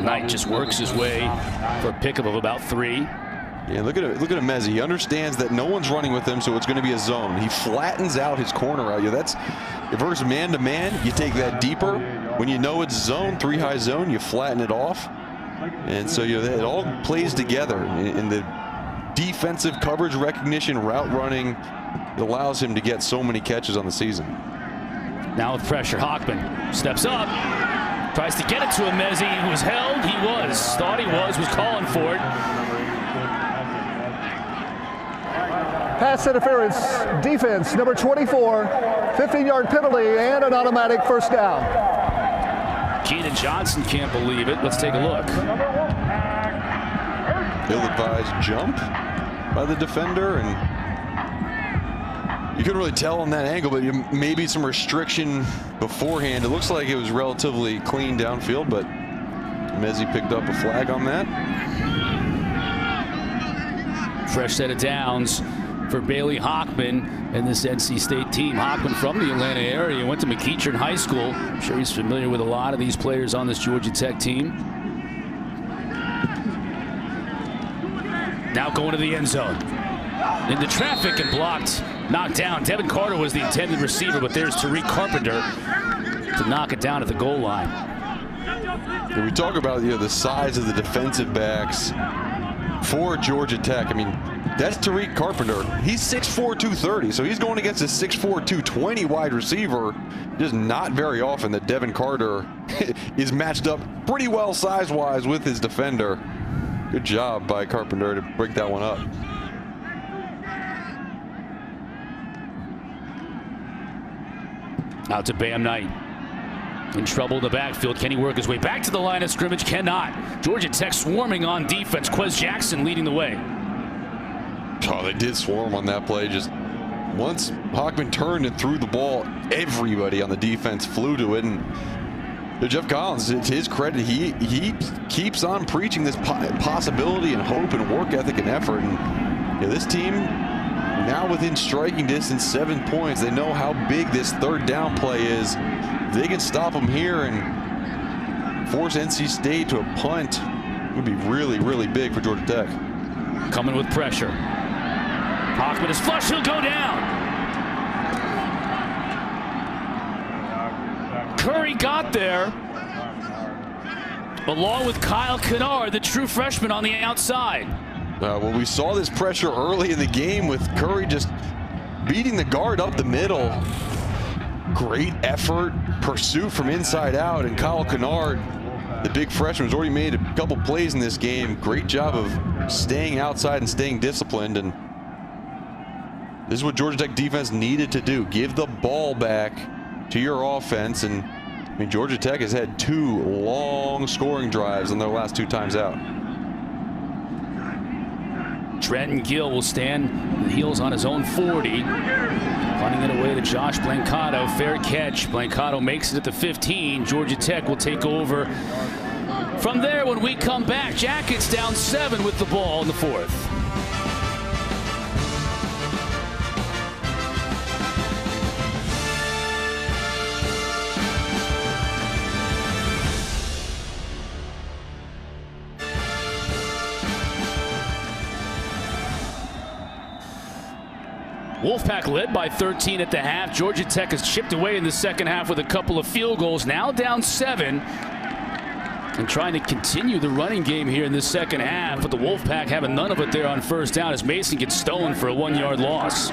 Knight just works his way for a pickup of about 3. Yeah, look at Emezi. He understands that no one's running with him, so it's going to be a zone. He flattens out his corner out. That's versus man-to-man. You take that deeper. When you know it's zone, 3-high zone, you flatten it off. And so it all plays together. In the defensive coverage recognition, route running, it allows him to get so many catches on the season. Now with pressure, Hockman steps up, tries to get it to Emezi, who was held. He was, thought he was calling for it. Pass interference, defense, number 24, 15-yard penalty, and an automatic first down. Keenan Johnson can't believe it. Let's take a look. Ill-advised jump by the defender, and you couldn't really tell on that angle, but maybe some restriction beforehand. It looks like it was relatively clean downfield, but Emezi picked up a flag on that. Fresh set of downs for Bailey Hockman and this NC State team. Hockman from the Atlanta area, went to McEachern High School. I'm sure he's familiar with a lot of these players on this Georgia Tech team. Now going to the end zone. Into traffic and blocked. Knocked down. Devin Carter was the intended receiver, but there's Tariq Carpenter to knock it down at the goal line. When we talk about the size of the defensive backs for Georgia Tech, I mean, that's Tariq Carpenter. He's 6'4", 230, so he's going against a 6'4", 220 wide receiver. Just not very often that Devin Carter is matched up pretty well size-wise with his defender. Good job by Carpenter to break that one up. Out to Bam Knight. In trouble in the backfield. Can he work his way back to the line of scrimmage? Cannot. Georgia Tech swarming on defense. Quez Jackson leading the way. Oh, they did swarm on that play. Just once Hockman turned and threw the ball, everybody on the defense flew to it. And Jeff Collins, to his credit, he keeps on preaching this possibility and hope and work ethic and effort. And this team now within striking distance, 7 points. They know how big this third down play is. If they can stop them here and force NC State to a punt, it would be really, really big for Georgia Tech. Coming with pressure. Hockman is flush. He'll go down. Curry got there, along with Kyle Kennard, the true freshman on the outside. Well, we saw this pressure early in the game with Curry just beating the guard up the middle. Great effort, pursuit from inside out, and Kyle Kennard, the big freshman, has already made a couple plays in this game. Great job of staying outside and staying disciplined, and this is what Georgia Tech defense needed to do. Give the ball back to your offense, and I mean, Georgia Tech has had 2 long scoring drives on their last 2 times out. Trenton Gill will stand the heels on his own 40. Punting it away to Josh Blancato. Fair catch. Blancato makes it at the 15. Georgia Tech will take over from there when we come back. Jackets down 7 with the ball in the 4th. Wolfpack led by 13 at the half. Georgia Tech has chipped away in the second half with a couple of field goals. Now down 7. And trying to continue the running game here in this second half. But the Wolfpack having none of it there on first down as Mason gets stoned for a 1-yard loss.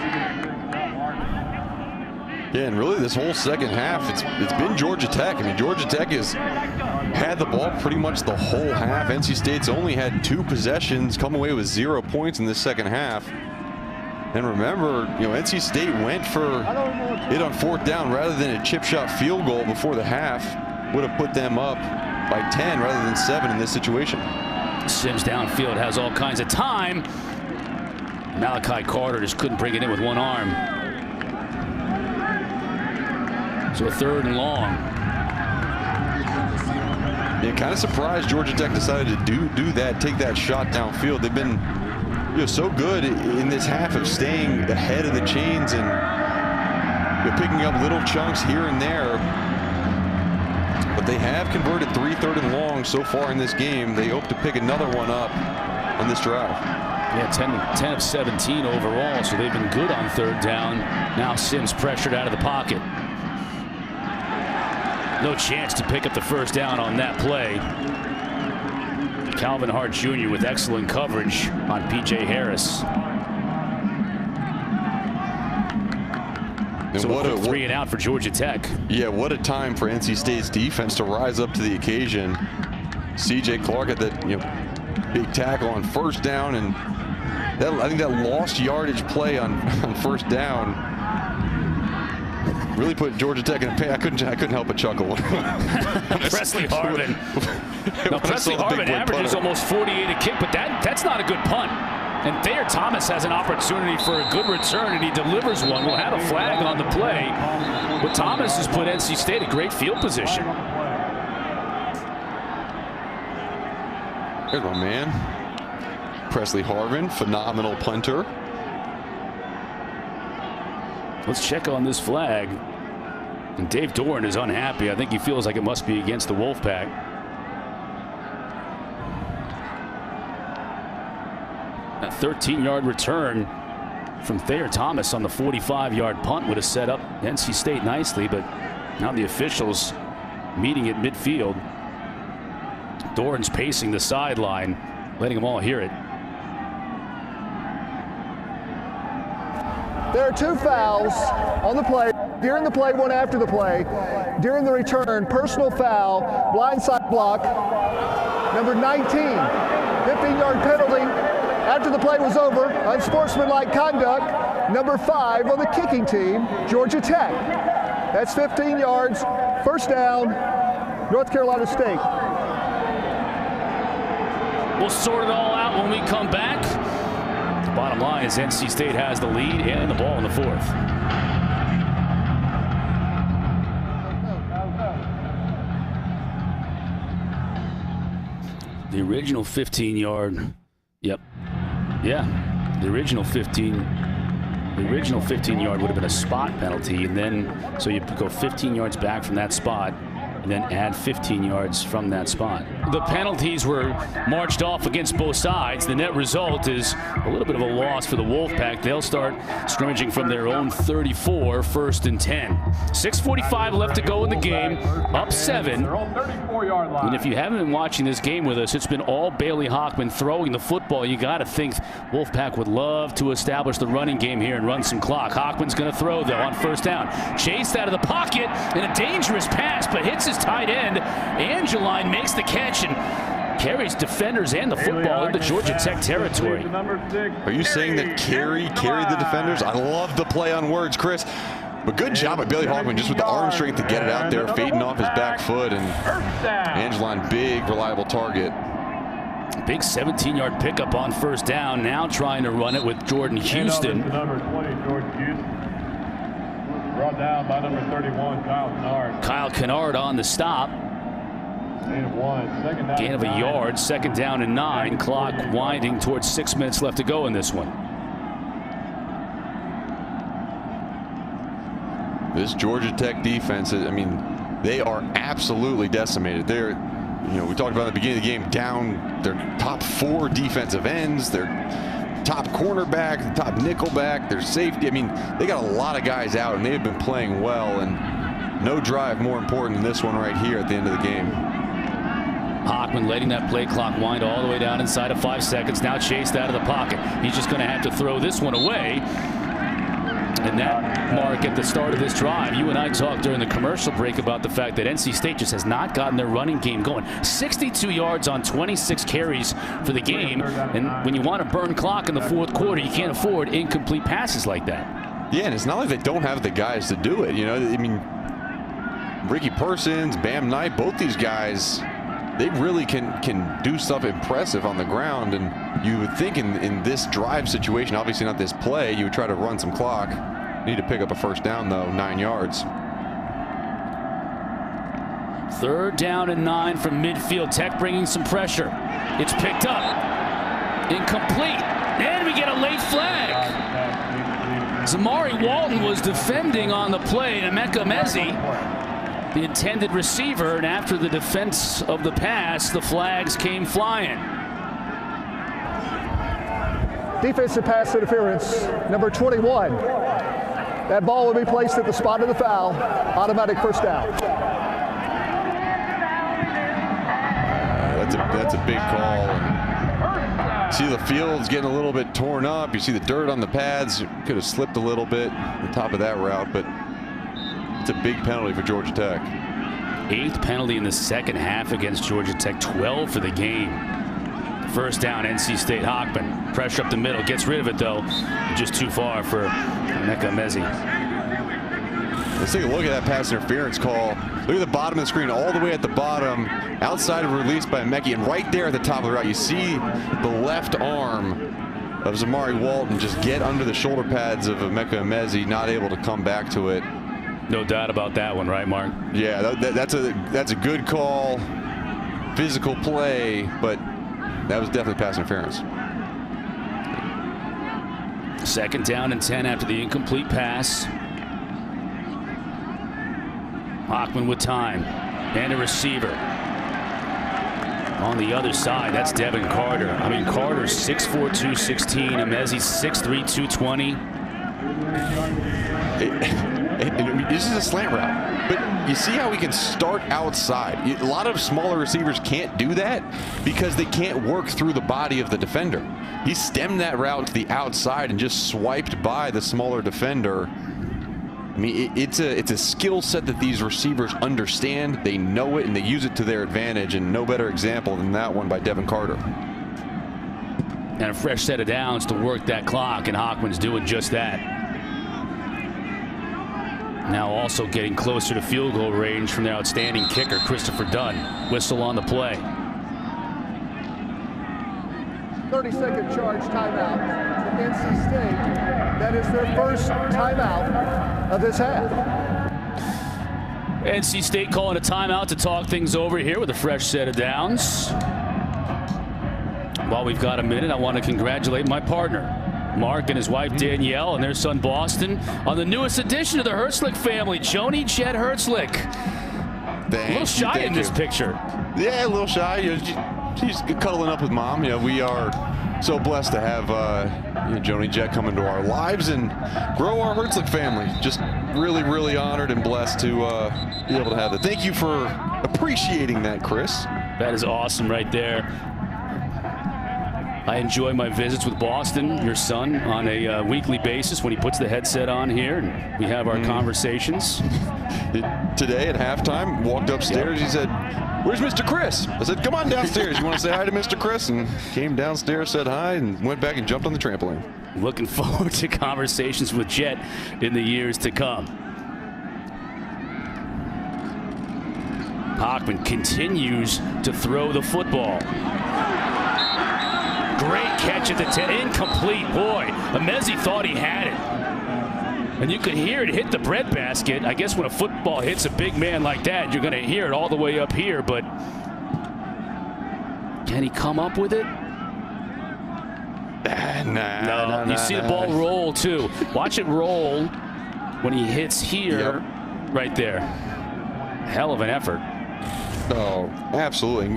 Yeah, and really this whole second half, it's been Georgia Tech. I mean, Georgia Tech has had the ball pretty much the whole half. NC State's only had 2 possessions, come away with 0 points in this second half. And remember, NC State went for it on 4th down rather than a chip shot field goal before the half. Would have put them up by 10 rather than 7 in this situation. Sims downfield has all kinds of time. Malachi Carter just couldn't bring it in with one arm. So a 3rd and long. Yeah, kind of surprised Georgia Tech decided to do that, take that shot downfield. They've been so good in this half of staying ahead of the chains and picking up little chunks here and there. But they have converted 3 3rd and long so far in this game. They hope to pick another one up on this drive. Yeah, 10 of 17 overall, so they've been good on 3rd down. Now Sims pressured out of the pocket. No chance to pick up the first down on that play. Calvin Hart Jr. with excellent coverage on P.J. Harris. And so a 3 and out for Georgia Tech. Yeah, what a time for NC State's defense to rise up to the occasion. C.J. Clark at that big tackle on first down, and I think that lost yardage play on first down really put Georgia Tech in a pain. I couldn't help but chuckle. Presley Harvin. Now Presley Harvin averages almost 48 a kick, but that's not a good punt. And Thayer Thomas has an opportunity for a good return, and he delivers one. We'll have a flag on the play, but Thomas has put NC State in great field position. There's my man, Presley Harvin, phenomenal punter. Let's check on this flag. And Dave Doran is unhappy. I think he feels like it must be against the Wolfpack. A 13-yard return from Thayer Thomas on the 45-yard punt would have set up NC State nicely, but now the officials meeting at midfield. Doran's pacing the sideline, letting them all hear it. There are 2 fouls on the play. During the play, one after the play. During the return, personal foul, blindside block, number 19. 15-yard penalty. After the play was over, unsportsmanlike conduct, number 5 on the kicking team, Georgia Tech. That's 15 yards, first down, North Carolina State. We'll sort it all out when we come back. The bottom line is NC State has the lead and the ball in the 4th. The original 15-yard. Yep. Yeah. The original 15-yard would have been a spot penalty, and then so you go 15 yards back from that spot, and then add 15 yards from that spot. The penalties were marched off against both sides. The net result is a little bit of a loss for the Wolfpack. They'll start scrimmaging from their own 34, 1st and 10. 6:45 left to go in the game, up 7. And if you haven't been watching this game with us, it's been all Bailey Hockman throwing the football. You got to think Wolfpack would love to establish the running game here and run some clock. Hockman's going to throw, though, on first down. Chased out of the pocket, and a dangerous pass, but hits his tight end. Angeline makes the catch and carries defenders and the football into Georgia Tech territory. Are you saying that carried the defenders? I love the play on words, Chris. But good job by Bailey Hockman just with the arm strength to get it out there, fading off his back foot, and Angeline, big, reliable target. Big 17-yard pickup on first down, now trying to run it with Jordan Houston. Number 20, Jordan Houston. Brought down by number 31, Kyle Kennard. Kyle Kennard on the stop. Gain of 1, second down. Gain of a yard, 2nd down and 9. Clock winding towards 6 minutes left to go in this one. This Georgia Tech defense, I mean, they are absolutely decimated. They're, we talked about at the beginning of the game, down their top 4 defensive ends, their top cornerback, top nickelback, their safety. I mean, they got a lot of guys out, and they've been playing well, and no drive more important than this one right here at the end of the game. Hockman letting that play clock wind all the way down inside of 5 seconds. Now chased out of the pocket. He's just going to have to throw this one away. And that mark at the start of this drive, you and I talked during the commercial break about the fact that NC State just has not gotten their running game going. 62 yards on 26 carries for the game. And when you want to burn clock in the 4th quarter, you can't afford incomplete passes like that. Yeah, and it's not like they don't have the guys to do it. I mean, Ricky Persons, Bam Knight, both these guys, they really can do stuff impressive on the ground. And you would think in this drive situation, obviously not this play, you would try to run some clock. Need to pick up a first down, though, 9 yards. 3rd down and 9 from midfield. Tech bringing some pressure. It's picked up. Incomplete. And we get a late flag. Zamari Walton was defending on the play. Emeka Mezi, the intended receiver, and after the defense of the pass, the flags came flying. Defensive pass interference, number 21. That ball will be placed at the spot of the foul. Automatic first down. That's a big call. And see the field's getting a little bit torn up. You see the dirt on the pads. Could have slipped a little bit on top of that route, but It's a big penalty for Georgia Tech. 8th penalty in the second half against Georgia Tech, 12 for the game. First down, NC State. Hockman, pressure up the middle, gets rid of it though. Just too far for Emeka Emezi. Let's take a look at that pass interference call. Look at the bottom of the screen, all the way at the bottom, outside of release by Emeki, and right there at the top of the route, you see the left arm of Zamari Walton just get under the shoulder pads of Emeka Emezi, not able to come back to it. No doubt about that one, right, Mark? Yeah, that's a good call, physical play, but that was definitely pass interference. 2nd down and 10 after the incomplete pass. Hockman with time and a receiver. On the other side, that's Devin Carter. I mean, Carter's 6'4", 216. Emezi's 6'3", 220. This is a slant route, but you see how we can start outside. A lot of smaller receivers can't do that because they can't work through the body of the defender. He stemmed that route to the outside and just swiped by the smaller defender. I mean, it's a skill set that these receivers understand. They know it and they use it to their advantage, and no better example than that one by Devin Carter. And a fresh set of downs to work that clock, and Hockman's doing just that. Now also getting closer to field goal range from their outstanding kicker, Christopher Dunn. Whistle on the play. 30-second charge timeout to NC State. That is their first timeout of this half. NC State calling a timeout to talk things over here with a fresh set of downs. While we've got a minute, I want to congratulate my partner, Mark, and his wife Danielle and their son Boston on the newest addition to the Herzlich family, Joni Jet Herzlich. A little shy in this picture. Yeah, a little shy. She's cuddling up with mom. We are so blessed to have Joni Jet come into our lives and grow our Herzlich family. Just really, really honored and blessed to be able to have that. Thank you for appreciating that, Chris. That is awesome right there. I enjoy my visits with Boston, your son, on a weekly basis when he puts the headset on here and we have our conversations. Today at halftime, walked upstairs. He said, "Where's Mr. Chris?" I said, "Come on downstairs. You want to say hi to Mr. Chris?" And came downstairs, said hi, and went back and jumped on the trampoline. Looking forward to conversations with Jet in the years to come. Hockman continues to throw the football. Great catch at the 10. Incomplete. Boy, Emezi thought he had it. And you could hear it hit the breadbasket. I guess when a football hits a big man like that, you're going to hear it all the way up here. But can he come up with it? No. You see the ball roll, too. Watch it roll when he hits here. Yep. Right there. Hell of an effort. Oh, absolutely.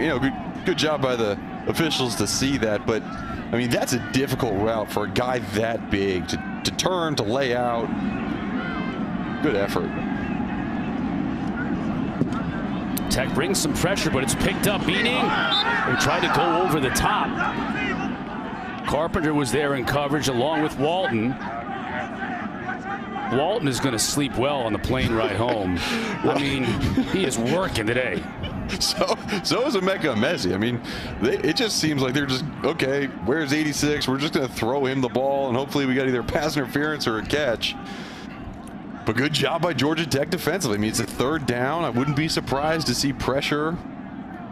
Good job by the officials to see that, but I mean, that's a difficult route for a guy that big to turn, to lay out. Good effort. Tech brings some pressure, but it's picked up, meaning they tried to go over the top. Carpenter was there in coverage along with Walton. Walton is going to sleep well on the plane ride home. I mean, he is working today. So is Emeka Emezi. I mean, it just seems like they're just, okay, where's 86? We're just going to throw him the ball, and hopefully we got either pass interference or a catch. But good job by Georgia Tech defensively. I mean, it's a 3rd down. I wouldn't be surprised to see pressure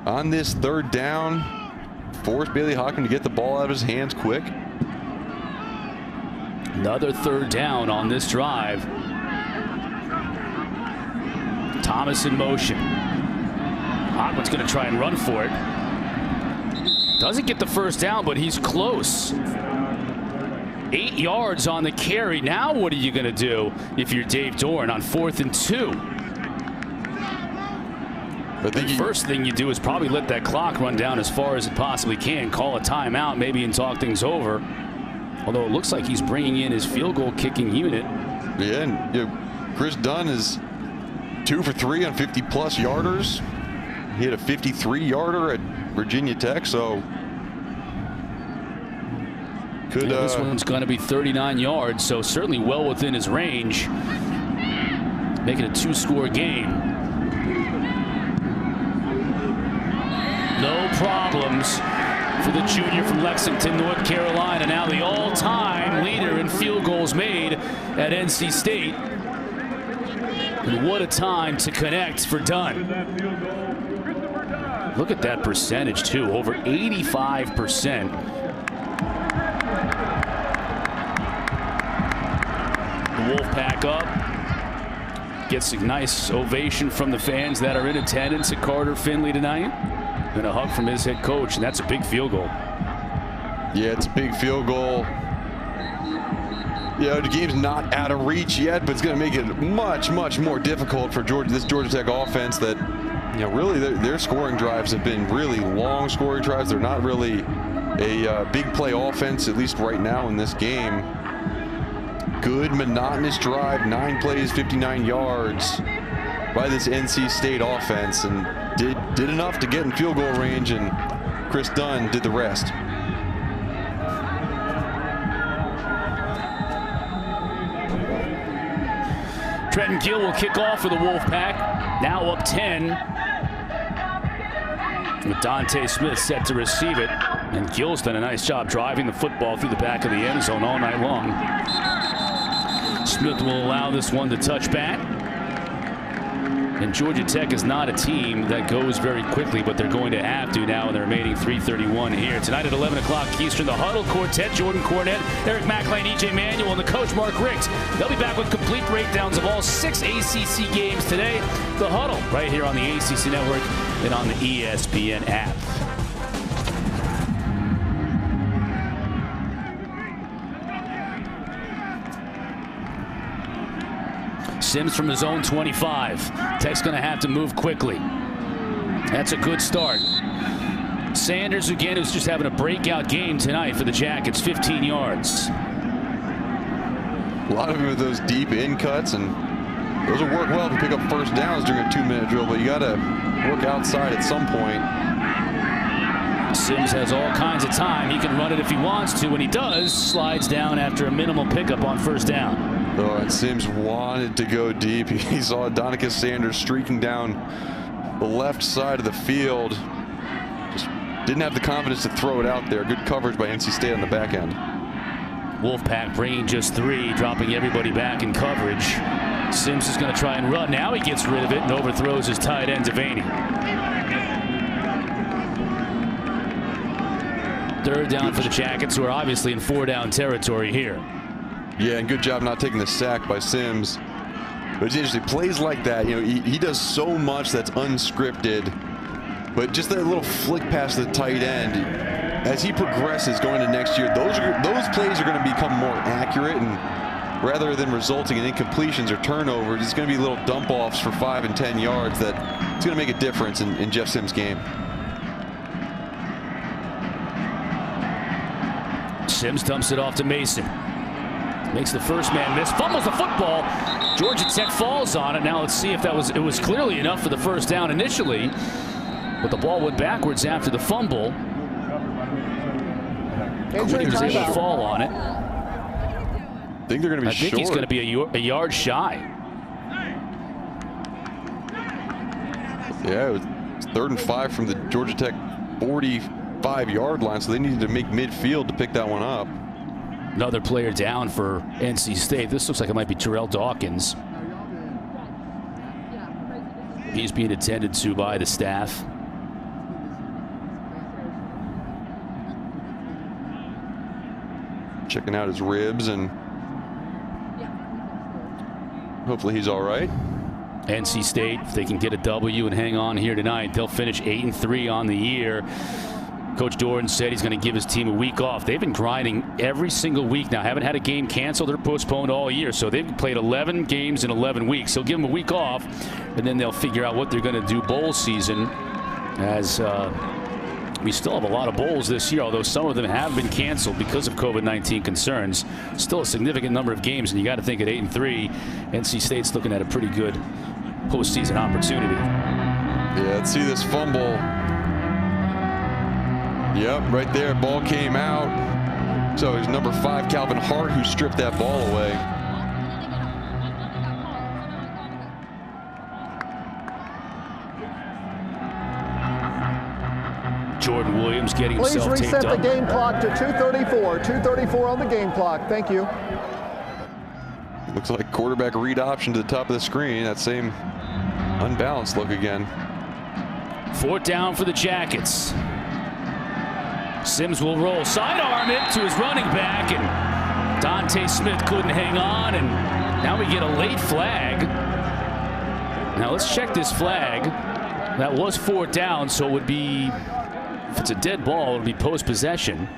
on this 3rd down. Force Bailey Hockman to get the ball out of his hands quick. Another 3rd down on this drive. Thomas in motion. Hockman's going to try and run for it. Doesn't get the first down, but he's close. 8 yards on the carry. Now what are you going to do if you're Dave Doran on 4th and 2? The first thing you do is probably let that clock run down as far as it possibly can. Call a timeout maybe and talk things over. Although it looks like he's bringing in his field goal kicking unit. Yeah, and Chris Dunn is 2 for 3 on 50-plus yarders. He had a 53-yarder at Virginia Tech, so this one's going to be 39 yards, so certainly well within his range. make it a 2-score game. No problems for the junior from Lexington, North Carolina. Now the all-time leader in field goals made at NC State. And what a time to connect for Dunn. Look at that percentage, too. Over 85%. The Wolfpack up. Gets a nice ovation from the fans that are in attendance at Carter Finley tonight. And a hug from his head coach, and that's a big field goal. Yeah, it's a big field goal. Yeah, the game's not out of reach yet, but it's going to make it much, much more difficult for this Georgia Tech offense that, you know, really their scoring drives have been really long scoring drives. They're not really a big play offense, at least right now in this game. Good, monotonous drive, 9 plays, 59 yards by this NC State offense, and did enough to get in field goal range, and Chris Dunn did the rest. Trenton Gill will kick off for the Wolfpack. Now up 10. With Dante Smith set to receive it. And Gill's done a nice job driving the football through the back of the end zone all night long. Smith will allow this one to touch back. And Georgia Tech is not a team that goes very quickly, but they're going to have to now in the remaining 3:31 here. Tonight at 11 o'clock Eastern, the Huddle Quartet, Jordan Cornett, Eric McLean, EJ Manuel, and the coach Mark Ricks. They'll be back with complete breakdowns of all 6 ACC games today. The Huddle right here on the ACC Network and on the ESPN app. Sims from his own 25. Tech's going to have to move quickly. That's a good start. Sanders again, who's just having a breakout game tonight for the Jackets, 15 yards. A lot of them with those deep in cuts, and those will work well to pick up first downs during a 2-minute drill, but you got to work outside at some point. Sims has all kinds of time. He can run it if he wants to. When he does, slides down after a minimal pickup on first down. Oh, and Sims wanted to go deep. He saw Donicus Sanders streaking down the left side of the field. Just didn't have the confidence to throw it out there. Good coverage by NC State on the back end. Wolfpack bringing just 3, dropping everybody back in coverage. Sims is going to try and run. Now he gets rid of it and overthrows his tight end, Devaney. Third down for the Jackets, who are obviously in 4-down territory here. Yeah, and good job not taking the sack by Sims. But it's interesting, plays like that, you know, he does so much that's unscripted. But just that little flick past the tight end, as he progresses going into next year, those plays are going to become more accurate, and rather than resulting in incompletions or turnovers, it's going to be little dump-offs for 5 and 10 yards that it's going to make a difference in Jeff Sims' game. Sims dumps it off to Mason. Makes the first man miss, fumbles the football. Georgia Tech falls on it. Now let's see if it was clearly enough for the first down initially, but the ball went backwards after the fumble. Quinn was able to fall on it. I think they're going to be short. I think he's going to be a yard shy. Yeah, it was 3rd and 5 from the Georgia Tech 45-yard line, so they needed to make midfield to pick that one up. Another player down for NC State. This looks like it might be Terrell Dawkins. He's being attended to by the staff. Checking out his ribs, and hopefully he's all right. NC State, if they can get a W and hang on here tonight, they'll finish 8-3 on the year. Coach Doran said he's going to give his team a week off. They've been grinding every single week now. Haven't had a game canceled or postponed all year. So they've played 11 games in 11 weeks. He'll give them a week off, and then they'll figure out what they're going to do bowl season, as we still have a lot of bowls this year, although some of them have been canceled because of COVID-19 concerns. Still a significant number of games, and you got to think at 8-3, NC State's looking at a pretty good postseason opportunity. Yeah, let's see this fumble. Yep, right there, ball came out. So it's number 5, Calvin Hart, who stripped that ball away. Jordan Williams getting himself taped up. Please reset the game clock to 2:34. 2:34 on the game clock. Thank you. Looks like quarterback read option to the top of the screen. That same unbalanced look again. 4th down for the Jackets. Sims will roll, sidearm it to his running back, and Dante Smith couldn't hang on, and now we get a late flag. Now let's check this flag. That was 4th down, so it would be, if it's a dead ball, it would be post-possession.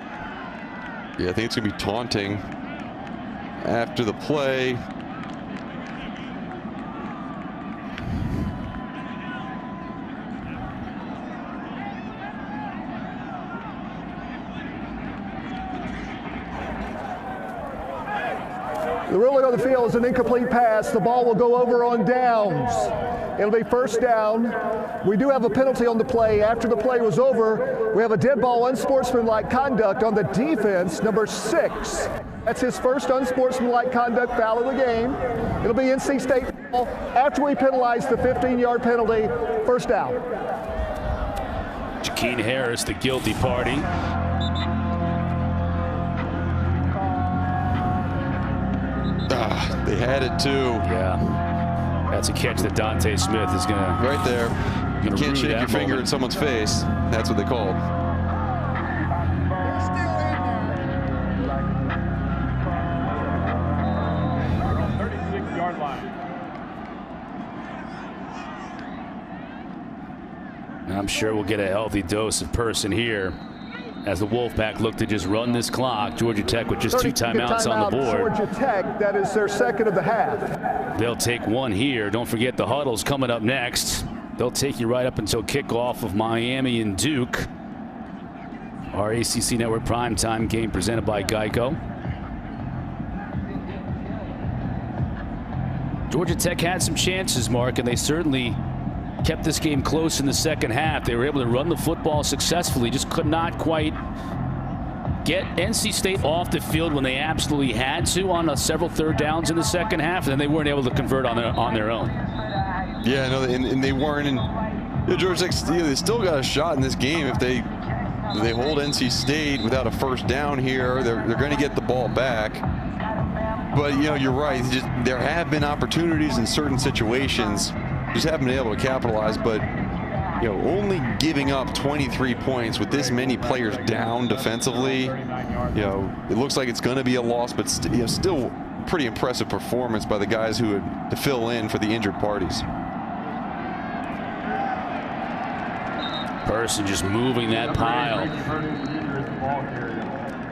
Yeah, I think it's going to be taunting after the play. The ruling on the field is an incomplete pass. The ball will go over on downs. It'll be 1st down. We do have a penalty on the play. After the play was over, we have a dead ball, unsportsmanlike conduct on the defense, number 6. That's his first unsportsmanlike conduct foul of the game. It'll be NC State ball after we penalize the 15-yard penalty. 1st down. Jakeem Harris, the guilty party. They had it too. Yeah, that's a catch that Dante Smith is gonna. Right there. You can't shake your finger in someone's face. That's what they called. I'm sure we'll get a healthy dose of person here as the Wolfpack look to just run this clock. Georgia Tech with just 2 timeouts on the board. Georgia Tech, that is their 2nd of the half. They'll take 1 here. Don't forget the huddle's coming up next. They'll take you right up until kickoff of Miami and Duke. Our ACC Network primetime game presented by Geico. Georgia Tech had some chances, Mark, and they certainly kept this game close in the 2nd half. They were able to run the football successfully, just could not quite get NC State off the field when they absolutely had to on several 3rd downs in the 2nd half, and then they weren't able to convert on their own. Yeah, no, and they weren't. And Georgia Tech, they still got a shot in this game if they hold NC State without a 1st down here. They're going to get the ball back. But you're right. There have been opportunities in certain situations. Just haven't been able to capitalize, but only giving up 23 points with this many players down defensively, it looks like it's going to be a loss, but still pretty impressive performance by the guys who had to fill in for the injured parties. Person just moving that pile.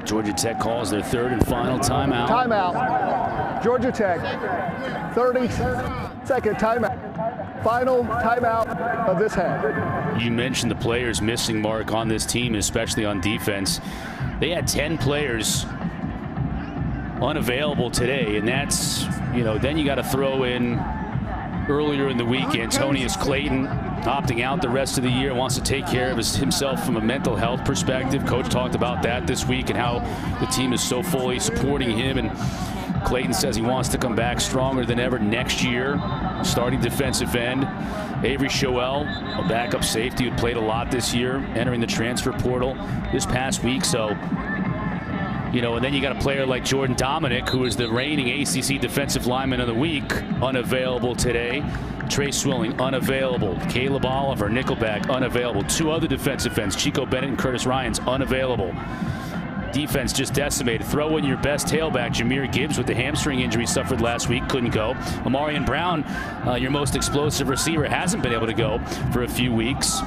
Georgia Tech calls their 3rd and final timeout. Timeout. Georgia Tech, 32nd timeout. Final timeout of this half. You mentioned the players missing, Mark, on this team, especially on defense. They had 10 players unavailable today, and that's, then you got to throw in earlier in the week Antonius Clayton opting out the rest of the year, wants to take care of himself from a mental health perspective. Coach talked about that this week and how the team is so fully supporting him, and Clayton says he wants to come back stronger than ever next year. Starting defensive end Avery Shoel, a backup safety who played a lot this year, entering the transfer portal this past week. So, and then you got a player like Jordan Dominic, who is the reigning ACC Defensive Lineman of the Week, unavailable today. Trey Swilling, unavailable. Caleb Oliver, nickelback, unavailable. 2 other defensive ends, Chico Bennett and Curtis Ryans, unavailable. Defense just decimated. Throw in your best tailback, Jameer Gibbs, with the hamstring injury suffered last week, couldn't go. Amarian Brown, your most explosive receiver, hasn't been able to go for a few weeks.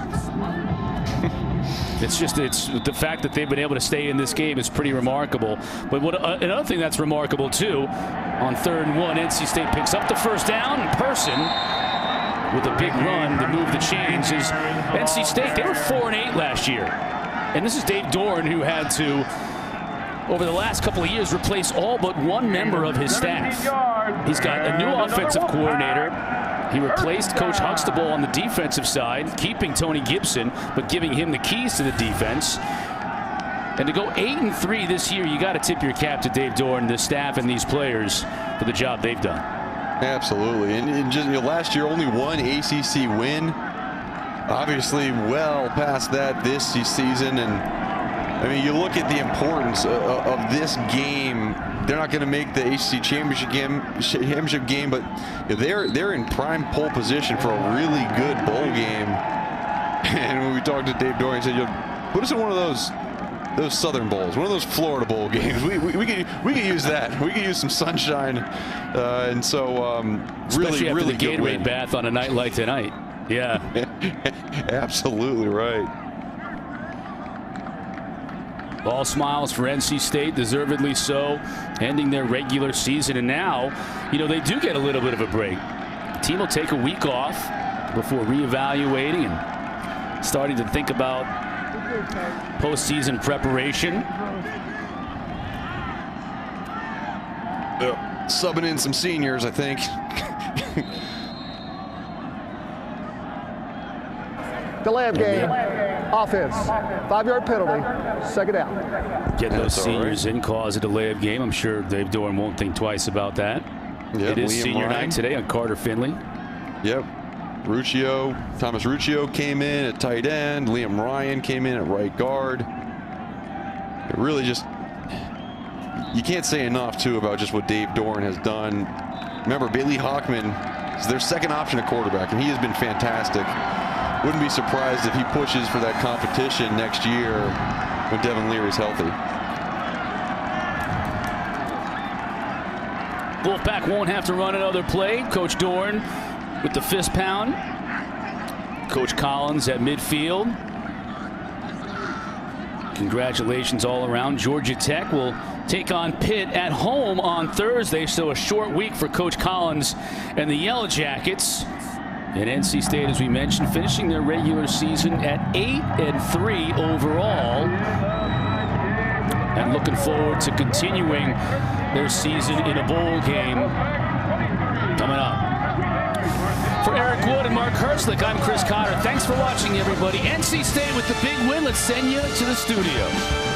It's the fact that they've been able to stay in this game is pretty remarkable. But another thing that's remarkable too, on 3rd and 1, NC State picks up the 1st down. Person with a big run to move the chains is NC State. They were 4-8 last year, and this is Dave Doran, who had to, over the last couple of years, replace all but 1 member of his staff. He's got a new offensive coordinator. He replaced Coach Huxtable on the defensive side, keeping Tony Gibson, but giving him the keys to the defense. And to go 8-3 this year, you got to tip your cap to Dave Doran, the staff, and these players for the job they've done. Absolutely. And just last year, only 1 ACC win. obviously well past that this season. And I mean, you look at the importance of this game. They're not going to make the ACC championship game, but they're in prime pole position for a really good bowl game. And when we talked to Dave Dorian, he said, put us in one of those Southern Bowls, one of those Florida Bowl games. We could use that. We could use some sunshine, and so especially after really the good Gatorade win. bath on a night like tonight. Yeah, absolutely right. All smiles for NC State, deservedly so, ending their regular season. And now, they do get a little bit of a break. The team will take a week off before reevaluating and starting to think about postseason preparation. Subbing in some seniors, I think. Delay of game, offense, 5-yard penalty, second down. Getting those seniors in cause a delay of game. I'm sure Dave Doran won't think twice about that. Yep, it is Liam senior Ryan. night today on Carter Finley. Yep. Thomas Ruccio came in at tight end. Liam Ryan came in at right guard. It really just, you can't say enough too about just what Dave Doran has done. Remember, Bailey Hockman is their second option at quarterback, and he has been fantastic. Wouldn't be surprised if he pushes for that competition next year when Devin Leary's healthy. Wolfpack won't have to run another play. Coach Doran with the fist pound. Coach Collins at midfield. Congratulations all around. Georgia Tech will take on Pitt at home on Thursday, so a short week for Coach Collins and the Yellow Jackets. And NC State, as we mentioned, finishing their regular season at 8-3 overall, and looking forward to continuing their season in a bowl game coming up. For Eric Wood and Mark Herzlich, I'm Chris Cotter. Thanks for watching, everybody. NC State with the big win. Let's send you to the studio.